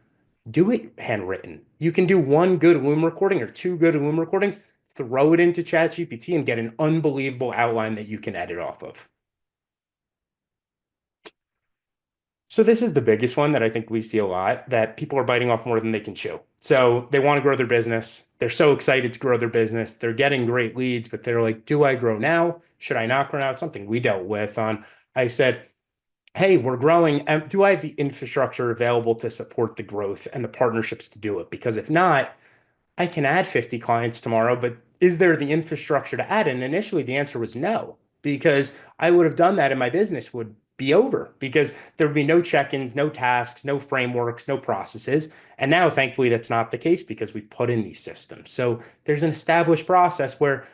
do it handwritten. You can do one good Loom recording or two good Loom recordings, throw it into ChatGPT and get an unbelievable outline that you can edit off of. So this is the biggest one that I think we see a lot, that people are biting off more than they can chew. So they want to grow their business. They're so excited to grow their business. They're getting great leads, but they're like, do I grow now? Should I not grow now? It's something we dealt with on, I said, hey, we're growing. And do I have the infrastructure available to support the growth and the partnerships to do it? Because if not, I can add 50 clients tomorrow, but is there the infrastructure to add? And initially the answer was no, because I would have done that and my business would be over because there would be no check-ins, no tasks, no frameworks, no processes. And now, thankfully, that's not the case because we've put in these systems. So there's an established process where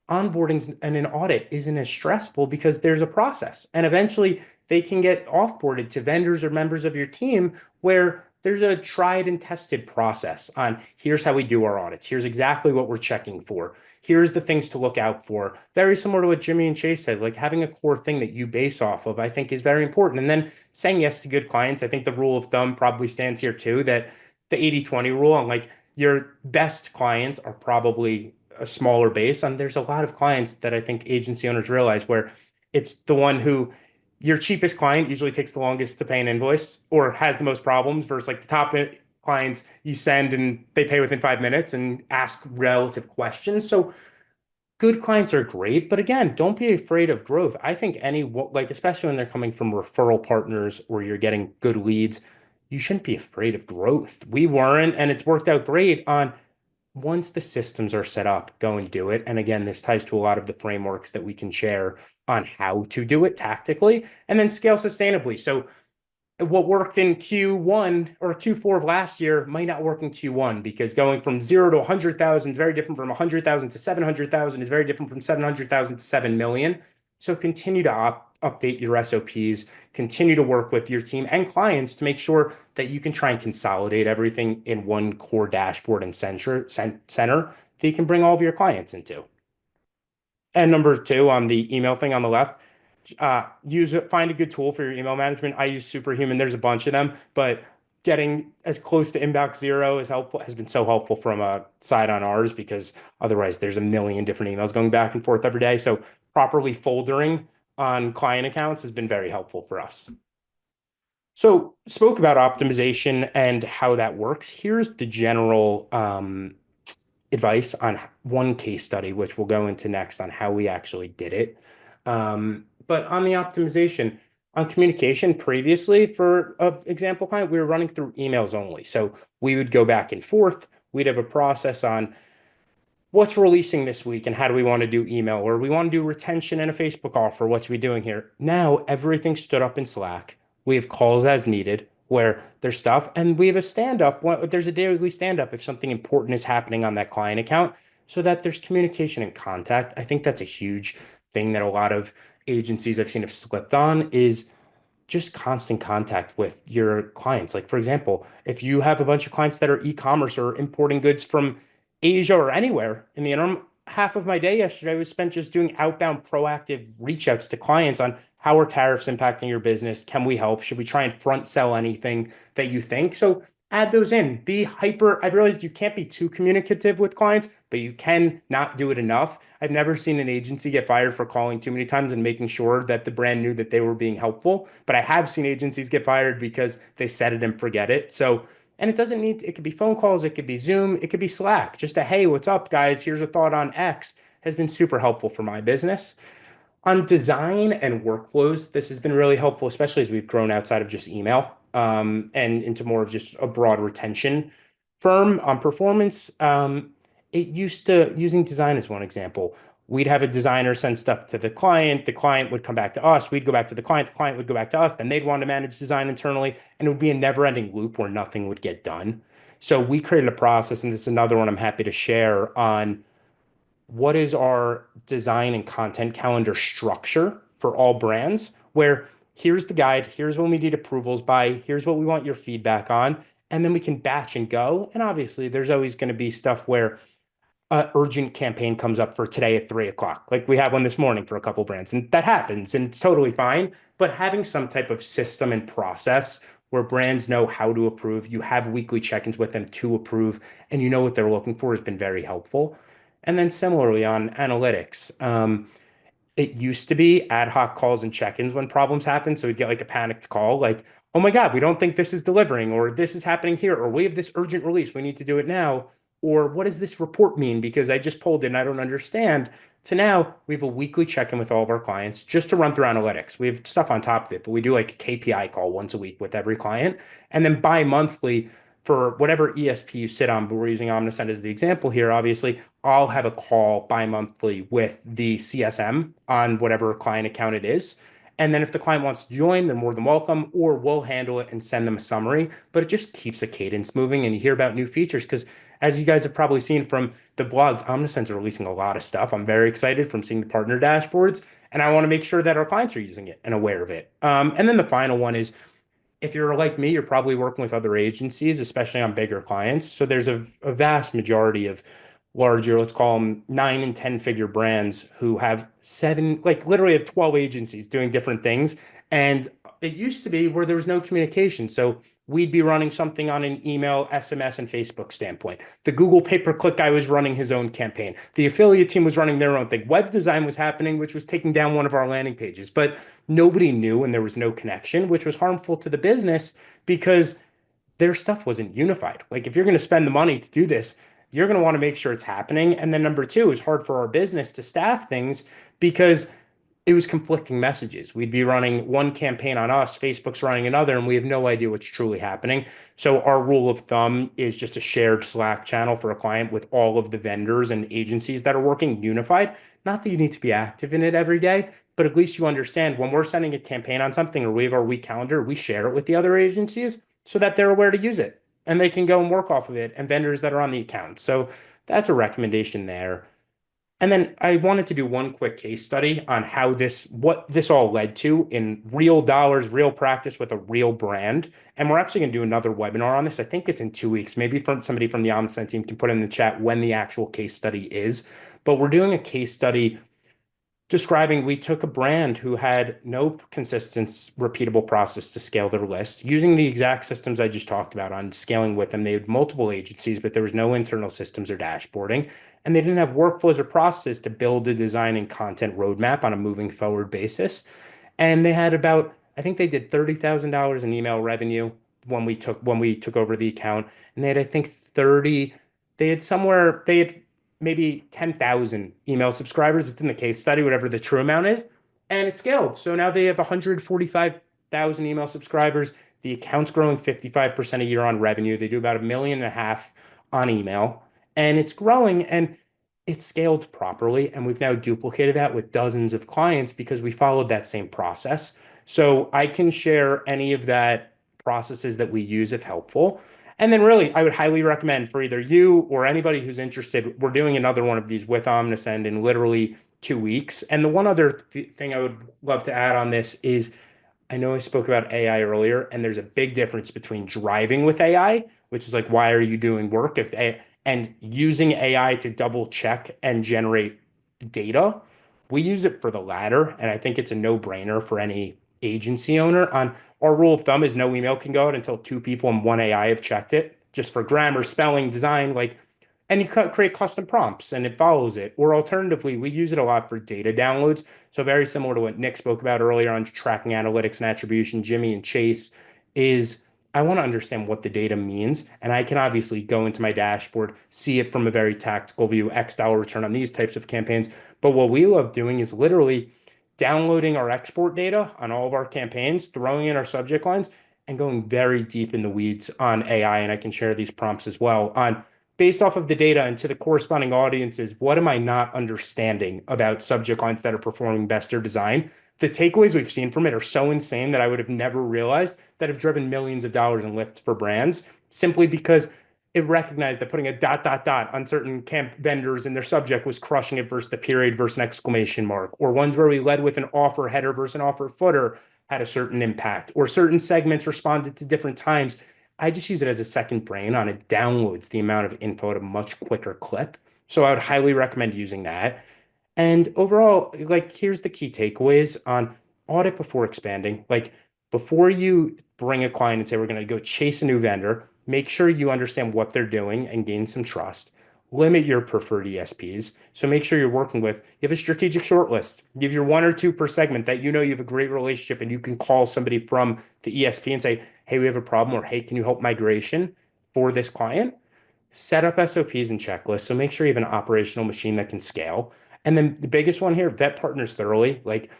onboarding and an audit isn't as stressful because there's a process. And eventually they can get offboarded to vendors or members of your team where there's a tried and tested process on here's how we do our audits. Here's exactly what we're checking for. Here's the things to look out for. Very similar to what Jimmy and Chase said, like having a core thing that you base off of, I think is very important. And then saying yes to good clients. I think the rule of thumb probably stands here too, that the 80-20 rule on like your best clients are probably a smaller base. And there's a lot of clients that I think agency owners realize where it's the one who your cheapest client usually takes the longest to pay an invoice or has the most problems versus like the top clients you send and they pay within 5 minutes and ask relative questions. So good clients are great, but again, don't be afraid of growth. I think like, especially when they're coming from referral partners or you're getting good leads, you shouldn't be afraid of growth. We weren't, and it's worked out great on once the systems are set up, go and do it. And again, this ties to a lot of the frameworks that we can share on how to do it tactically and then scale sustainably. So what worked in Q1 or Q4 of last year might not work in Q1 because going from 0 to 100,000 is very different from 100,000 to 700,000 is very different from 700,000 to 7 million. So continue to update your SOPs, continue to work with your team and clients to make sure that you can try and consolidate everything in one core dashboard and center that you can bring all of your clients into. And number two, on the email thing on the left, find a good tool for your email management. I use Superhuman. There's a bunch of them, but getting as close to inbox zero has been so helpful from a side on ours because otherwise there's a million different emails going back and forth every day. So properly foldering on client accounts has been very helpful for us. So spoke about optimization and how that works. Here's the general advice on one case study, which we'll go into next on how we actually did it. But on the optimization, on communication previously, for an example client, we were running through emails only. So we would go back and forth. We'd have a process on what's releasing this week and how do we want to do email, or we want to do retention and a Facebook offer. What's we doing here? Now everything stood up in Slack. We have calls as needed where there's stuff, and we have a stand-up. There's a daily stand-up if something important is happening on that client account so that there's communication and contact. I think that's a huge thing that a lot of agencies I've seen have slipped on is just constant contact with your clients. Like, for example, if you have a bunch of clients that are e-commerce or importing goods from Asia or anywhere in the interim, half of my day yesterday was spent just doing outbound proactive reach outs to clients on how are tariffs impacting your business? Can we help? Should we try and front sell anything that you think? So add those in. Be hyper. I've realized you can't be too communicative with clients, but you can not do it enough. I've never seen an agency get fired for calling too many times and making sure that the brand knew that they were being helpful. But I have seen agencies get fired because they set it and forget it. So, and it could be phone calls, it could be Zoom, it could be Slack. Just a, hey, what's up, guys? Here's a thought on X has been super helpful for my business. On design and workflows, this has been really helpful, especially as we've grown outside of just email and into more of just a broad retention firm. On performance, it used to, using design as one example, we'd have a designer send stuff to the client would come back to us, we'd go back to the client would go back to us, then they'd want to manage design internally, and it would be a never-ending loop where nothing would get done. So we created a process, and this is another one I'm happy to share on what is our design and content calendar structure for all brands, where here's the guide, here's when we need approvals by, here's what we want your feedback on, and then we can batch and go. And obviously, there's always going to be stuff where urgent campaign comes up for today at 3 o'clock. Like we had one this morning for a couple brands, and that happens, and it's totally fine. But having some type of system and process where brands know how to approve, you have weekly check-ins with them to approve, and you know what they're looking for has been very helpful. And then similarly on analytics, it used to be ad hoc calls and check-ins when problems happen. So we'd get like a panicked call, like, oh my God, we don't think this is delivering, or this is happening here, or we have this urgent release, we need to do it now. Or what does this report mean? Because I just pulled it and I don't understand. To now, we have a weekly check-in with all of our clients just to run through analytics. We have stuff on top of it, but we do like a KPI call once a week with every client. And then bi-monthly, for whatever ESP you sit on, but we're using Omnisend as the example here, obviously, I'll have a call bi-monthly with the CSM on whatever client account it is. And then if the client wants to join, they're more than welcome, or we'll handle it and send them a summary. But it just keeps a cadence moving, and you hear about new features because as you guys have probably seen from the blogs, Omnisend's releasing a lot of stuff. I'm very excited from seeing the partner dashboards, and I want to make sure that our clients are using it and aware of it. And then the final one is, if you're like me, you're probably working with other agencies, especially on bigger clients. So there's a vast majority of larger, let's call them 9 and 10 figure brands who have seven, like literally have 12 agencies doing different things. And it used to be where there was no communication. So we'd be running something on an email, SMS, and Facebook standpoint. The Google pay-per-click guy was running his own campaign. The affiliate team was running their own thing. Web design was happening, which was taking down one of our landing pages. But nobody knew and there was no connection, which was harmful to the business because their stuff wasn't unified. Like if you're going to spend the money to do this, you're going to want to make sure it's happening. And then number two, it's hard for our business to staff things because it was conflicting messages. We'd be running one campaign on us, Facebook's running another, and we have no idea what's truly happening. So our rule of thumb is just a shared Slack channel for a client with all of the vendors and agencies that are working unified. Not that you need to be active in it every day, but at least you understand when we're sending a campaign on something or we have our week calendar, we share it with the other agencies so that they're aware to use it and they can go and work off of it, and vendors that are on the account. So that's a recommendation there. And then I wanted to do one quick case study on what this all led to in real dollars, real practice with a real brand. And we're actually going to do another webinar on this. I think it's in 2 weeks. Maybe somebody from the Omnisend team can put in the chat when the actual case study is. But we're doing a case study describing we took a brand who had no consistent, repeatable process to scale their list using the exact systems I just talked about on scaling with them. They had multiple agencies, but there was no internal systems or dashboarding, and they didn't have workflows or processes to build a design and content roadmap on a moving forward basis. And they had about, I think they did $30,000 in email revenue when we took over the account, and they had, I think, they had maybe 10,000 email subscribers. It's in the case study, whatever the true amount is, and it scaled. So now they have 145,000 email subscribers. The account's growing 55% a year on revenue. They do about $1.5 million on email, and it's growing and it's scaled properly. And we've now duplicated that with dozens of clients because we followed that same process. So I can share any of that processes that we use if helpful. And then really, I would highly recommend for either you or anybody who's interested, we're doing another one of these with Omnisend in literally 2 weeks. And the one other thing I would love to add on this is, I know I spoke about AI earlier, and there's a big difference between driving with AI, which is like, why are you doing work and using AI to double check and generate data. We use it for the latter, and I think it's a no-brainer for any agency owner. On our rule of thumb is no email can go out until 2 people and 1 AI have checked it, just for grammar, spelling, design, and you create custom prompts and it follows it. Or alternatively, we use it a lot for data downloads. So very similar to what Nick spoke about earlier on tracking analytics and attribution, Jimmy and Chase, is I want to understand what the data means. And I can obviously go into my dashboard, see it from a very tactical view, X dollar return on these types of campaigns. But what we love doing is literally downloading our export data on all of our campaigns, throwing in our subject lines, and going very deep in the weeds on AI. And I can share these prompts as well on, based off of the data and to the corresponding audiences, what am I not understanding about subject lines that are performing best or design? The takeaways we've seen from it are so insane that I would have never realized, that have driven millions of dollars in lift for brands, simply because it recognized that putting a ... on certain camp vendors and their subject was crushing it versus the period versus an exclamation mark, or ones where we led with an offer header versus an offer footer had a certain impact, or certain segments responded to different times. I just use it as a second brain on it, downloads the amount of info at a much quicker clip. So I would highly recommend using that. And overall, like, here's the key takeaways on audit before expanding. Like, before you bring a client and say, we're going to go chase a new vendor, make sure you understand what they're doing and gain some trust. Limit your preferred ESPs. So make sure you're working with, you have a strategic shortlist. Give your 1 or 2 per segment that you know you have a great relationship and you can call somebody from the ESP and say, hey, we have a problem, or hey, can you help migration for this client? Set up SOPs and checklists. So make sure you have an operational machine that can scale. And then the biggest one here, vet partners thoroughly. Like,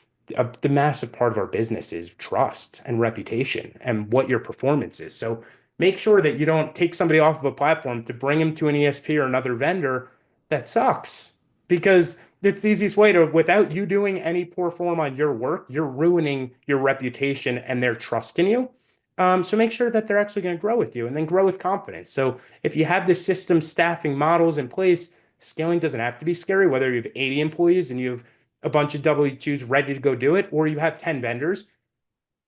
the massive part of our business is trust and reputation and what your performance is. So make sure that you don't take somebody off of a platform to bring them to an ESP or another vendor that sucks, because it's the easiest way to, without you doing any poor form on your work, you're ruining your reputation and their trust in you. So make sure that they're actually going to grow with you and then grow with confidence. So if you have the system staffing models in place, scaling doesn't have to be scary, whether you have 80 employees and you have a bunch of W-2s ready to go do it, or you have 10 vendors.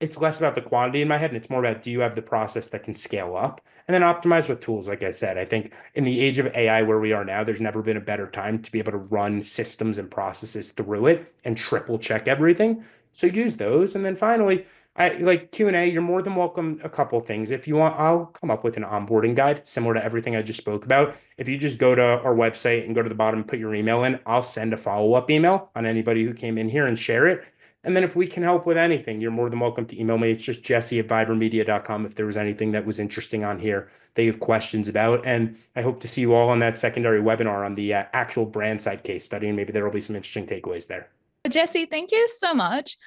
It's less about the quantity in my head, and it's more about, do you have the process that can scale up? And then optimize with tools. Like I said, I think in the age of AI where we are now, there's never been a better time to be able to run systems and processes through it and triple check everything. So use those. And then finally, I like Q&A. You're more than welcome. A couple of things. If you want, I'll come up with an onboarding guide similar to everything I just spoke about. If you just go to our website and go to the bottom and put your email in, I'll send a follow-up email on anybody who came in here and share it. And then if we can help with anything, you're more than welcome to email me. It's just jesse@vibermedia.com if there was anything that was interesting on here that you have questions about. And I hope to see you all on that secondary webinar on the actual brand side case study, and maybe there will be some interesting takeaways there. Jesse, thank you so much.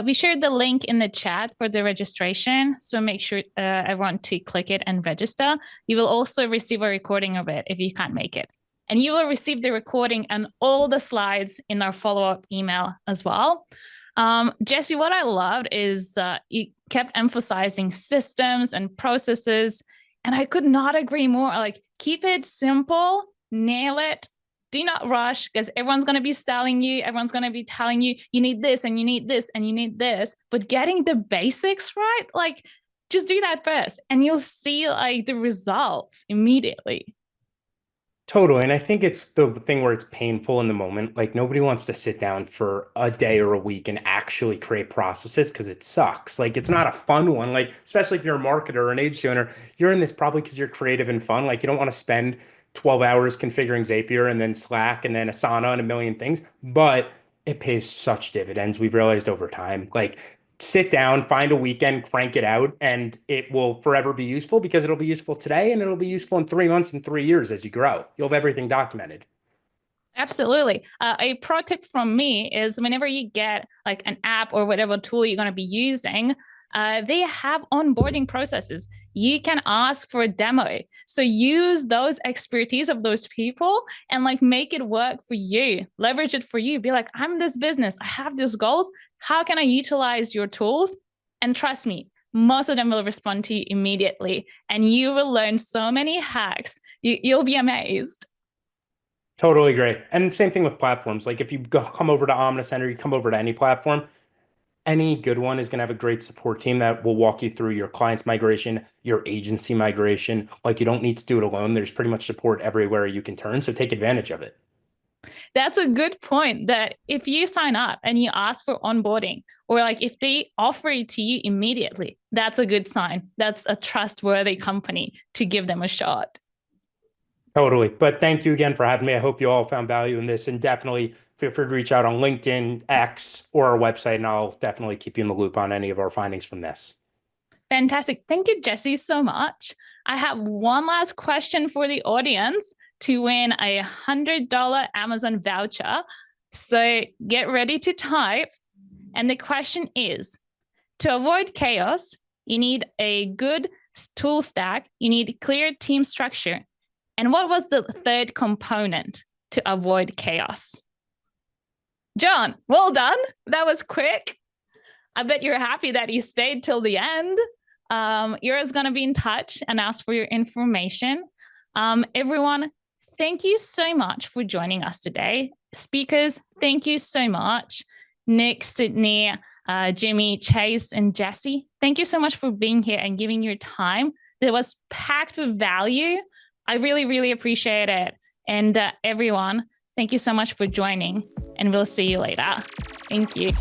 We shared the link in the chat for the registration, so make sure everyone to click it and register. You will also receive a recording of it if you can't make it. And you will receive the recording and all the slides in our follow-up email as well. Jesse, what I loved is you kept emphasizing systems and processes, and I could not agree more. Like, keep it simple, nail it. Do not rush, because everyone's going to be selling you. Everyone's going to be telling you, you need this and you need this and you need this. But getting the basics right, like, just do that first and you'll see like the results immediately. Totally. And I think it's the thing where it's painful in the moment. Like, nobody wants to sit down for a day or a week and actually create processes, because it sucks. Like, it's not a fun one. Like, especially if you're a marketer or an agency owner, you're in this probably because you're creative and fun. Like, you don't want to spend 12 hours configuring Zapier and then Slack and then Asana and a million things, but it pays such dividends. We've realized over time. Like, sit down, find a weekend, crank it out, and it will forever be useful, because it'll be useful today and it'll be useful in 3 months and 3 years as you grow. You'll have everything documented. Absolutely. A pro tip from me is, whenever you get like an app or whatever tool you're going to be using, they have onboarding processes. You can ask for a demo. So use those expertise of those people and like make it work for you. Leverage it for you. Be like, I'm this business. I have these goals. How can I utilize your tools? And trust me, most of them will respond to you immediately. And you will learn so many hacks. You'll be amazed. Totally agree. And same thing with platforms. Like, if you come over to Omnisend or you come over to any platform, any good one is going to have a great support team that will walk you through your client's migration, your agency migration. Like, you don't need to do it alone. There's pretty much support everywhere you can turn. So take advantage of it. That's a good point, that if you sign up and you ask for onboarding, or like if they offer it to you immediately, that's a good sign. That's a trustworthy company to give them a shot. Totally. But thank you again for having me. I hope you all found value in this, and definitely feel free to reach out on LinkedIn, X, or our website, and I'll definitely keep you in the loop on any of our findings from this. Fantastic. Thank you, Jesse, so much. I have one last question for the audience to win a $100 Amazon voucher. So get ready to type. And the question is, to avoid chaos, you need a good tool stack. You need clear team structure. And what was the third component to avoid chaos? John, well done. That was quick. I bet you're happy that you stayed till the end. Ira's going to be in touch and ask for your information. Everyone, thank you so much for joining us today. Speakers, thank you so much. Nick, Sydney, Jimmy, Chase, and Jesse, thank you so much for being here and giving your time. That was packed with value. I really, really appreciate it. And everyone, thank you so much for joining, and we'll see you later. Thank you.